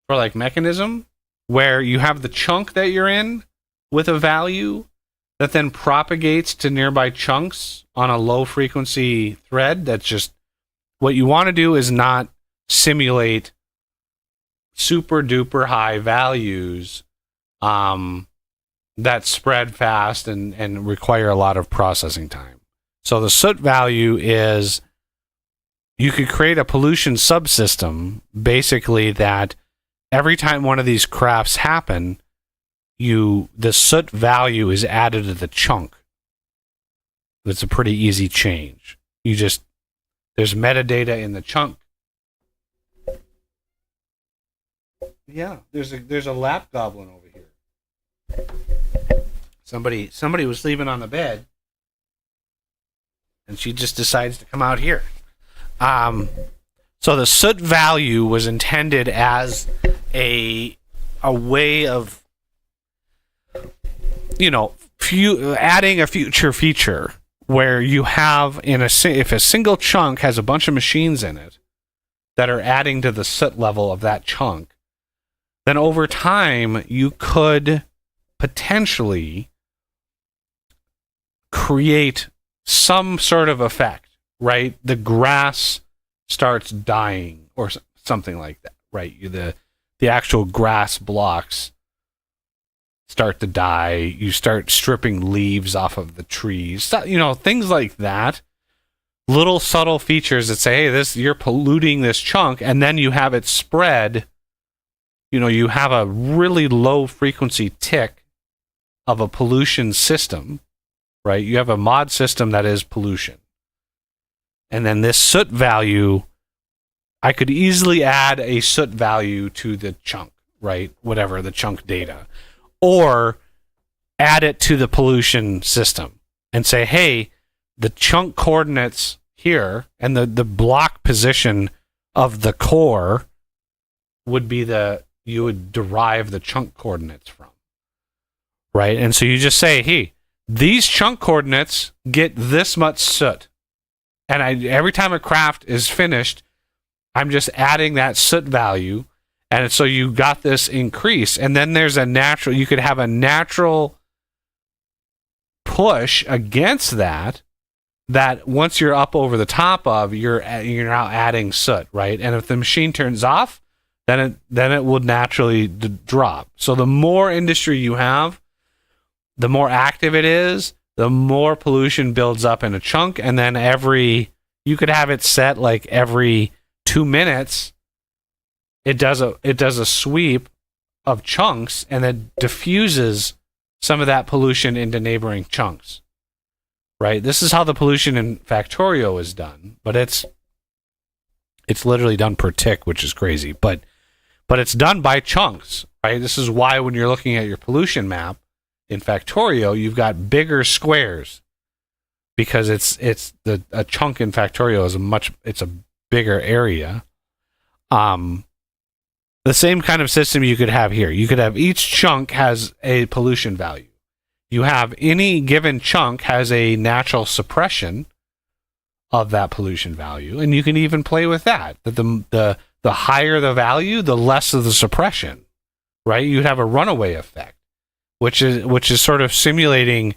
for like mechanism, where you have the chunk that you're in with a value that then propagates to nearby chunks on a low frequency thread. That's just what you want to do, is not simulate super duper high values that spread fast and require a lot of processing time. So the soot value is, you could create a pollution subsystem basically that every time one of these crafts happen, the soot value is added to the chunk. It's a pretty easy change. There's metadata in the chunk. Yeah, there's a lap goblin over here. Somebody was sleeping on the bed, and she just decides to come out here. So the soot value was intended as a way of, adding a future feature where you have if a single chunk has a bunch of machines in it that are adding to the soot level of that chunk, then over time you could potentially create some sort of effect, right? The grass starts dying or something like that, right? The actual grass blocks start to die. You start stripping leaves off of the trees, things like that. Little subtle features that say, hey, you're polluting this chunk, and then you have it spread. You have a really low frequency tick of a pollution system, right? You have a mod system that is pollution. And then this soot value, I could easily add a soot value to the chunk, right? Whatever, the chunk data. Or add it to the pollution system and say, hey, the chunk coordinates here and the block position of the core would be you would derive the chunk coordinates from, right? And so you just say, hey, these chunk coordinates get this much soot. And every time a craft is finished, I'm just adding that soot value. And so you got this increase. And then there's you could have a natural push against that that once you're up over the top of, you're now adding soot, right? And if the machine turns off, then it will naturally drop. So the more industry you have, the more active it is, the more pollution builds up in a chunk, and then you could have it set like every 2 minutes. It does a sweep of chunks and then diffuses some of that pollution into neighboring chunks. Right? This is how the pollution in Factorio is done, but it's literally done per tick, which is crazy. But it's done by chunks, right? This is why when you're looking at your pollution map in Factorio, you've got bigger squares because a chunk in Factorio is a bigger area. The same kind of system you could have here. You could have each chunk has a pollution value. You have any given chunk has a natural suppression of that pollution value, and you can even play with that. The higher the value, the less of the suppression, right? You'd have a runaway effect, which is sort of simulating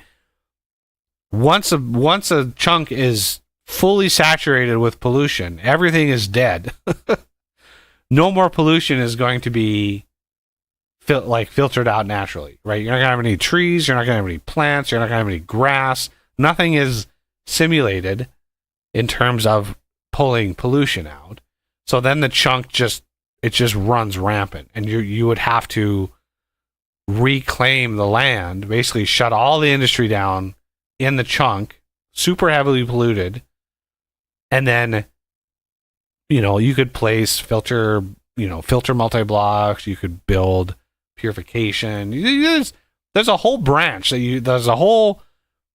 once a chunk is fully saturated with pollution, everything is dead. No more pollution is going to be filtered out naturally, right? You're not going to have any trees, you're not going to have any plants, you're not going to have any grass. Nothing is simulated in terms of pulling pollution out. So then the chunk just runs rampant, and you would have to reclaim the land, basically shut all the industry down in the chunk, super heavily polluted, and then you could place filter multi-blocks, you could build purification. There's a whole branch there's a whole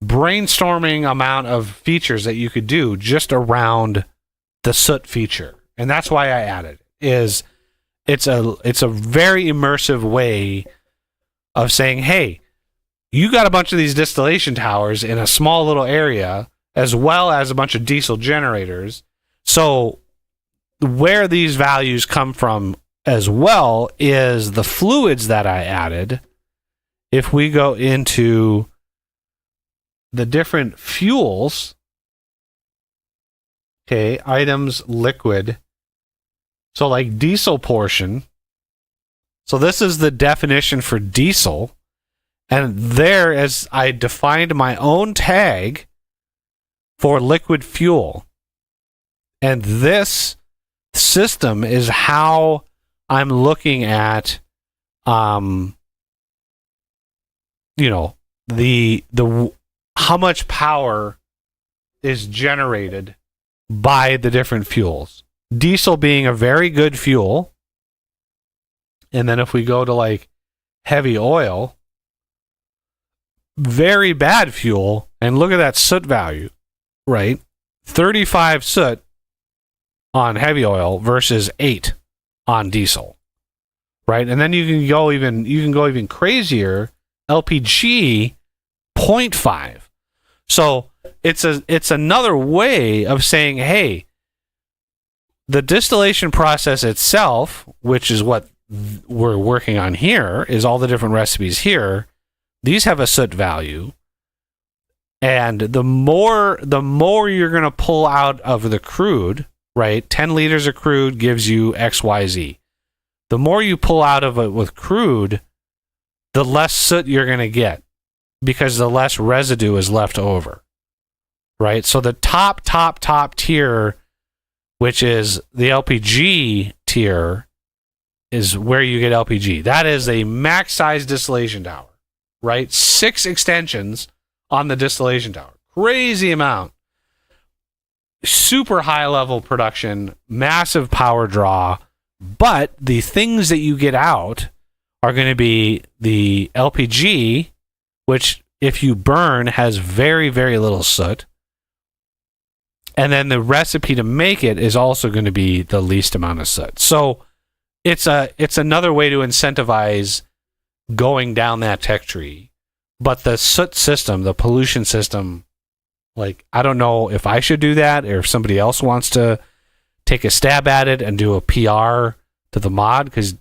brainstorming amount of features that you could do just around the soot feature, and that's why I added it. It's a very immersive way of saying, hey, you got a bunch of these distillation towers in a small little area, as well as a bunch of diesel generators. So where these values come from as well is the fluids that I added. If we go into the different fuels, okay, items, liquid. So like diesel portion. So this is the definition for diesel. And there, as I defined my own tag for liquid fuel. And this system is how I'm looking at, the how much power is generated by the different fuels. Diesel being a very good fuel. And then if we go to like heavy oil, very bad fuel, and look at that soot value, right? 35 soot on heavy oil versus 8 on diesel, right? And then you can go even crazier. LPG 0.5. So it's another way of saying, hey, the distillation process itself, which is what we're working on here, is all the different recipes here. These have a soot value, and the more you're going to pull out of the crude, right? 10 liters of crude gives you XYZ. The more you pull out of it with crude, the less soot you're going to get, because the less residue is left over, right? So the top tier, which is the LPG tier, is where you get LPG. That is a max size distillation tower, right? 6 extensions on the distillation tower. Crazy amount. Super high level production, massive power draw, but the things that you get out are going to be the LPG, which if you burn has very, very little soot. And then the recipe to make it is also going to be the least amount of soot. So it's another way to incentivize going down that tech tree. But the soot system, the pollution system, like, I don't know if I should do that or if somebody else wants to take a stab at it and do a PR to the mod, because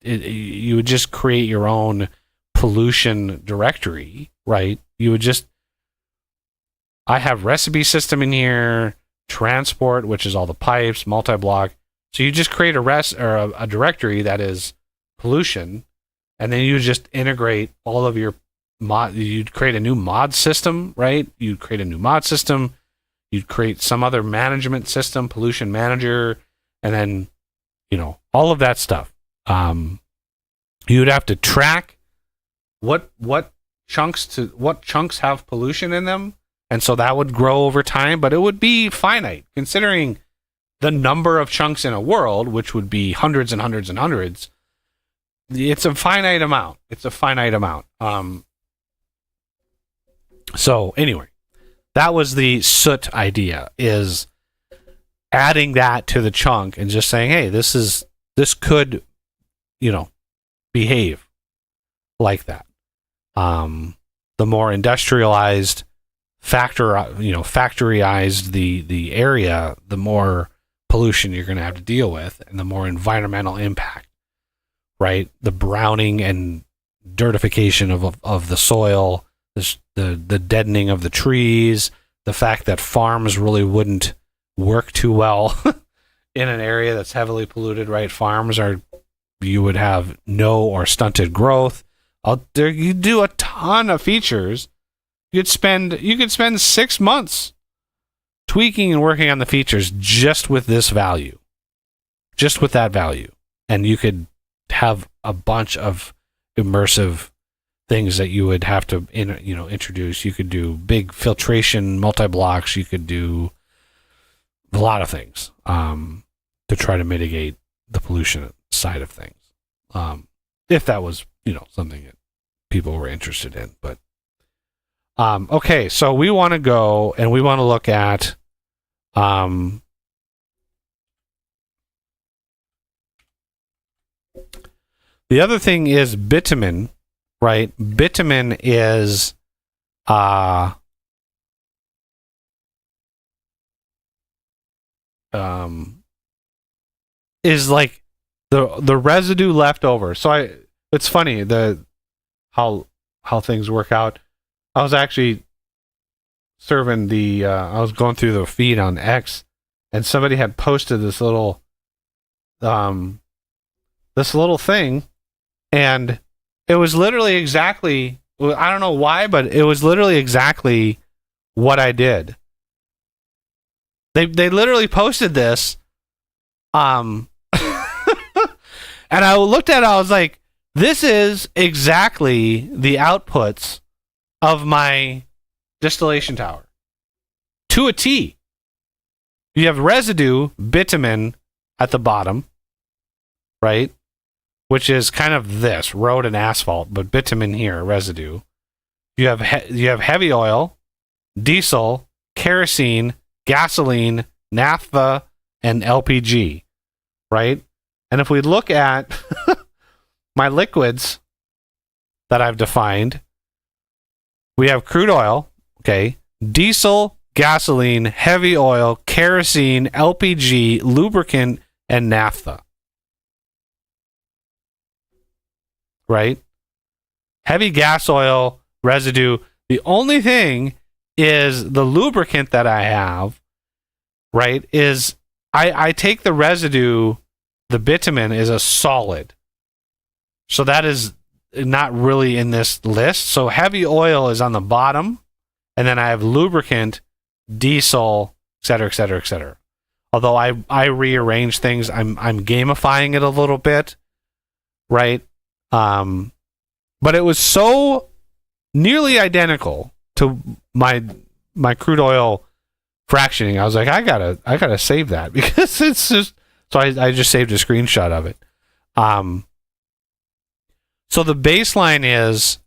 you would just create your own pollution directory, right? You would just I have recipe system in here, transport, which is all the pipes, multi-block. So you just create a directory that is pollution, and then you just integrate all of your mod. You'd create a new mod system, right? You'd create a new mod system. You'd create some other management system, pollution manager, and then, all of that stuff. You'd have to track what chunks have pollution in them, and so that would grow over time, but it would be finite considering the number of chunks in a world, which would be hundreds and hundreds and hundreds. It's a finite amount. So anyway, that was the soot idea, is adding that to the chunk and just saying, hey, this could, behave like that. The more industrialized factoryized the area, the more pollution you're going to have to deal with, and the more environmental impact, right? The browning and dirtification of the soil, the deadening of the trees, the fact that farms really wouldn't work too well in an area that's heavily polluted, right? You would have no or stunted growth. You do a ton of features. You could spend 6 months tweaking and working on the features just with this value, just with that value, and you could have a bunch of immersive things that you would have to introduce. You could do big filtration multi-blocks. You could do a lot of things to try to mitigate the pollution side of things, if that was something that people were interested in. But okay, so we want to go and we want to look at the other thing is bitumen, right? Bitumen is like the residue left over. So it's funny how things work out. I was actually serving I was going through the feed on X, and somebody had posted this little thing, and it was literally exactly, I don't know why, but it was literally exactly what I did. They literally posted this, and I looked at it, I was like, this is exactly the outputs of my distillation tower to a T. You have residue bitumen at the bottom, right? Which is kind of this road and asphalt, but bitumen here, residue. You have heavy oil, diesel, kerosene, gasoline, naphtha, and LPG, right? And if we look at my liquids that I've defined, we have crude oil, okay, diesel, gasoline, heavy oil, kerosene, LPG, lubricant, and naphtha. Right? Heavy gas oil, residue. The only thing is the lubricant that I have, right, is I take the residue, the bitumen is a solid. So that is not really in this list. So heavy oil is on the bottom, and then I have lubricant, diesel, et cetera, et cetera, et cetera. Although I rearrange things, I'm gamifying it a little bit, right? But it was so nearly identical to my crude oil fractioning. I was like, I gotta save that because it's just, so I just saved a screenshot of it. So the baseline is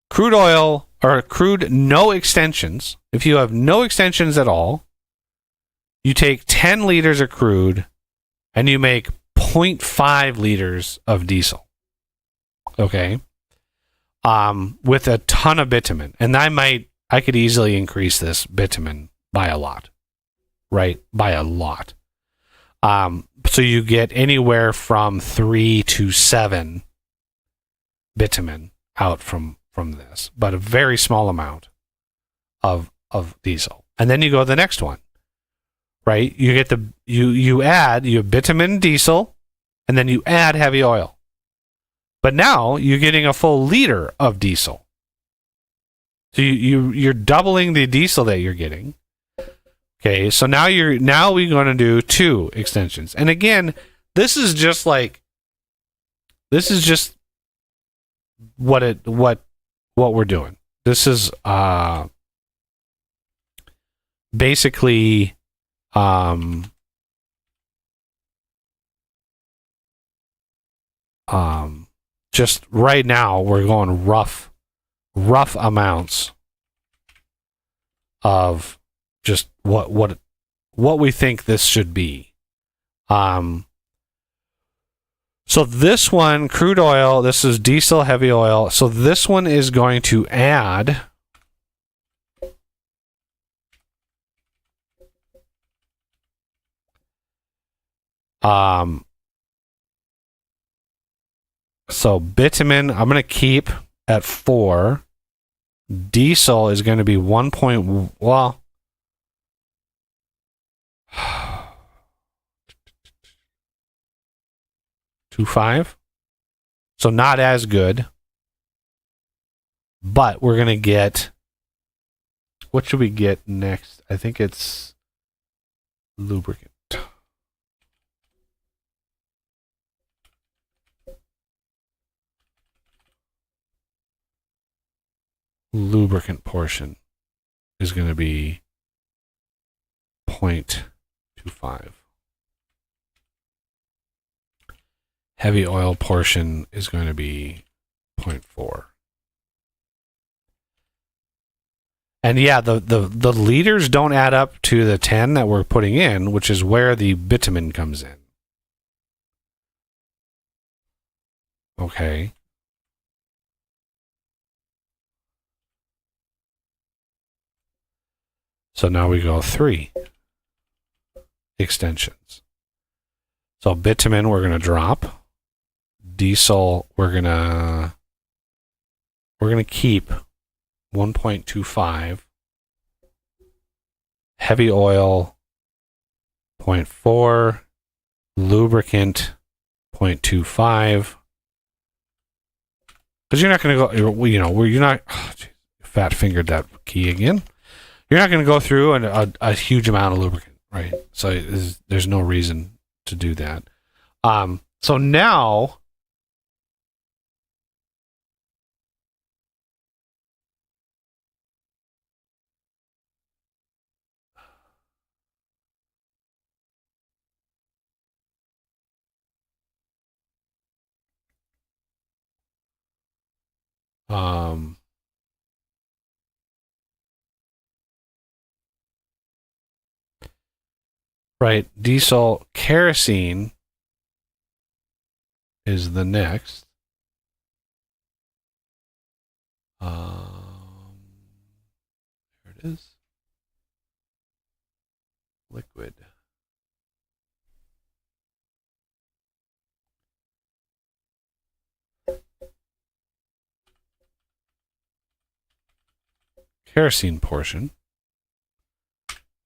crude oil or crude no extensions. If you have no extensions at all, you take 10 liters of crude and you make 0.5 liters of diesel. Okay. With a ton of bitumen. And I could easily increase this bitumen by a lot. Right? By a lot. So you get anywhere from 3 to 7 bitumen out from this, but a very small amount of of diesel. And then you go to the next one, right? You get you have bitumen diesel, and then you add heavy oil. But now you're getting a full liter of diesel. So you're doubling the diesel that you're getting. Okay, so now we're going to do 2 extensions. And again, this is just what we're doing. This is basically just right now we're going rough amounts of just what we think this should be. So this one, crude oil, this is diesel, heavy oil. So this one is going to add so bitumen, I'm going to keep at 4. Diesel is going to be 1.25. So not as good. But we're going to get, what should we get next? I think it's lubricant. Lubricant portion is going to be 0.25. Heavy oil portion is going to be 0.4. And yeah, the liters don't add up to the 10 that we're putting in, which is where the bitumen comes in. Okay. So now we go 3 extensions. So bitumen we're going to drop. Diesel we're going to keep 1.25. Heavy oil 0.4. Lubricant 0.25. Because you're not going to go, you're not, fat fingered that key again. You're not going to go through a huge amount of lubricant, right? So there's no reason to do that. So now, right, diesel, kerosene is the next. There it is. Liquid. Kerosene portion.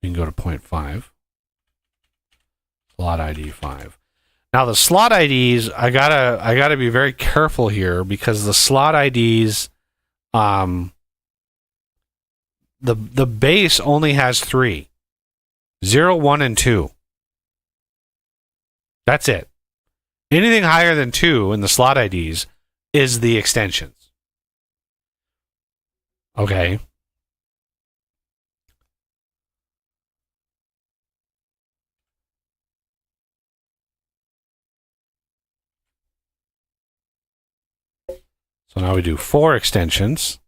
You can go to 0.5. Slot ID 5. Now the slot IDs, I gotta be very careful here because the slot IDs, the base only has 3. 0, 1, and 2. That's it. Anything higher than 2 in the slot IDs is the extensions. Okay. So now we do 4 extensions.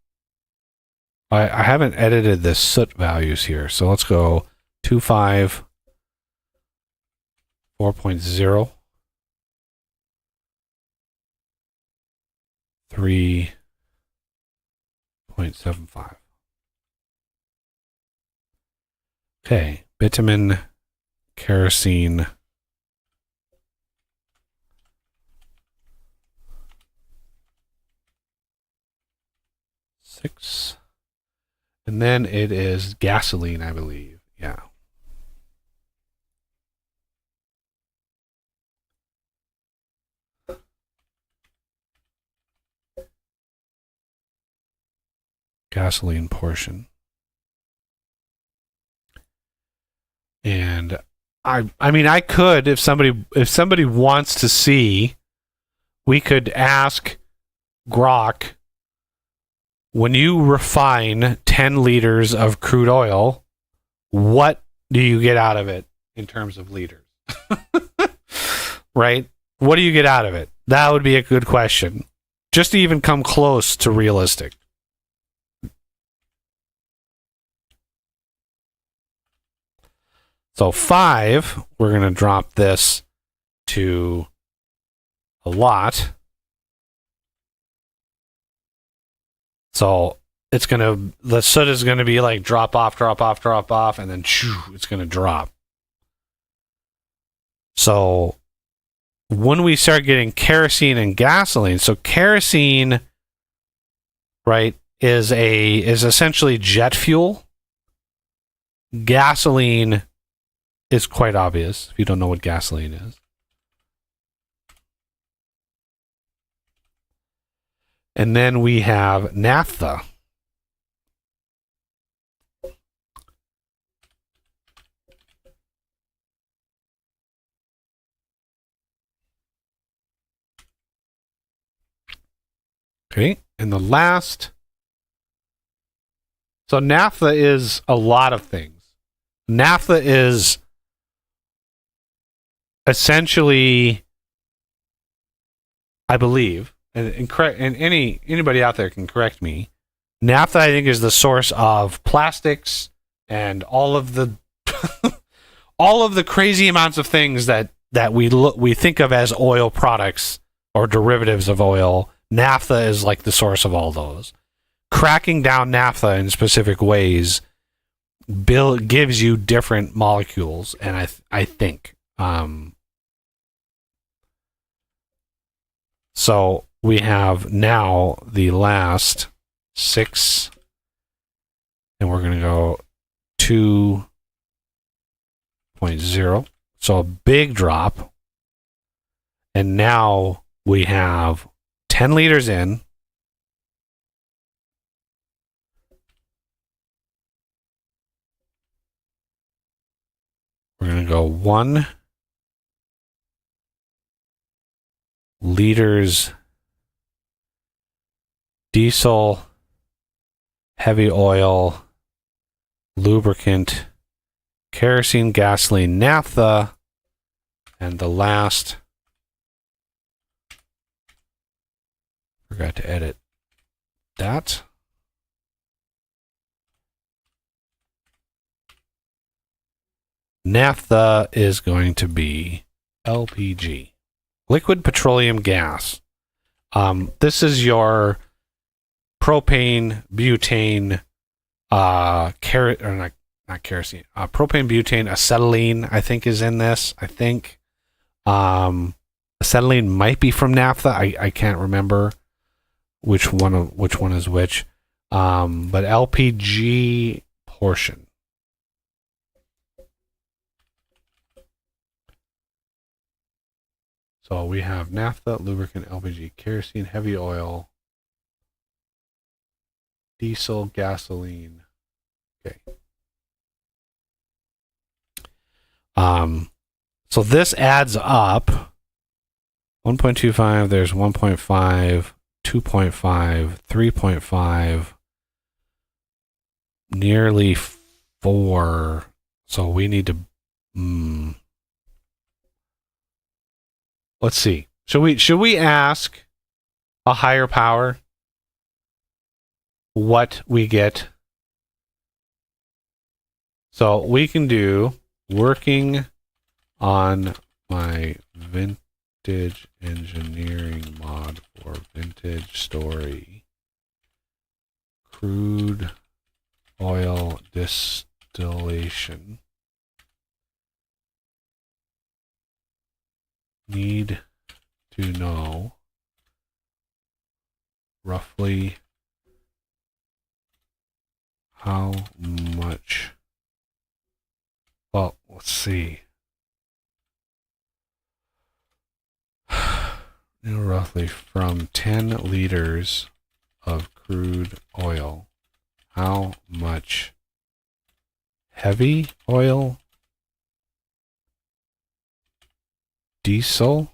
I haven't edited the soot values here, so let's go 2.5, 4.0, 3.75. Okay, bitumen, kerosene, And then it is gasoline, I believe. Yeah. Gasoline portion. And I mean, I could, if somebody wants to see, we could ask Grok, when you refine 10 liters of crude oil, what do you get out of it in terms of liters? Right? What do you get out of it? That would be a good question. Just to even come close to realistic. So 5, we're going to drop this to a lot. So it's going to, the soot is going to be like drop off, and then it's going to drop. So when we start getting kerosene and gasoline, so kerosene, right, is essentially jet fuel. Gasoline is quite obvious if you don't know what gasoline is. And then we have naphtha. Okay, and the last. So naphtha is a lot of things. Naphtha is essentially, I believe, and anybody out there can correct me. Naphtha, I think, is the source of plastics and all of the all of the crazy amounts of things that we think of as oil products or derivatives of oil. Naphtha is like the source of all those. Cracking down naphtha in specific ways gives you different molecules, and I think. So we have now the last 6, and we're going to go 2.0. So a big drop. And now we have 10 liters in. We're going to go 1 liters diesel, heavy oil, lubricant, kerosene, gasoline, naphtha, and the last, forgot to edit that. Naphtha is going to be LPG, liquid petroleum gas. This is your propane, butane, propane, butane, acetylene, I think is in this. I think acetylene might be from naphtha. I can't remember which one is which. But LPG portion. So we have naphtha, lubricant, LPG, kerosene, heavy oil, diesel, gasoline. Okay. So this adds up 1.25, there's 1.5, 2.5, 3.5, nearly 4. So we need to let's see. Should we ask a higher power what we get? So we can do working on my vintage engineering mod for vintage story. Crude oil distillation. Need to know roughly How much? Well, let's see. Roughly from 10 liters of crude oil, how much heavy oil, diesel,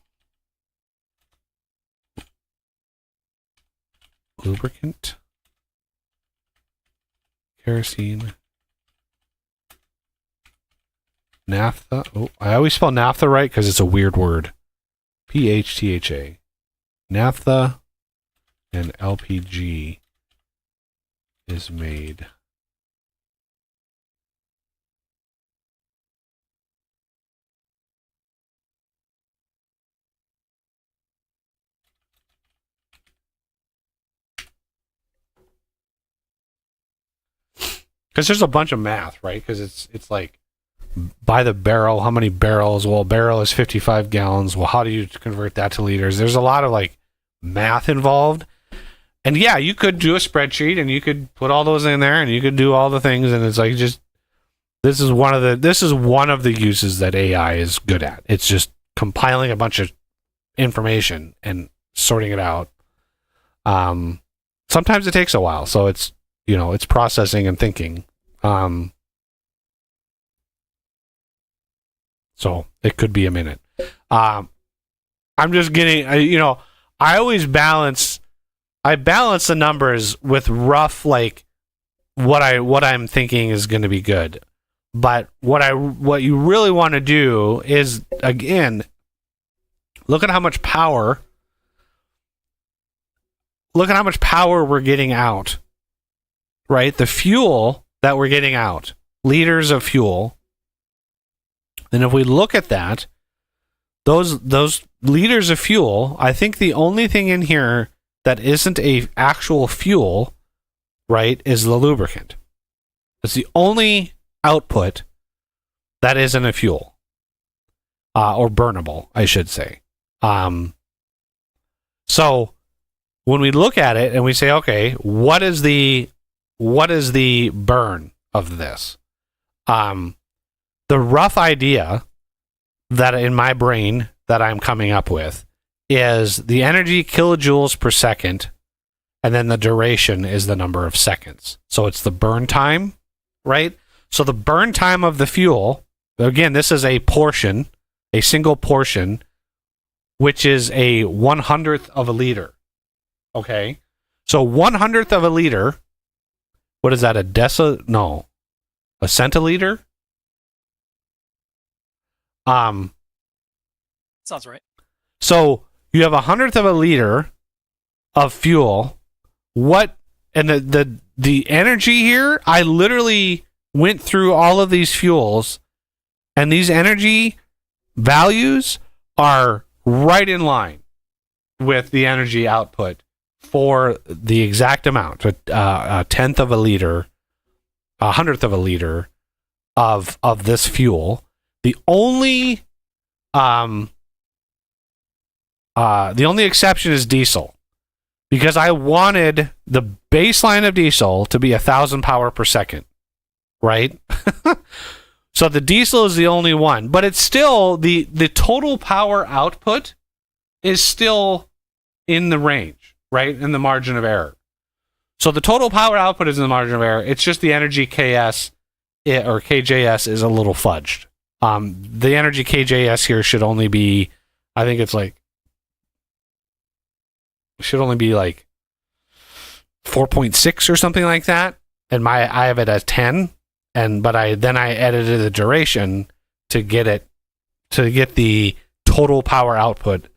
lubricant, kerosene, naphtha. Oh, I always spell naphtha right because it's a weird word. PHTHA. Naphtha and LPG is made. Because there's a bunch of math, right? Because it's like by the barrel, how many barrels? Well, a barrel is 55 gallons. Well, how do you convert that to liters? There's a lot of like math involved. And yeah, you could do a spreadsheet and you could put all those in there and you could do all the things, and it's like just this is one of the uses that AI is good at. It's just compiling a bunch of information and sorting it out. Sometimes it takes a while, so it's it's processing and thinking. So it could be a minute. I'm just getting, I always balance the numbers with rough, like what I'm thinking is going to be good. But what you really want to do is, again, look at how much power we're getting out, right? The fuel that we're getting out, liters of fuel. And if we look at that, those liters of fuel, I think the only thing in here that isn't a actual fuel, right, is the lubricant. It's the only output that isn't a fuel, or burnable, I should say. So when we look at it and we say, okay, what is the burn of this? The rough idea that in my brain that I'm coming up with is the energy kilojoules per second, and then the duration is the number of seconds. So it's the burn time, right? So the burn time of the fuel, again, this is a single portion, which is a 100th of a liter. Okay? So 100th of a liter, what is that, a centiliter? Sounds right. So you have 100th of a liter of fuel. What, and the energy here, I literally went through all of these fuels, and these energy values are right in line with the energy output for the exact amount, a tenth of a liter, 100th of a liter of this fuel. The only exception is diesel, because I wanted the baseline of diesel to be 1,000 power per second, right? So the diesel is the only one, but it's still the total power output is still in the range, right? In the margin of error. So the total power output is in the margin of error. It's just the energy KS or KJS is a little fudged. The energy KJS here should only be, I think it's like, should only be like 4.6 or something like that. And I have it as 10, but I edited the duration to get the total power output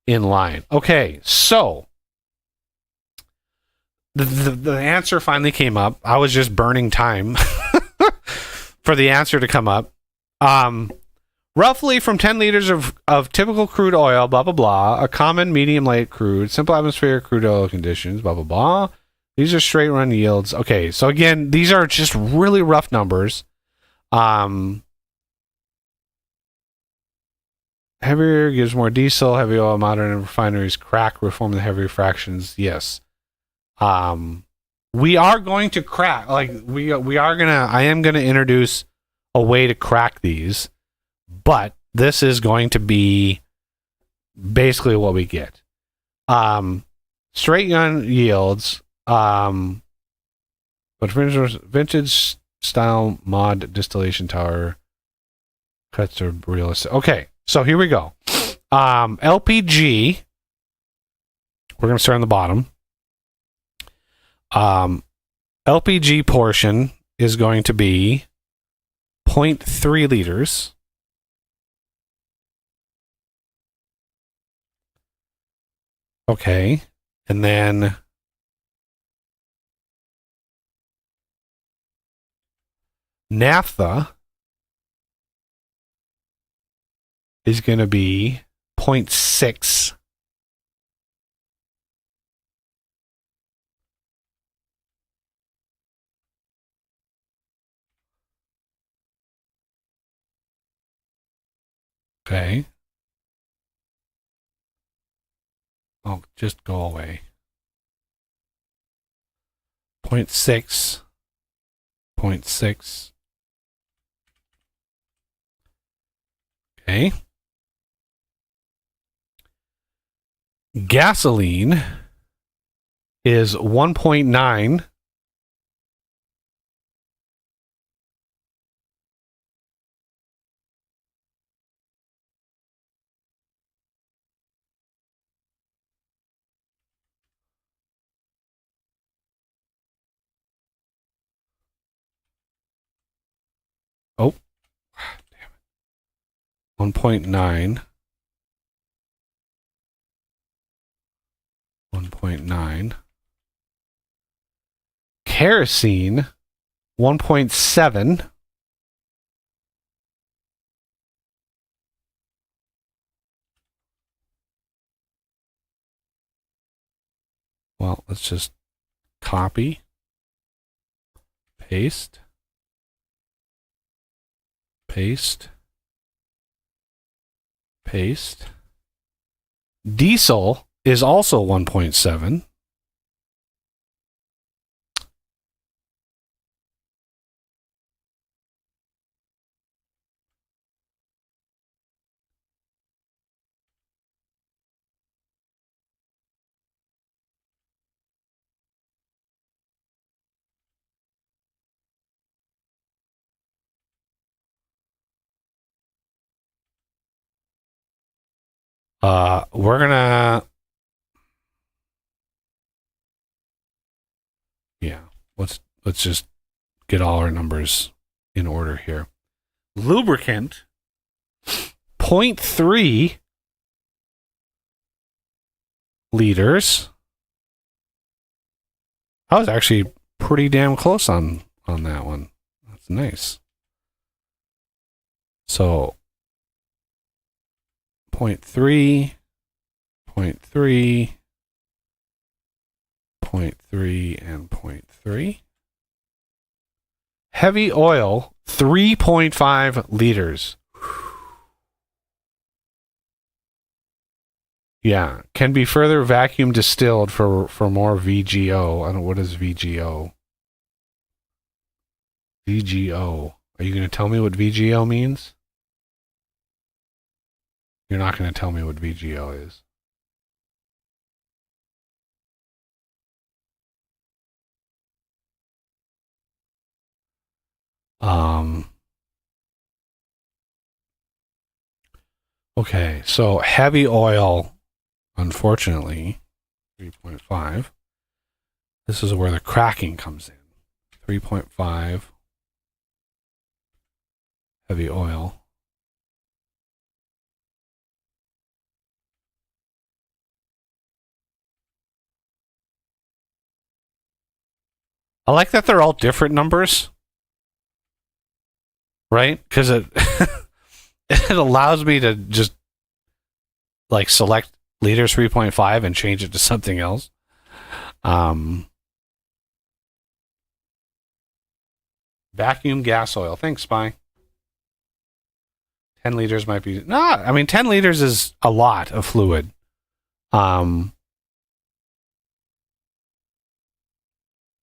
in line. Okay, so the answer finally came up. I was just burning time for the answer to come up. Roughly from 10 liters of typical crude oil, blah, blah, blah, a common medium light crude, simple atmospheric crude oil conditions, blah, blah, blah. These are straight run yields. Okay, so again, these are just really rough numbers. Heavier gives more diesel, heavy oil, modern refineries crack, reform the heavy fractions. Yes. we are going to crack. Like we are gonna. I am gonna introduce a way to crack these, but this is going to be basically what we get. Straight gun yields. But vintage style mod distillation tower cuts are realistic. Okay, so here we go. LPG. We're gonna start on the bottom. LPG portion is going to be 0.3 liters. Okay, and then naphtha is going to be 0.6. Okay. Oh, just go away. 0.6. 0.6. Okay. Gasoline is 1.9. Oh, damn it. 1.9. 1.9. Kerosene, 1.7. Well, let's just copy, paste, paste, paste. Diesel is also 1.7. We're gonna, yeah, let's just get all our numbers in order here. Lubricant, 0.3 liters. I was actually pretty damn close on that one. That's nice. So 0.3, 0.3, 0.3, and 0.3. Heavy oil, 3.5 liters. Yeah, can be further vacuum distilled for more VGO. I don't know, what is VGO? VGO. Are you going to tell me what VGO means? You're not going to tell me what VGO is. Okay, so heavy oil, unfortunately, 3.5. This is where the cracking comes in. 3.5 heavy oil. I like that they're all different numbers, right? Because it it allows me to just like select liter 3.5 and change it to something else. Vacuum gas oil. Thanks, Spy. 10 liters might be... No, I mean, 10 liters is a lot of fluid.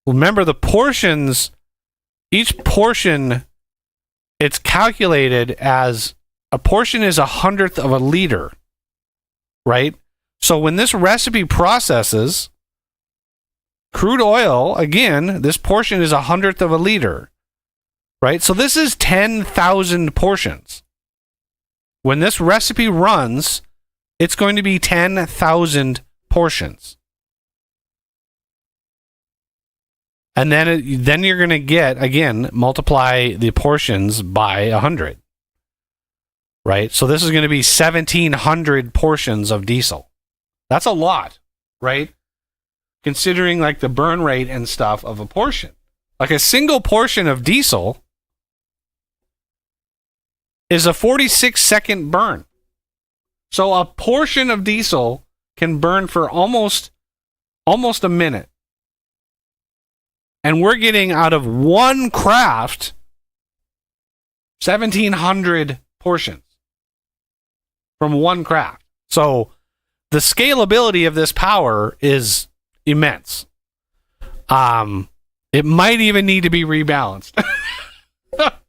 remember the portions, each portion, it's calculated as a portion is 100th of a liter, right? So when this recipe processes crude oil, again, this portion is 100th of a liter, right? So this is 10,000 portions. When this recipe runs, it's going to be 10,000 portions. And then you're going to get, again, multiply the portions by 100. Right? So this is going to be 1,700 portions of diesel. That's a lot, right? Considering like the burn rate and stuff of a portion. Like a single portion of diesel is a 46-second burn. So a portion of diesel can burn for almost a minute. And we're getting out of one craft 1,700 portions from one craft. So the scalability of this power is immense. It might even need to be rebalanced.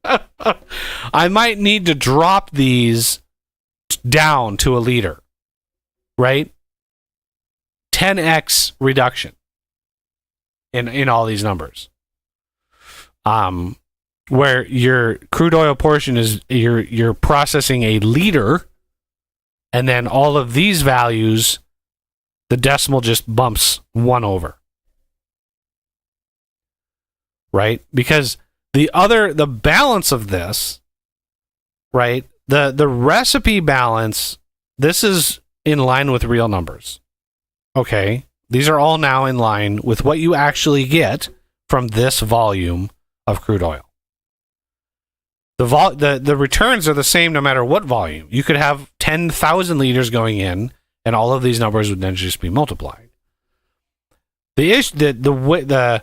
I might need to drop these down to a liter, right? 10x reduction in all these numbers. Where your crude oil portion is you're processing a liter, and then all of these values, the decimal just bumps one over. Right? Because the balance of this, right? The recipe balance, this is in line with real numbers. Okay? These are all now in line with what you actually get from this volume of crude oil. The returns are the same no matter what volume. You could have 10,000 liters going in, and all of these numbers would then just be multiplied. The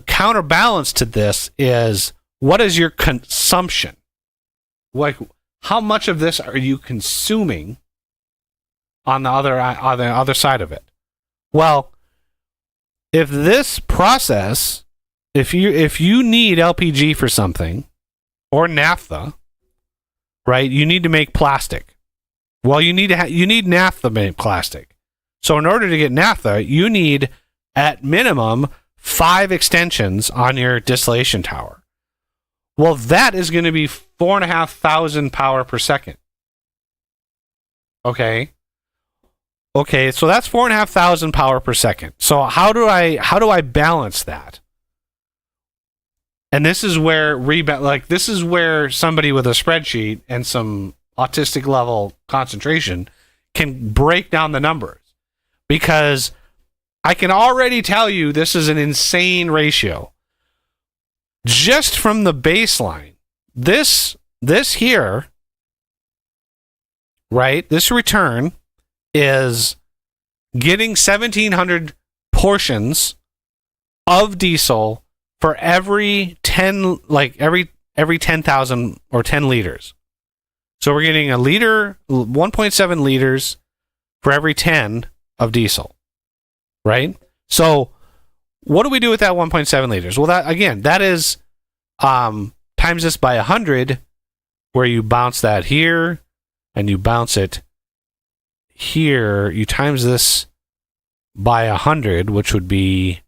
counterbalance to this is, what is your consumption? Like, how much of this are you consuming on the other side of it? Well, if this process, if you need LPG for something, or naphtha, right? You need to make plastic. Well, you need naphtha to make plastic. So in order to get naphtha, you need at minimum 5 extensions on your distillation tower. Well, that is going to be 4,500 power per second. Okay, so that's 4,500 power per second. So how do I balance that? And this is where this is where somebody with a spreadsheet and some autistic level concentration can break down the numbers, because I can already tell you this is an insane ratio. Just from the baseline, this here, right? This return is getting 1,700 portions of diesel for every 10, every 10,000 or 10 liters. So we're getting a liter, 1.7 liters for every 10 of diesel, right? So what do we do with that 1.7 liters? Well, that is times this by 100, where you bounce that here and you bounce it here. You times this by 100, which would be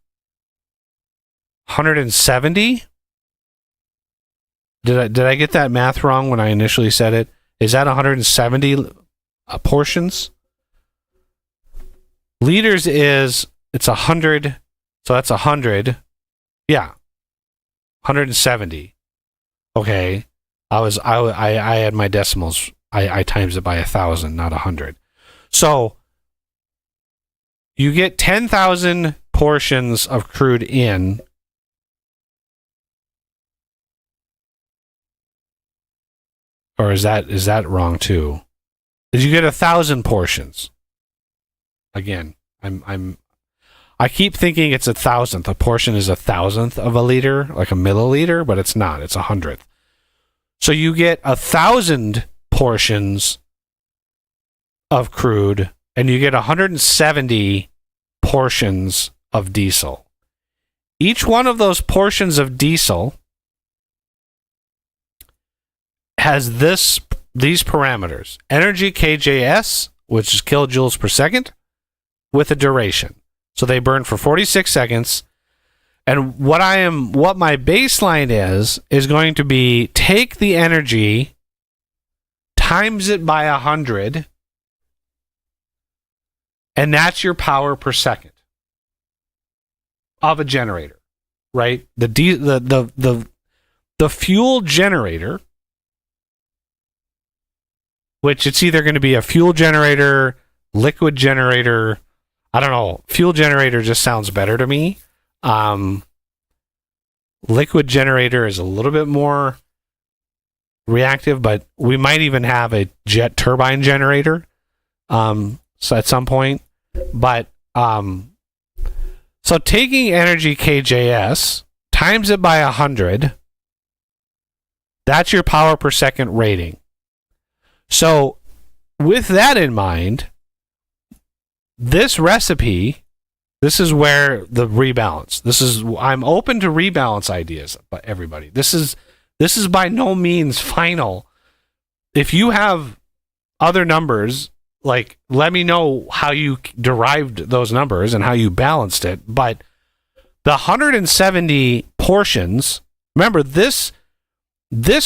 170. Did I get that math wrong when I initially said it? Is that 170 portions? Liters it's 100, so that's 100. Yeah, 170. Okay, I had my decimals. I times it by 1,000, not 100. So you get 10,000 portions of crude in. Or is that wrong too? Did you get 1,000 portions? Again, I keep thinking it's 1,000th. A portion is 1,000th of a liter, like a milliliter, but it's not. It's 100th. So you get 1,000 portions of crude, and you get 170 portions of diesel. Each one of those portions of diesel has these parameters: energy kJs, which is kilojoules per second, with a duration. So they burn for 46 seconds. And what my baseline is going to be take the energy, times it by 100, and that's your power per second of a generator, right? The fuel generator, which it's either going to be a fuel generator, liquid generator. I don't know. Fuel generator just sounds better to me. Liquid generator is a little bit more reactive, but we might even have a jet turbine generator so at some point. But so taking energy kJs, times it by 100, that's your power per second rating. So with that in mind, this recipe, this is where the rebalance. I'm open to rebalance ideas, but everybody, this is by no means final. If you have other numbers, like, let me know how you derived those numbers and how you balanced it. But the 170 portions, remember this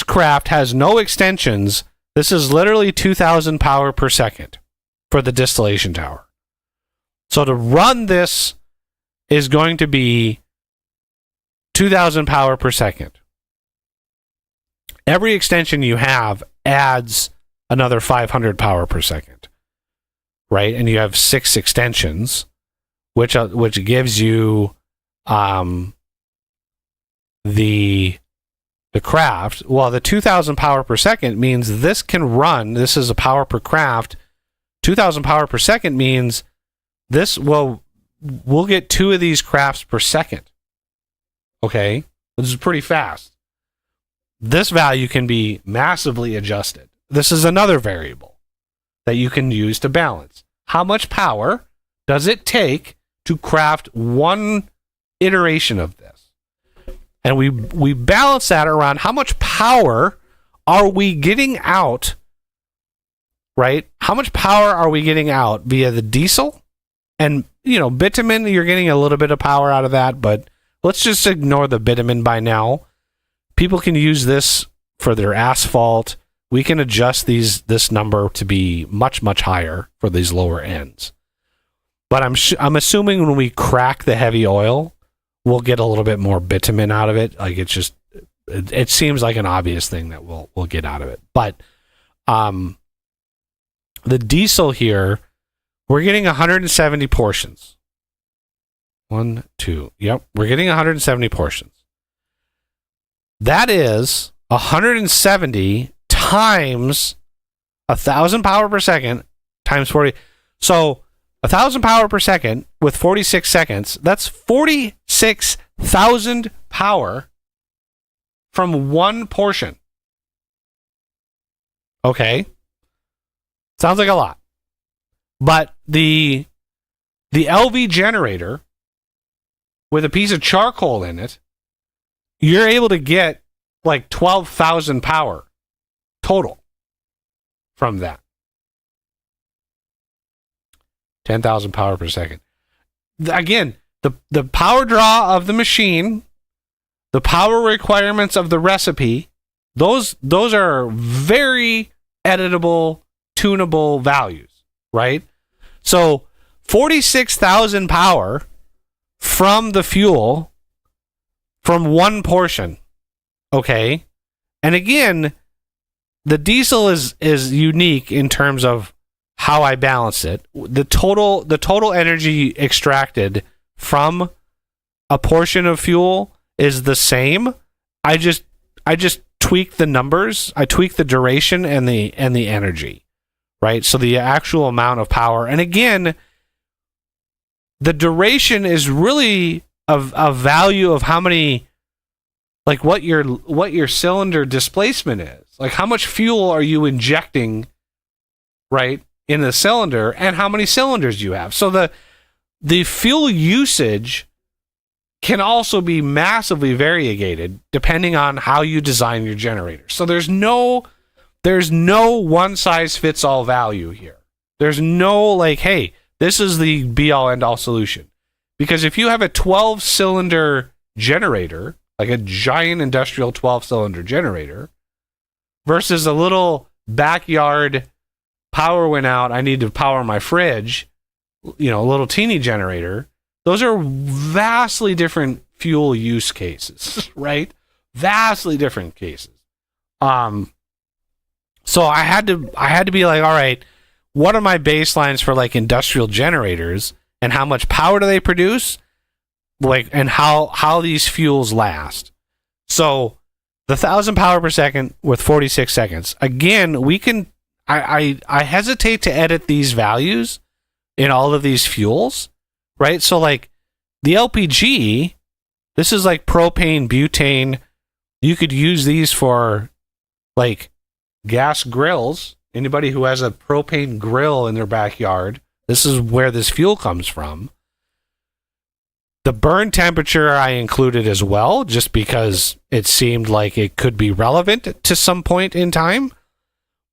craft has no extensions. This is literally 2,000 power per second for the distillation tower. So to run this is going to be 2,000 power per second. Every extension you have adds another 500 power per second, right? And you have 6 extensions, which gives you the craft. Well, the 2,000 power per second means this can run. This is a power per craft. 2,000 power per second means this we'll get 2 of these crafts per second. Okay, this is pretty fast. This value can be massively adjusted. This is another variable that you can use to balance. How much power does it take to craft one iteration of this? And we balance that around how much power are we getting out, right? How much power are we getting out via the diesel? And, bitumen, you're getting a little bit of power out of that, but let's just ignore the bitumen by now. People can use this for their asphalt. We can adjust this number to be much, much higher for these lower ends. But I'm assuming when we crack the heavy oil, we'll get a little bit more bitumen out of it. Like it seems like an obvious thing that we'll get out of it. But the diesel here, we're getting 170 portions. 1, 2. Yep, we're getting 170 portions. That is 170 times 1,000 power per second times 40. So 1,000 power per second with 46 seconds, that's 46,000 power from one portion. Okay. Sounds like a lot. But the LV generator with a piece of charcoal in it, you're able to get like 12,000 power total from that. 10,000 power per second. Again, the power draw of the machine, the power requirements of the recipe, those are very editable, tunable values, right? So 46,000 power from the fuel from one portion. Okay. And again, the diesel is unique in terms of how I balance it. The total energy extracted from a portion of fuel is the same. I just tweak the numbers. I tweak the duration and the energy, right? So the actual amount of power. And again, the duration is really a value of how many, like what your cylinder displacement is. Like how much fuel are you injecting, right, in the cylinder, and how many cylinders you have. So the fuel usage can also be massively variegated depending on how you design your generator. So there's no one size fits all value here. There's no like, hey, this is the be all end all solution. Because if you have a 12-cylinder generator, like a giant industrial 12-cylinder generator, versus a little backyard power went out, I need to power my fridge, a little teeny generator, those are vastly different fuel use cases, right? Vastly different cases. So I had to be like, all right, what are my baselines for like industrial generators and how much power do they produce? Like, and how these fuels last. So the 1,000 power per second with 46 seconds. Again, I hesitate to edit these values in all of these fuels, right? So like the LPG, this is like propane, butane. You could use these for like gas grills. Anybody who has a propane grill in their backyard, this is where this fuel comes from. The burn temperature I included as well, just because it seemed like it could be relevant to some point in time.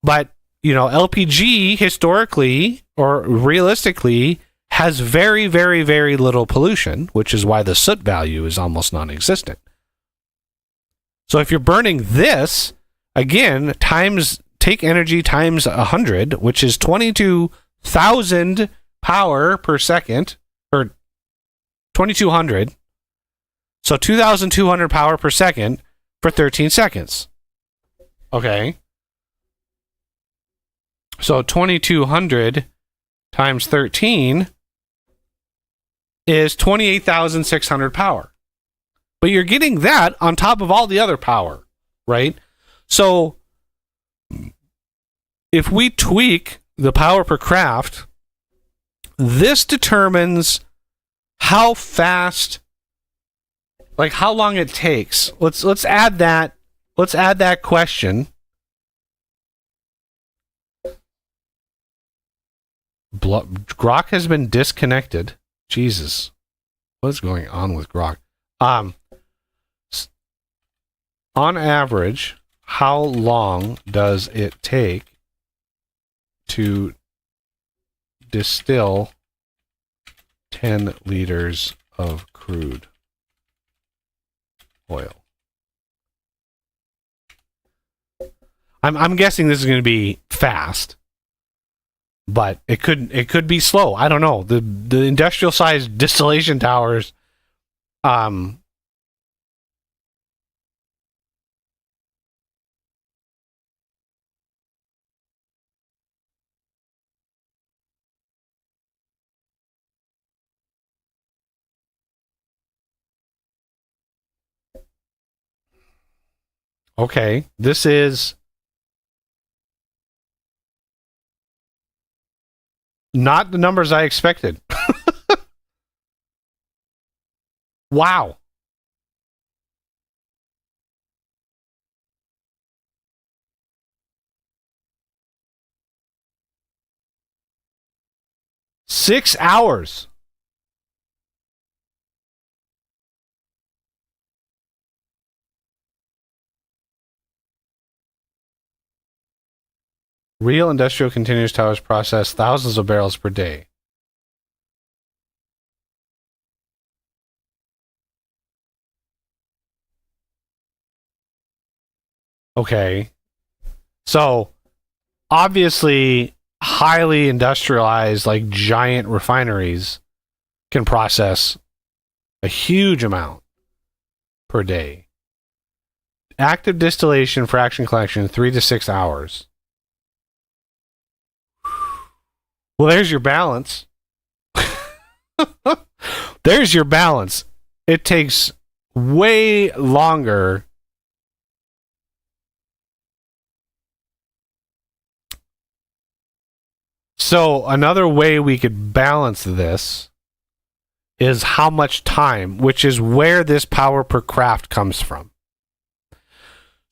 But, LPG historically or realistically has very, very, very little pollution, which is why the soot value is almost non-existent. So if you're burning this, again, take energy times 100, which is 22,000 power per second, or 2,200. So 2,200 power per second for 13 seconds. Okay. So 2,200 times 13 is 28,600 power. But you're getting that on top of all the other power, right? So if we tweak the power per craft, this determines how fast, like how long it takes. Let's add that question. Grok has been disconnected. Jesus. What is going on with Grok? On average, how long does it take to distill 10 liters of crude oil? I'm guessing this is going to be fast, but it could be slow. I don't know. The industrial sized distillation towers, okay, this is not the numbers I expected. Wow. Six hours. Real industrial continuous towers process thousands of barrels per day. Okay. So, obviously, highly industrialized, like giant refineries can process a huge amount per day. Active distillation, fraction collection, 3 to 6 hours. Well, there's your balance. There's your balance. It takes way longer. So another way we could balance this is how much time, which is where this power per craft comes from.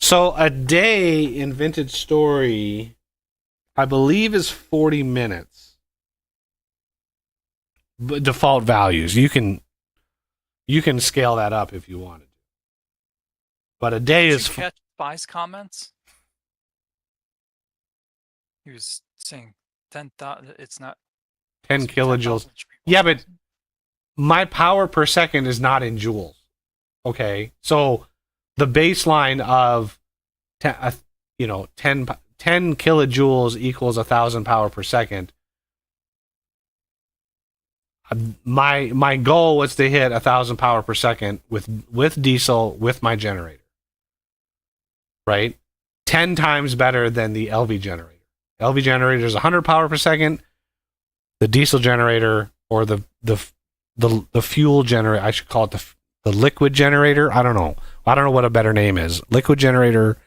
So a day in Vintage Story, I believe, is 40 minutes. Default values. You can You can scale that up if you wanted to. But a day Did is you catch Spy's comments? He was saying 10,000. It's not 10 it's 10,000 kilojoules. should be Yeah, but 1,000. my power per second is not in joules. Okay, so the baseline of 10, 10 kilojoules equals 1,000 power per second. My goal was to hit 1,000 power per second with diesel with my generator. Right, 10 times better than the LV generator. LV generator is 100 power per second. The diesel generator or the fuel generator, I should call it the liquid generator. I don't know what a better name is. Liquid generator,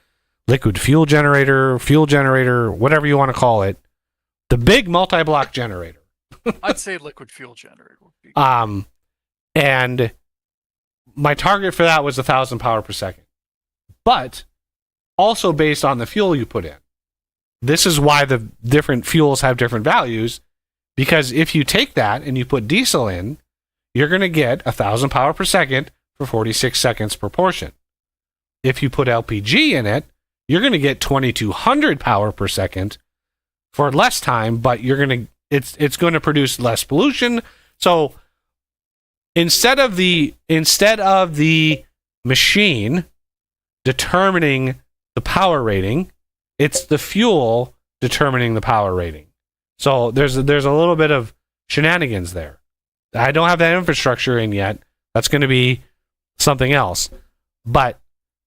liquid fuel generator, whatever you want to call it. The big multi-block generator. I'd say liquid fuel generator would be. And my target for that was 1,000 power per second. But also based on the fuel you put in. This is why the different fuels have different values, because if you take that and you put diesel in, you're going to get 1,000 power per second for 46 seconds per portion. If you put LPG in it, you're going to get 2,200 power per second for less time, but it's going to produce less pollution. So instead of the machine determining the power rating, it's the fuel determining the power rating. So there's a little bit of shenanigans there. I don't have that infrastructure in yet. That's going to be something else. But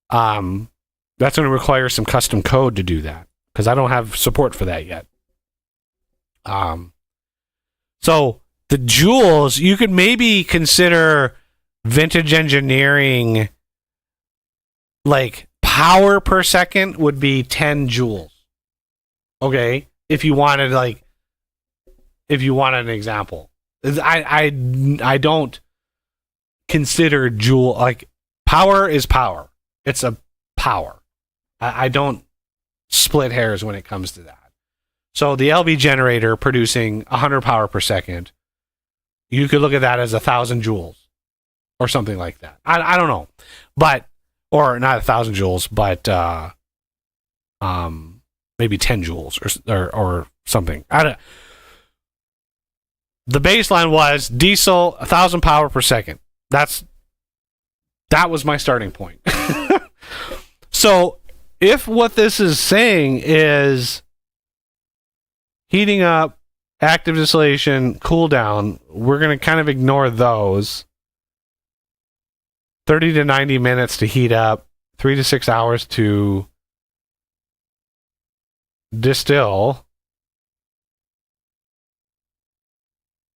that's going to require some custom code to do that, because I don't have support for that yet. So the joules, you could maybe consider Vintage Engineering, like power per second would be 10 joules. Okay, if you wanted an example. I don't consider joule, like, power is power. It's a power. I don't split hairs when it comes to that. So the LV generator producing 100 power per second, you could look at that as 1,000 joules or something like that. I don't know, but, or not 1,000 joules, but maybe 10 joules or something. The baseline was diesel 1,000 power per second. That was my starting point. So if what this is saying is heating up, active distillation, cool down, we're going to kind of ignore those. 30 to 90 minutes to heat up, 3 to 6 hours to distill.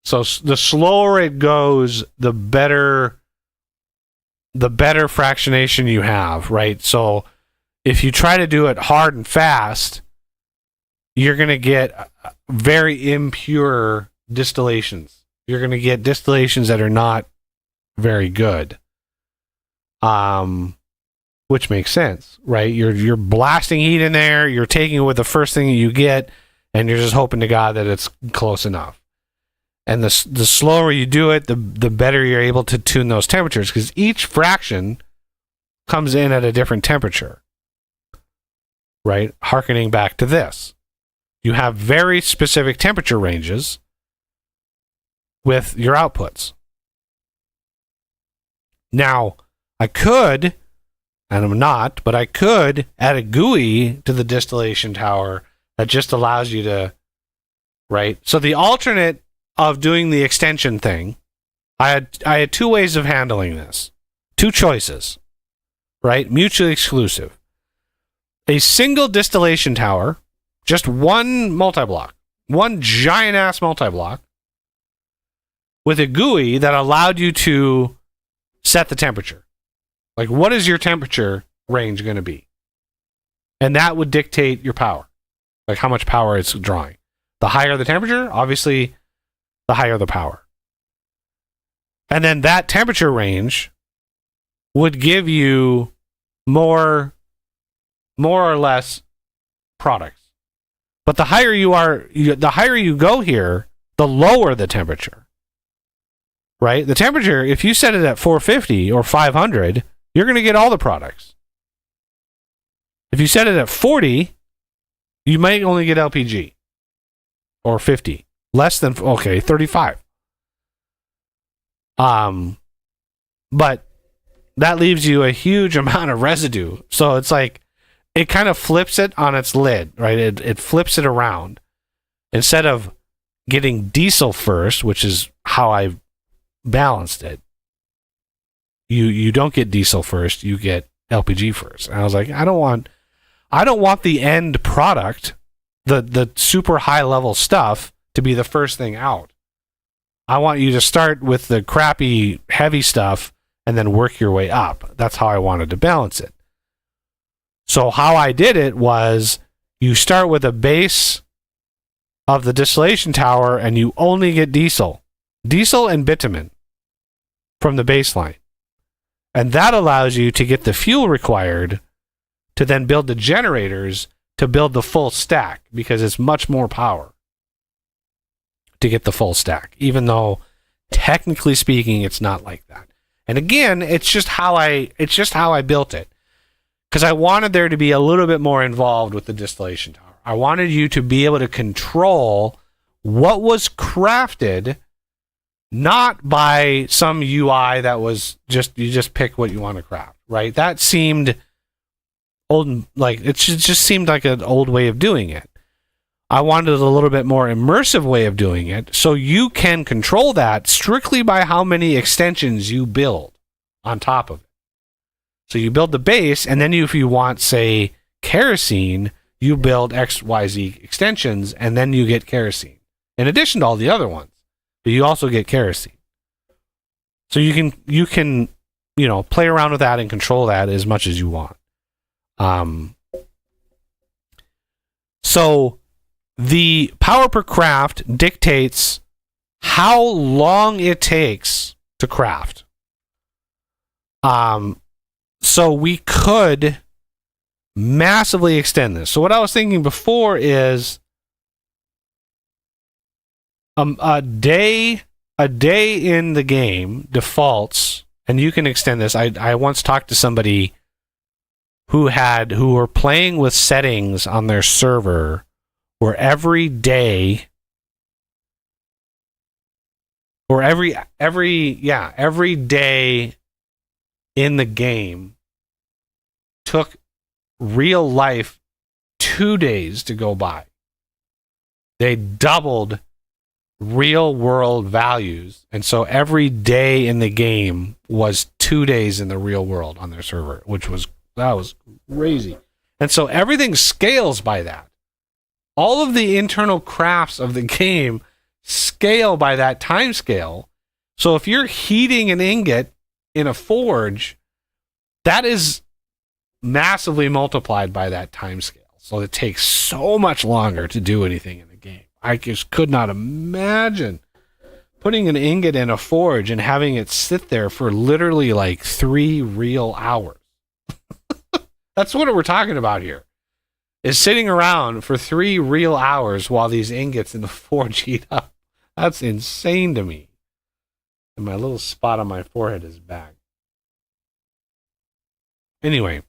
So the slower it goes, the better fractionation you have, right? So if you try to do it hard and fast, you're going to get very impure distillations. You're going to get distillations that are not very good. Which makes sense, right? You're blasting heat in there, you're taking it with the first thing you get, and you're just hoping to God that it's close enough. And the slower you do it, the better you're able to tune those temperatures, because each fraction comes in at a different temperature, right? Harkening back to this. You have very specific temperature ranges with your outputs. Now, I could, and I'm not, but I could add a GUI to the distillation tower that just allows you to, right? So the alternate of doing the extension thing, I had two ways of handling this. Two choices, right? Mutually exclusive. A single distillation tower, just one multi-block, one giant-ass multi-block, with a GUI that allowed you to set the temperature. Like, what is your temperature range going to be? And that would dictate your power, like how much power it's drawing. The higher the temperature, obviously, the higher the power. And then that temperature range would give you more or less products. But the higher you go here, the lower the temperature. right? The temperature, if you set it at 450 or 500, you're going to get all the products. If you set it at 40, you might only get LPG. Or 50. Less than, 35. But that leaves you a huge amount of residue. So it's like, it kind of flips it on its lid, right? It flips it around. Instead of getting diesel first, which is how I balanced it, you don't get diesel first, you get LPG first. And I was like, I don't want the end product, the super high level stuff, to be the first thing out. I want you to start with the crappy heavy stuff and then work your way up. That's how I wanted to balance it. So how I did it was, you start with a base of the distillation tower and you only get diesel and bitumen from the baseline. And that allows you to get the fuel required to then build the generators to build the full stack, because it's much more power to get the full stack, even though technically speaking it's not like that. And again, it's just how I built it, because I wanted there to be a little bit more involved with the distillation tower. I wanted you to be able to control what was crafted, not by some UI that was you just pick what you want to craft, right? That seemed old, like it just seemed like an old way of doing it. I wanted a little bit more immersive way of doing it, so you can control that strictly by how many extensions you build on top of it. So you build the base, and then if you want, say, kerosene, you build XYZ extensions, and then you get kerosene, in addition to all the other ones. But you also get kerosene. So you can play around with that and control that as much as you want. So the power per craft dictates how long it takes to craft. So we could massively extend this. So what I was thinking before is a day in the game defaults, and you can extend this. I once talked to somebody who were playing with settings on their server where every day, or every day in the game took real life 2 days to go by. They doubled real world values, and so every day in the game was 2 days in the real world on their server, that was crazy. And so everything scales by that. All of the internal crafts of the game scale by that time scale. So if you're heating an ingot in a forge, that is massively multiplied by that time scale. So it takes so much longer to do anything in the game. I just could not imagine putting an ingot in a forge and having it sit there for literally like 3 real hours. That's what we're talking about here. Is sitting around for 3 real hours while these ingots in the forge heat up. That's insane to me. And my little spot on my forehead is back. Anyway,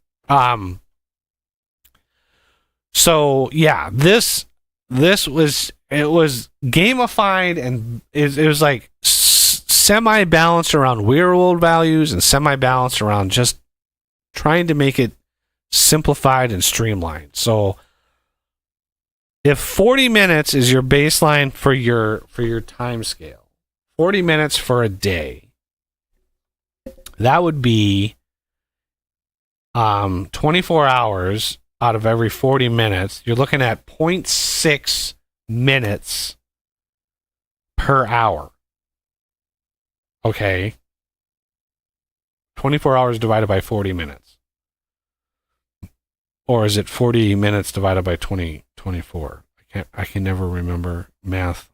so yeah, this was gamified, and it was like semi-balanced around real-world values and semi-balanced around just trying to make it simplified and streamlined. So if 40 minutes is your baseline for your time scale, 40 minutes for a day, that would be 24 hours out of every 40 minutes. You're looking at 0.6 minutes per hour. Okay. 24 hours divided by 40 minutes. Or is it 40 minutes divided by 24? I can never remember math.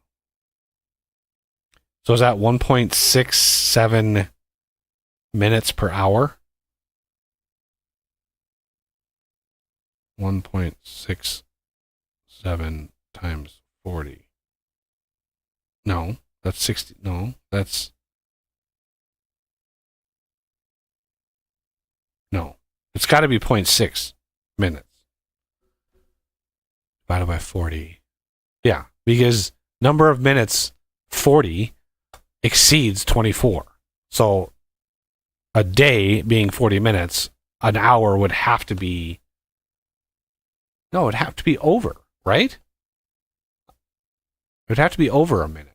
So is that 1.67 minutes per hour? 1.67 times 40. No, that's 60. No, that's It's got to be 0.6 minutes divided by 40. Yeah, because number of minutes 40 exceeds 24. So a day being 40 minutes, an hour would have to be, no, it'd have to be over, right? It would have to be over a minute.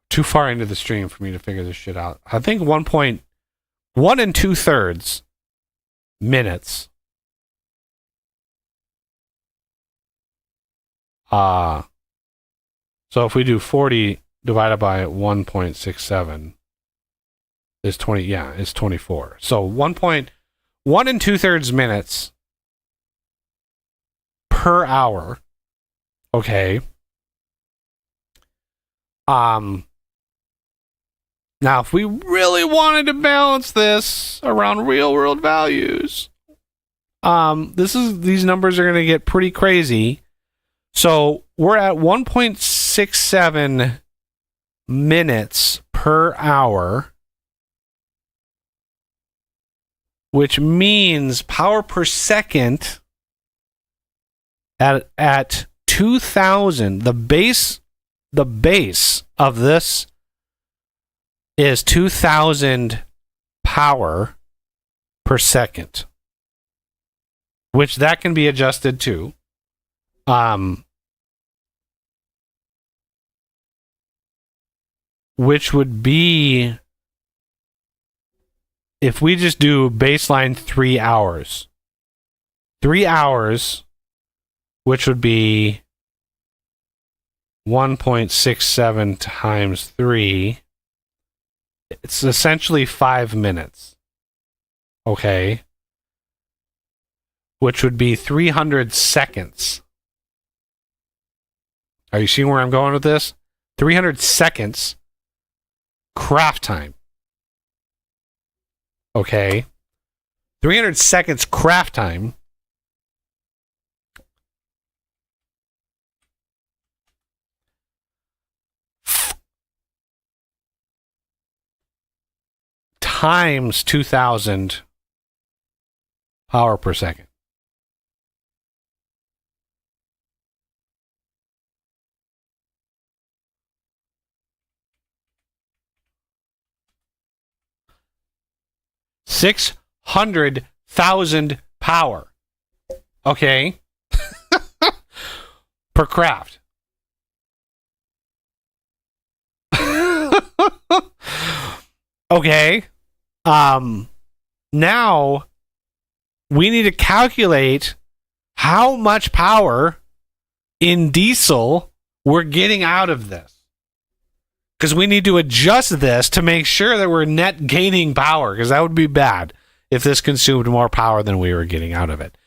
Too far into the stream for me to figure this shit out. I think 1.1 2/3 minutes. So if we do 40 divided by 1.67 is 20. Yeah, it's 24. So 1.1 2/3 minutes per hour. Okay. Now, if we really wanted to balance this around real world values, these numbers are going to get pretty crazy. So we're at 1.67 minutes per hour, which means power per second at 2000. The base of this is 2000 power per second, which that can be adjusted to. Which would be, if we just do baseline 3 hours. 3 hours, which would be 1.67 times 3. It's essentially 5 minutes. Okay. Which would be 300 seconds. Are you seeing where I'm going with this? 300 seconds craft time. Okay. 300 seconds craft time. Times 2000 power per second. $600,000 power. Okay. Per craft. Okay. Now we need to calculate how much power in diesel we're getting out of this. Because we need to adjust this to make sure that we're net gaining power, because that would be bad if this consumed more power than we were getting out of it.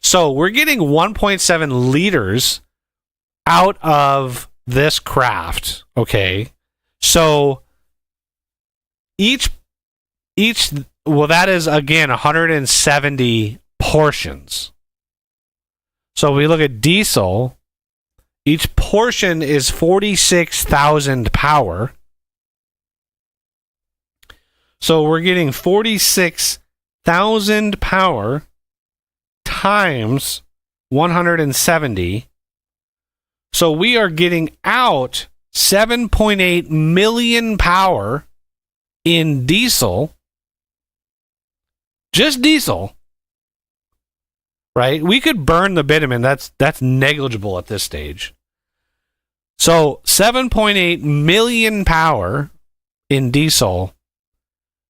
So we're getting 1.7 liters out of this craft. Okay. So well, that is again 170 portions. So we look at diesel. Each portion is 46,000 power. So we're getting 46,000 power times 170. So we are getting out 7.8 million power in diesel. Just diesel. Right? We could burn the bitumen. That's negligible at this stage. So 7.8 million power in diesel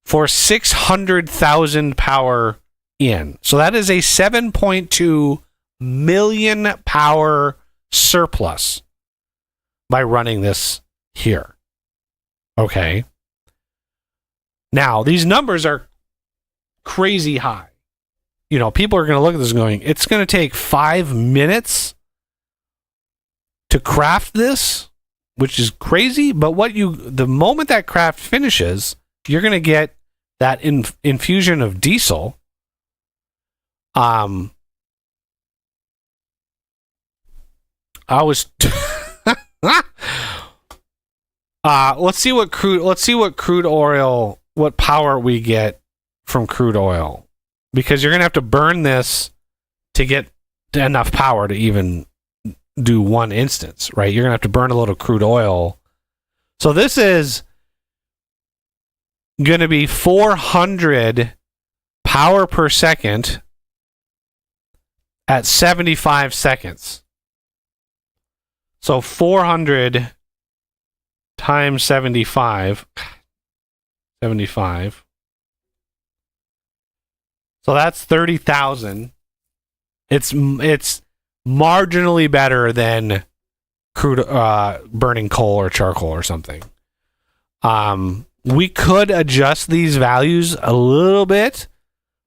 for 600,000 power in. So that is a 7.2 million power surplus by running this here. Okay. Now, these numbers are crazy high. You know, people are going to look at this going, it's going to take 5 minutes to craft this, which is crazy. But the moment that craft finishes, you're going to get that infusion of diesel. I was Let's see what crude oil, what power we get from crude oil, because you're gonna have to burn this to get enough power to even do one instance, right? You're gonna have to burn a little crude oil. So this is gonna be 400 power per second at 75 seconds. So 400 times 75. So that's 30,000. It's marginally better than crude burning coal or charcoal or something. We could adjust these values a little bit,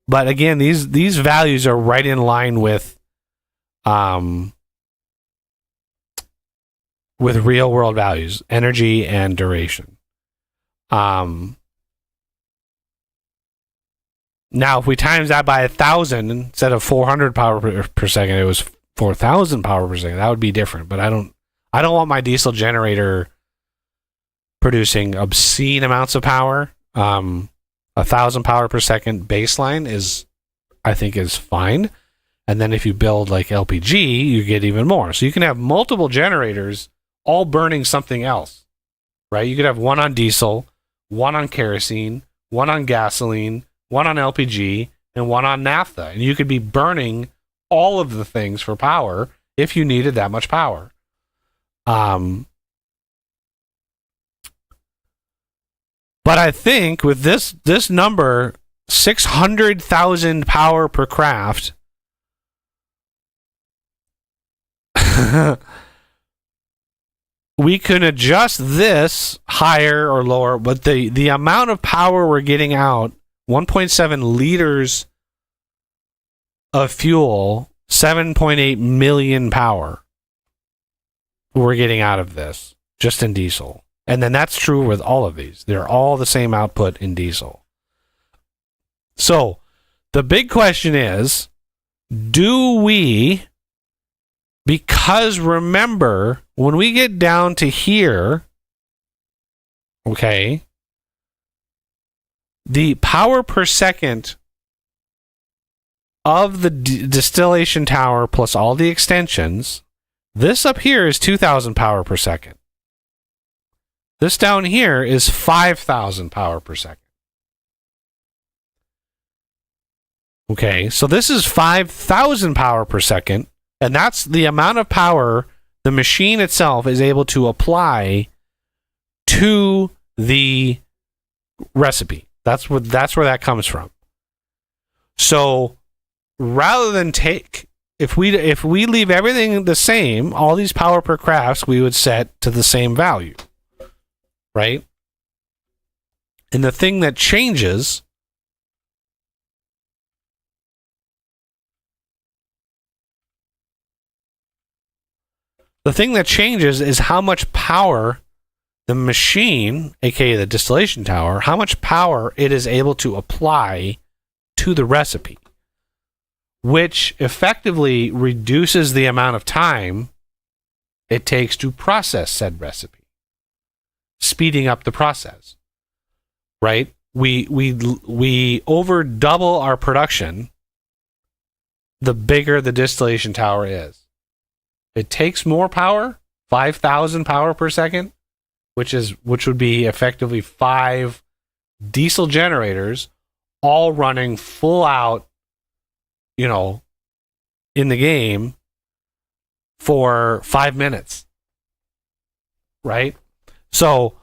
but again, these values are right in line with real world values, energy and duration. Now, if we times that by 1,000 instead of 400 power per second, it was 4,000 power per second. That would be different. But I don't want my diesel generator producing obscene amounts of power. 1,000 power per second baseline I think is fine. And then if you build like LPG, you get even more. So you can have multiple generators all burning something else, right? You could have one on diesel, one on kerosene, one on gasoline, one on LPG, and one on naphtha. And you could be burning all of the things for power if you needed that much power. But I think with this number, 600,000 power per craft, we can adjust this higher or lower, but the amount of power we're getting out, 1.7 liters of fuel, 7.8 million power we're getting out of this just in diesel. And then that's true with all of these. They're all the same output in diesel. So the big question is, do we, because remember, when we get down to here, okay, the power per second of the distillation tower plus all the extensions, this up here is 2,000 power per second. This down here is 5,000 power per second. Okay, so this is 5,000 power per second, and that's the amount of power the machine itself is able to apply to the recipe. That's where that comes from. So rather than if we leave everything the same, all these power per crafts we would set to the same value, right? And the thing that changes is how much power the machine, aka the distillation tower, how much power it is able to apply to the recipe, which effectively reduces the amount of time it takes to process said recipe, speeding up the process. Right? We over double our production the bigger the distillation tower is. It takes more power, 5,000 power per second, which would be effectively 5 diesel generators all running full out, in the game for 5 minutes. Right? So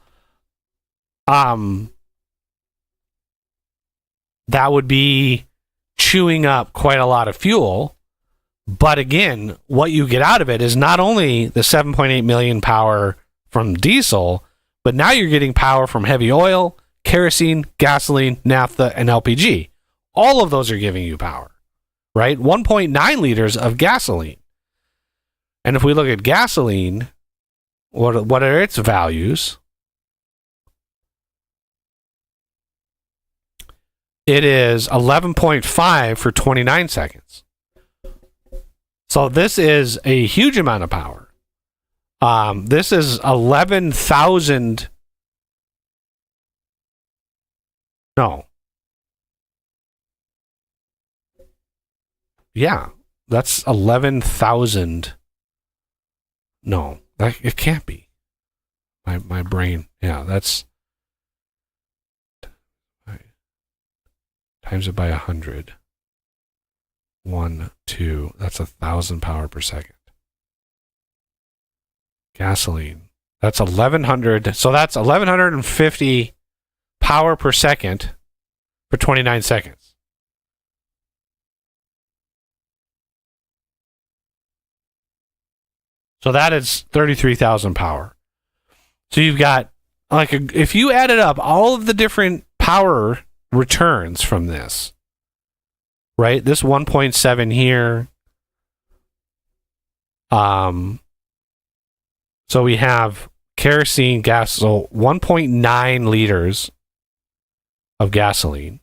that would be chewing up quite a lot of fuel. But again, what you get out of it is not only the 7.8 million power from diesel, but now you're getting power from heavy oil, kerosene, gasoline, naphtha, and LPG. All of those are giving you power, right? 1.9 liters of gasoline. And if we look at gasoline, what are its values? It is 11.5 for 29 seconds. So this is a huge amount of power. This is 11,000 No. Yeah, that's 11,000. No, it can't be. My brain. Yeah, that's times it by 100. 1, 2. That's 1,000 power per second. Gasoline. That's 1,100. So that's 1,150 power per second for 29 seconds. So that is 33,000 power. So you've got, like, if you added up all of the different power returns from this, right? This 1.7 here. So we have kerosene gas, so 1.9 liters of gasoline.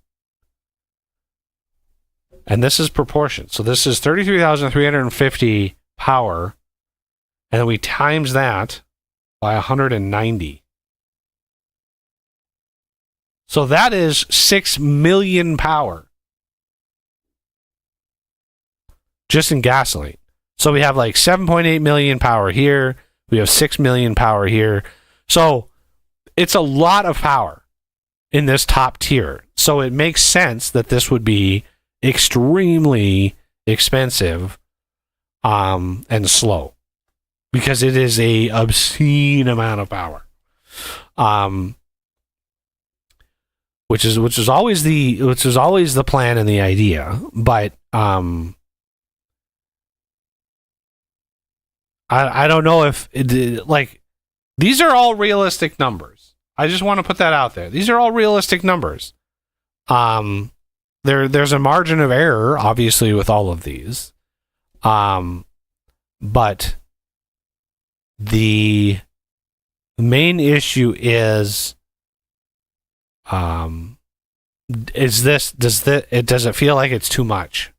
And this is proportion. So this is 33,350 power. And then we times that by 190. So that is 6 million power just in gasoline. So we have like 7.8 million power here. We have 6 million power here. So it's a lot of power in this top tier. So it makes sense that this would be extremely expensive and slow, because it is a obscene amount of power. Which is always the plan and the idea, but I don't know if like, these are all realistic numbers. I just want to put that out there. These are all realistic numbers. There's a margin of error, obviously, with all of these. But the main issue is does it feel like it's too much?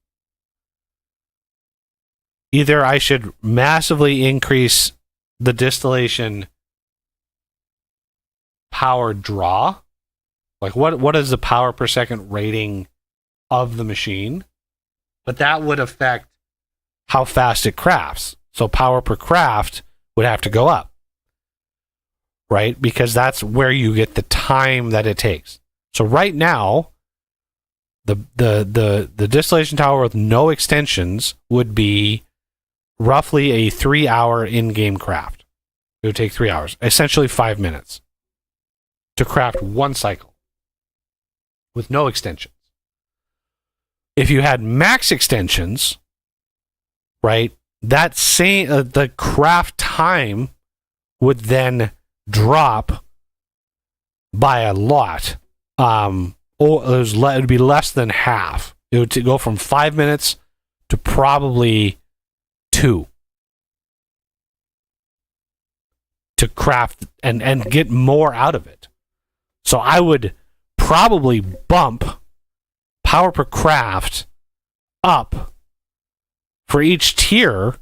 Either I should massively increase the distillation power draw, like what is the power per second rating of the machine, but that would affect how fast it crafts. So power per craft would have to go up, right? Because that's where you get the time that it takes. So right now, the distillation tower with no extensions would be roughly a 3-hour in-game craft. It would take 3 hours, essentially 5 minutes, to craft one cycle with no extensions. If you had max extensions, right, that same the craft time would then drop by a lot. Or it would be less than half. It would go from 5 minutes to probably 2 to craft and get more out of it. So I would probably bump power per craft up for each tier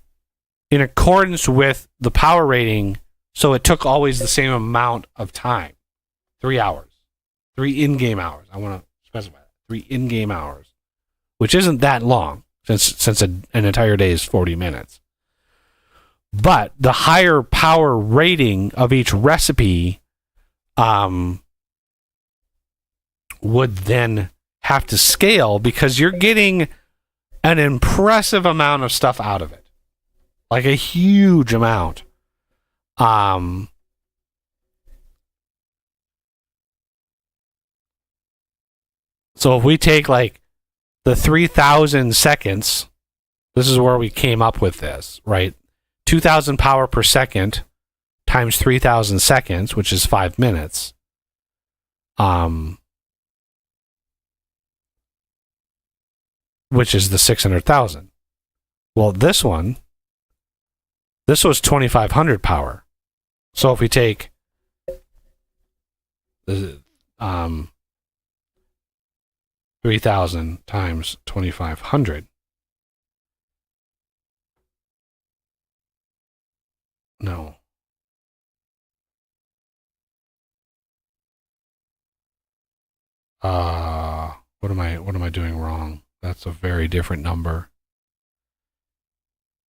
in accordance with the power rating, so it took always the same amount of time. 3 hours. 3 in-game hours. I want to specify that. 3 in-game hours, which isn't that long, since an entire day is 40 minutes. But the higher power rating of each recipe would then have to scale, because you're getting an impressive amount of stuff out of it. Like a huge amount. So if we take like the 3,000 seconds, this is where we came up with this, right? 2,000 power per second times 3,000 seconds, which is 5 minutes. Which is the 600,000. Well, this was 2,500 power. So if we take the 3,000 times 2,500. No. What am I doing wrong? That's a very different number.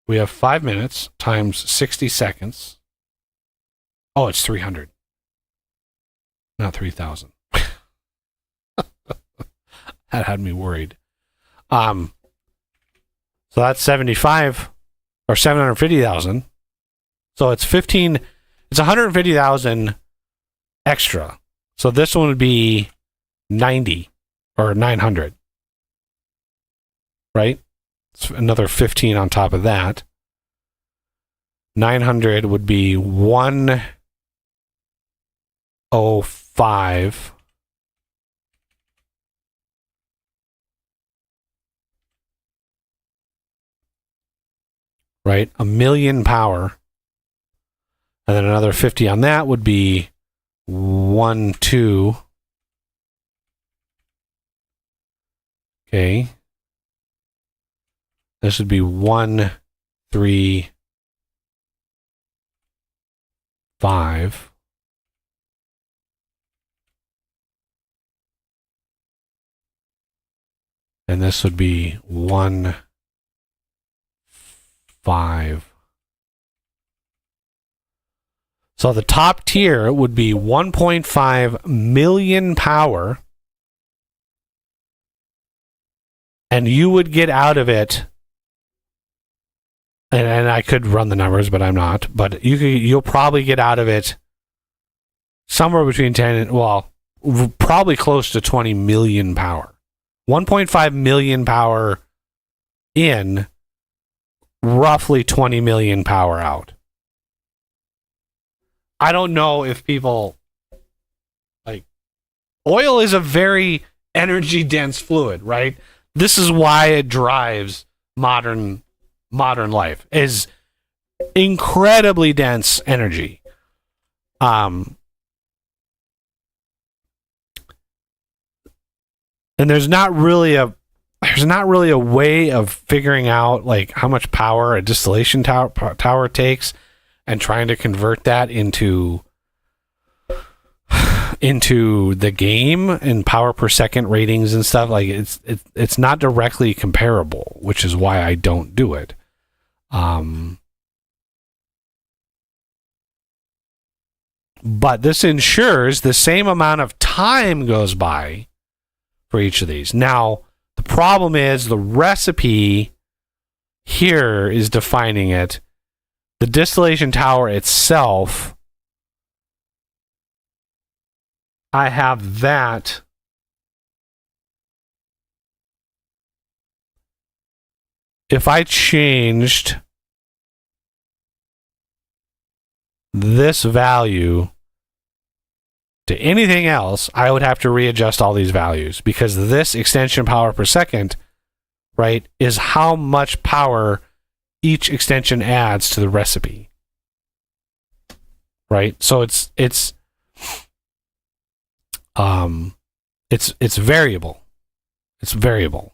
We have 5 minutes times 60 seconds. Oh, it's 300. Not 3,000. That had me worried. So that's 75 or 750,000. So it's 150,000 extra. So this one would be 90 or 900. Right? It's another 15 on top of that. 900 would be 105. Right? 1,000,000 power. And then another 50 on that would be 1,2. Okay. This would be 135. And this would be 1,5. So the top tier would be 1.5 million power. And you would get out of it, and I could run the numbers, but I'm not. But you'll probably get out of it somewhere between 10 and, well, probably close to 20 million power. 1.5 million power in, roughly 20 million power out. I don't know if people, like, oil is a very energy dense fluid, right? This is why it drives modern life, is incredibly dense energy. And there's not really a way of figuring out like how much power a distillation tower takes and trying to convert that into the game and power per second ratings and stuff. Like it's not directly comparable, which is why I don't do it. But this ensures the same amount of time goes by for each of these. Now, the problem is the recipe here is defining it. The distillation tower itself, I have that if I changed this value to anything else, I would have to readjust all these values because this extension power per second, right, is how much power each extension adds to the recipe. Right? So it's variable. It's variable.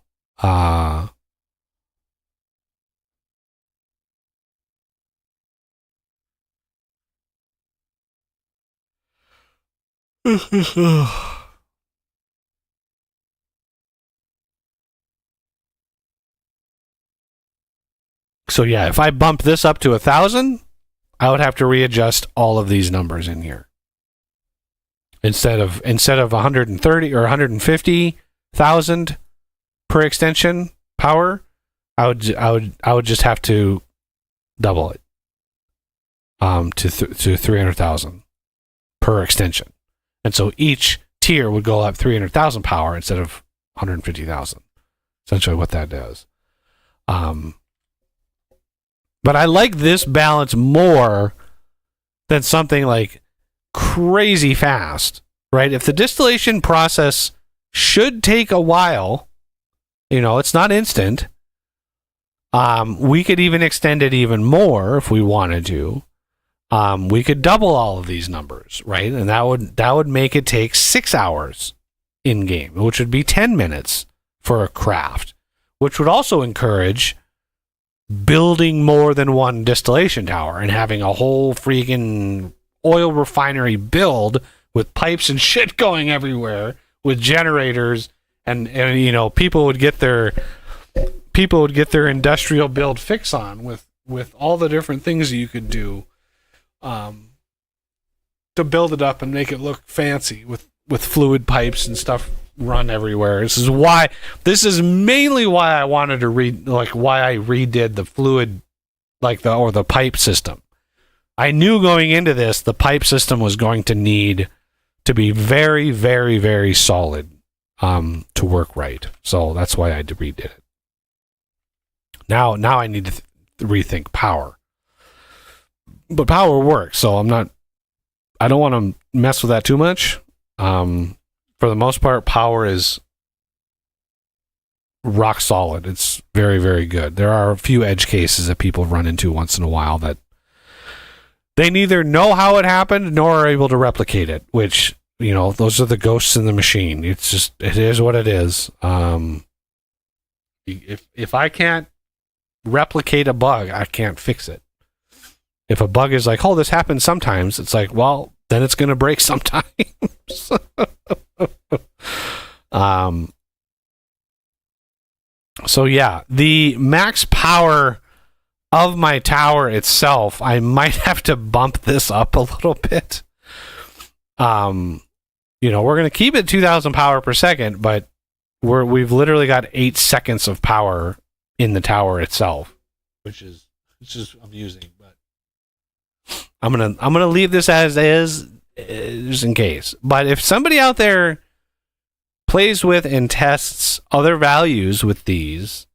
So yeah, if I bump this up to 1,000, I would have to readjust all of these numbers in here. Instead of 130 or 150,000 per extension power, I would just have to double it to 300,000 per extension. And so each tier would go up 300,000 power instead of 150,000. Essentially what that does. But I like this balance more than something like crazy fast, right? If the distillation process should take a while, it's not instant. We could even extend it even more if we wanted to. We could double all of these numbers, right? And that would make it take 6 hours in game, which would be 10 minutes for a craft, which would also encourage building more than one distillation tower and having a whole freaking oil refinery build with pipes and shit going everywhere with generators, and you know, people would get their industrial build fix on with all the different things you could do to build it up and make it look fancy with fluid pipes and stuff run everywhere. This is mainly why I wanted to why I redid the fluid, the pipe system. I knew going into this, the pipe system was going to need to be very, very, very solid to work right. So that's why I redid it. Now I need to rethink power. But power works, so I don't want to mess with that too much. For the most part, power is rock solid. It's very, very good. There are a few edge cases that people run into once in a while that they neither know how it happened nor are able to replicate it, which, you know, those are the ghosts in the machine. It is what it is. If I can't replicate a bug, I can't fix it. If a bug is like, oh, this happens sometimes, it's like, well, then it's going to break sometimes. So yeah, the max power of my tower itself, I might have to bump this up a little bit. You know, we're going to keep it 2,000 power per second, but we've literally got 8 seconds of power in the tower itself, which is amusing. But I'm gonna leave this as is, just in case. But if somebody out there plays with and tests other values with these,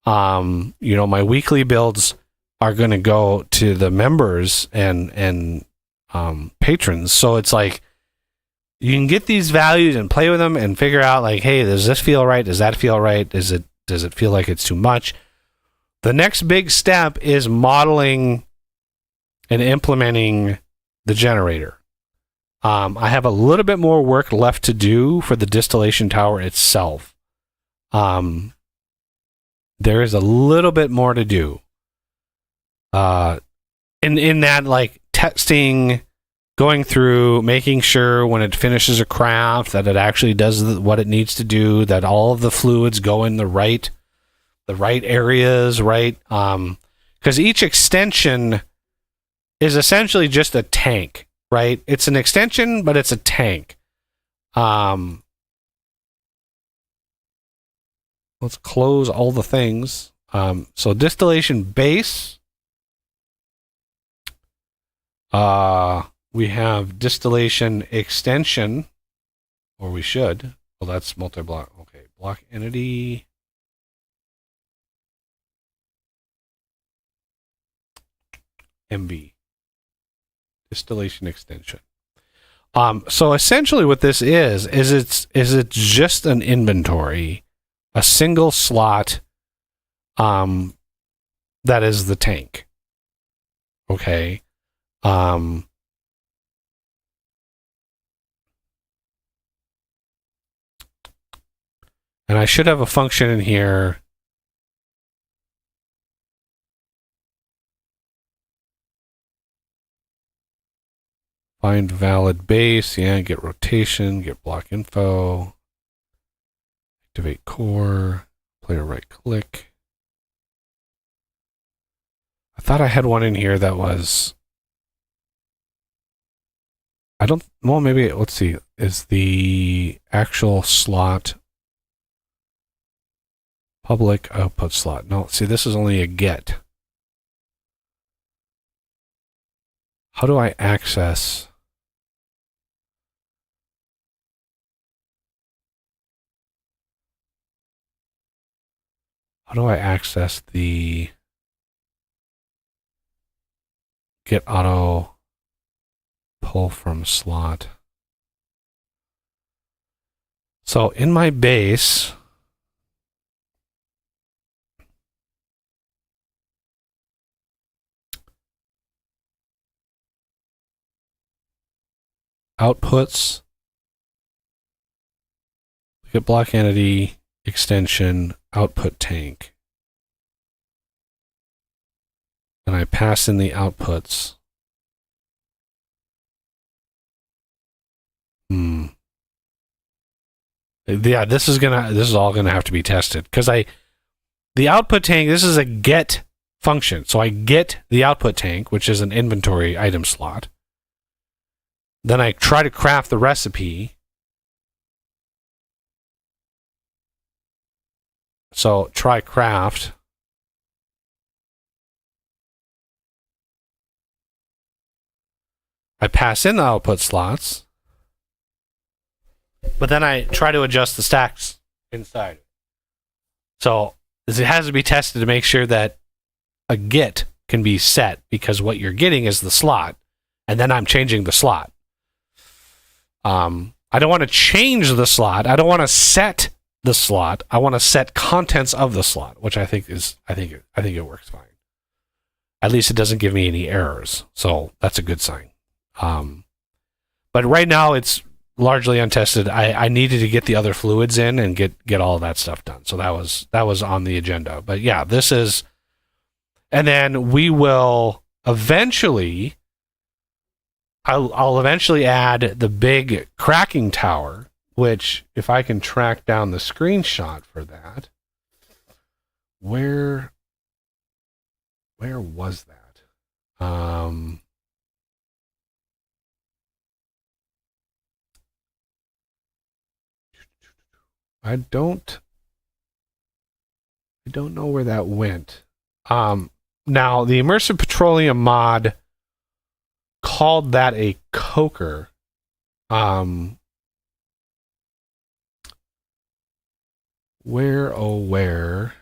you know, my weekly builds are going to go to the members and patrons. So it's like you can get these values and play with them and figure out like, hey, does this feel right? Does that feel right? Does it feel like it's too much? The next big step is modeling and implementing the generator. I have a little bit more work left to do for the distillation tower itself. There is a little bit more to do. In that, like, testing, going through, making sure when it finishes a craft that it actually does what it needs to do, that all of the fluids go in the right areas, right? Because each extension is essentially just a tank, right? It's an extension, but it's a tank. Let's close all the things. So distillation base. We have distillation extension, or we should. Well, that's multi-block. Okay, block entity. MB. Distillation extension. So essentially what this is it's just an inventory, a single slot that is the tank. Okay. And I should have a function in here. Find valid base, yeah, get rotation, get block info, activate core, player right click. I thought I had one in here that was, maybe, let's see, is the actual slot public output slot? No, see, this is only a get. How do I access? How do I access the get auto pull from slot? So in my base, outputs, get block entity, extension, output tank. And I pass in the outputs. Yeah, this is all gonna have to be tested because the output tank. This is a get function, so I get the output tank, which is an inventory item slot. Then I try to craft the recipe. So try craft. I pass in the output slots, but then I try to adjust the stacks inside. So it has to be tested to make sure that a get can be set, because what you're getting is the slot, and then I'm changing the slot. I don't want to change the slot. I don't want to set the slot. I want to set contents of the slot, which I think it works fine. At least it doesn't give me any errors, so that's a good sign. But right now it's largely untested. I needed to get the other fluids in and get all of that stuff done. So that was on the agenda. But yeah, this is, and then we will eventually, I'll eventually add the big cracking tower, which if I can track down the screenshot for that, where was that? I don't know where that went. Now the Immersive Petroleum mod called that a coker. Where oh where?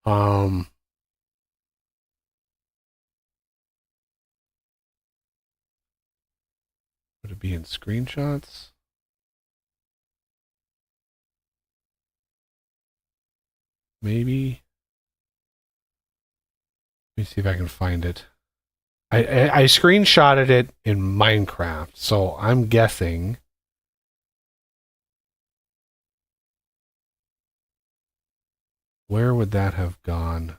Would it be in screenshots? Maybe. Let me see if I can find it. I screenshotted it in Minecraft, so I'm guessing. Where would that have gone?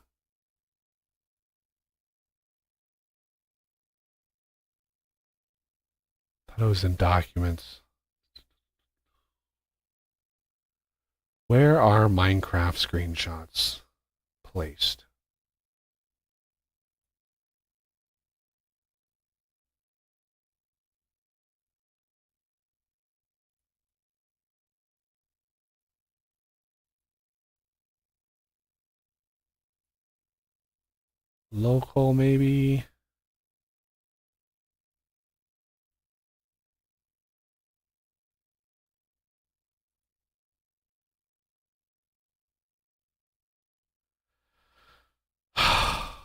Thought it was in documents. Where are Minecraft screenshots placed? Local, maybe?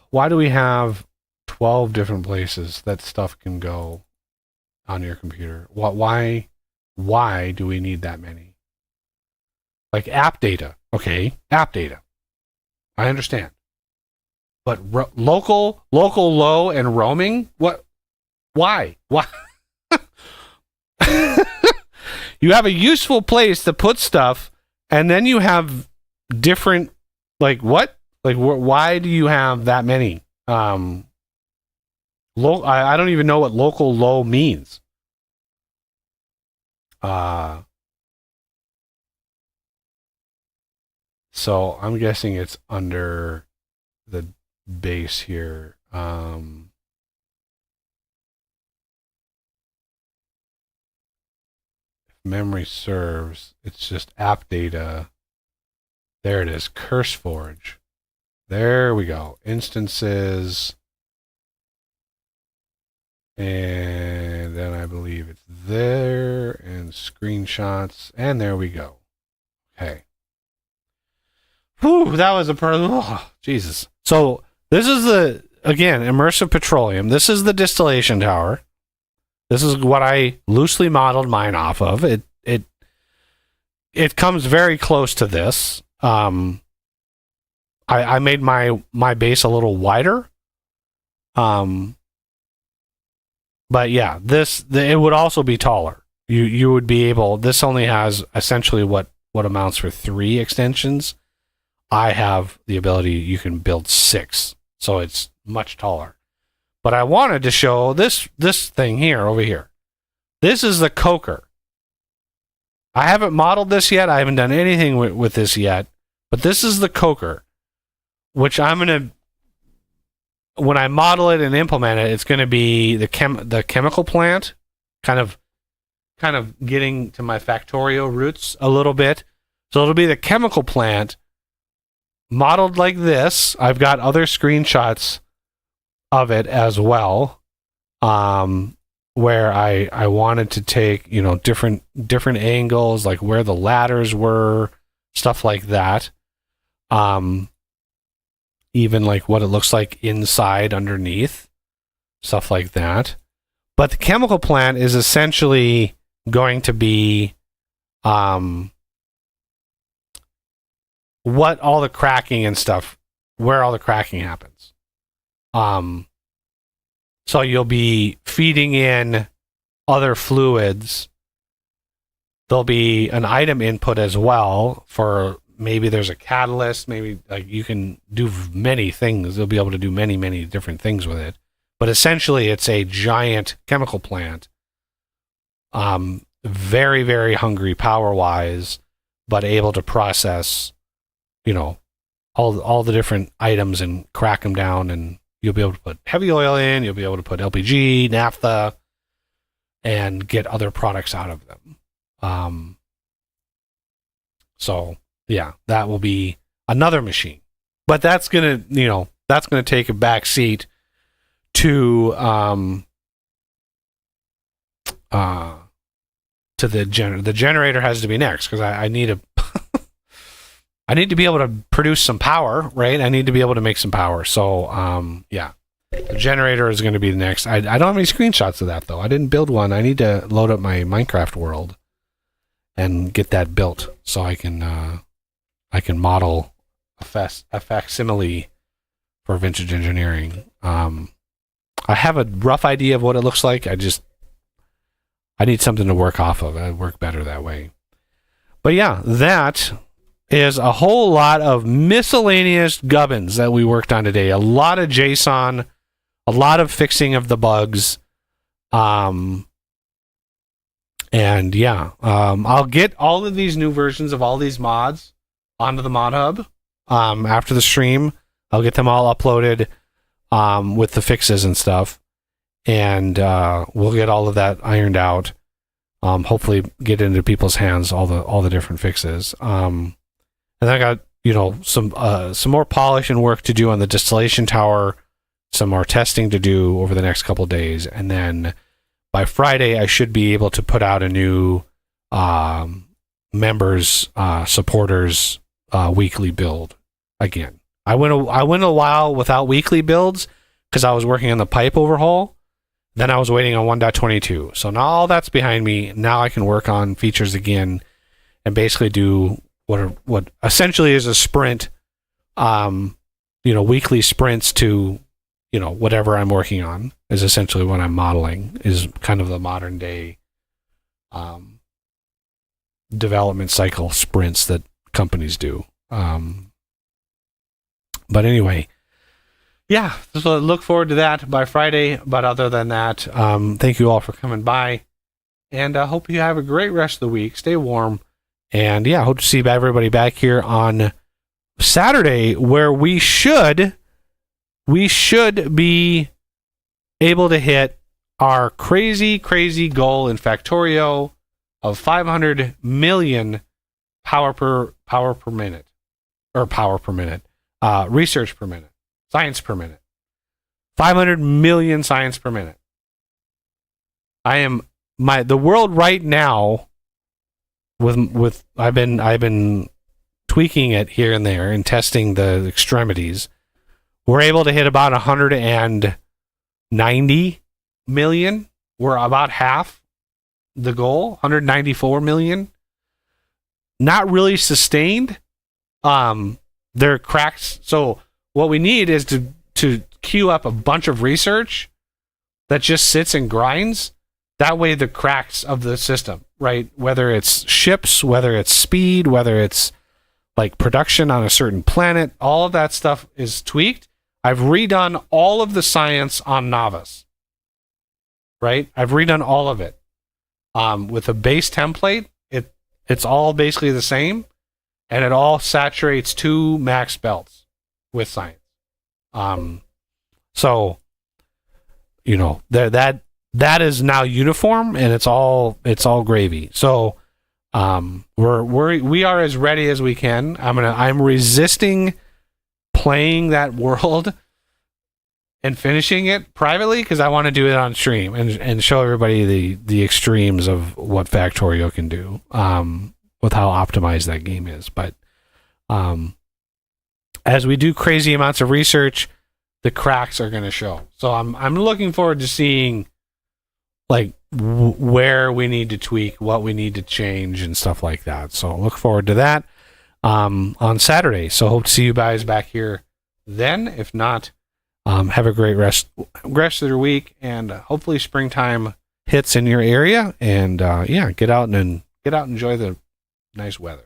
Why do we have 12 different places that stuff can go on your computer? Why do we need that many? Like app data. Okay, app data. I understand. But local, low, and roaming? What? Why? Why? You have a useful place to put stuff, and then you have different, like what? Like why do you have that many? I don't even know what local low means. So I'm guessing it's under the base here. If memory serves, it's just app data. There it is, CurseForge. There we go. Instances. And then I believe it's there, and screenshots, and there we go. Okay. Whew, that was Jesus. So this is the, again, Immersive Petroleum. This is the distillation tower. This is what I loosely modeled mine off of. It comes very close to this. I made my base a little wider. But yeah, it would also be taller. You would be able, this only has essentially what amounts for 3 extensions. I have the ability, you can build 6, so it's much taller. But I wanted to show this thing here, over here. This is the coker. I haven't modeled this yet. I haven't done anything with this yet. But this is the coker, which I'm going to, when I model it and implement it, it's going to be the chemical plant, kind of getting to my Factorio roots a little bit. So it'll be the chemical plant modeled like this. I've got other screenshots of it as well, where I wanted to take, you know, different angles, like where the ladders were, stuff like that. Even like what it looks like inside underneath, stuff like that. But the chemical plant is essentially going to be what all the cracking and stuff, where all the cracking happens. So you'll be feeding in other fluids. There'll be an item input as well for maybe there's a catalyst, maybe like you can do many things. You'll be able to do many, many different things with it. But essentially it's a giant chemical plant. Very, very hungry power-wise, but able to process, you know, all the different items and crack them down, and you'll be able to put heavy oil in, you'll be able to put LPG, naphtha, and get other products out of them. So yeah, that will be another machine. But that's gonna, you know, that's gonna take a back seat to the generator. The generator has to be next because I need a I need to be able to produce some power, right? I need to be able to make some power. So yeah, the generator is going to be the next. I don't have any screenshots of that though. I didn't build one. I need to load up my Minecraft world and get that built so I can model a facsimile for Vintage Engineering. I have a rough idea of what it looks like. I need something to work off of. I work better that way. But yeah, that is a whole lot of miscellaneous gubbins that we worked on today. A lot of JSON, a lot of fixing of the bugs. And yeah, I'll get all of these new versions of all these mods onto the Mod Hub after the stream. I'll get them all uploaded with the fixes and stuff. And we'll get all of that ironed out. Hopefully get into people's hands all the different fixes. And I got, you know, some more polish and work to do on the distillation tower, some more testing to do over the next couple of days, and then by Friday I should be able to put out a new members supporters weekly build again. I went a while without weekly builds because I was working on the pipe overhaul. Then I was waiting on 1.22. So now all that's behind me. Now I can work on features again and basically do what essentially is a sprint, weekly sprints to, whatever I'm working on is essentially what I'm modeling, is kind of the modern day development cycle sprints that companies do. But anyway, yeah, so look forward to that by Friday. But other than that, thank you all for coming by, and I hope you have a great rest of the week. Stay warm, and yeah, hope to see everybody back here on Saturday, where we should be able to hit our crazy goal in Factorio of 500 million power per minute, research per minute. Science per minute. 500 million science per minute. The world right now with I've been tweaking it here and there and testing the extremities. We're able to hit about 190 million. We're about half the goal, 194 million. Not really sustained. There are cracks. So what we need is to queue up a bunch of research that just sits and grinds. That way the cracks of the system, right? Whether it's ships, whether it's speed, whether it's like production on a certain planet, all of that stuff is tweaked. I've redone all of the science on Navas, right? I've redone all of it. With a base template, It's all basically the same, and it all saturates 2 max belts with science. So, you know, that is now uniform, and it's all gravy. So, we are as ready as we can. I'm resisting playing that world and finishing it privately because I want to do it on stream and show everybody the extremes of what Factorio can do with how optimized that game is. But as we do crazy amounts of research, the cracks are going to show. So I'm looking forward to seeing like where we need to tweak, what we need to change, and stuff like that. So look forward to that on Saturday. So hope to see you guys back here then. If not, have a great rest of your week, and hopefully springtime hits in your area. And get out and enjoy the nice weather.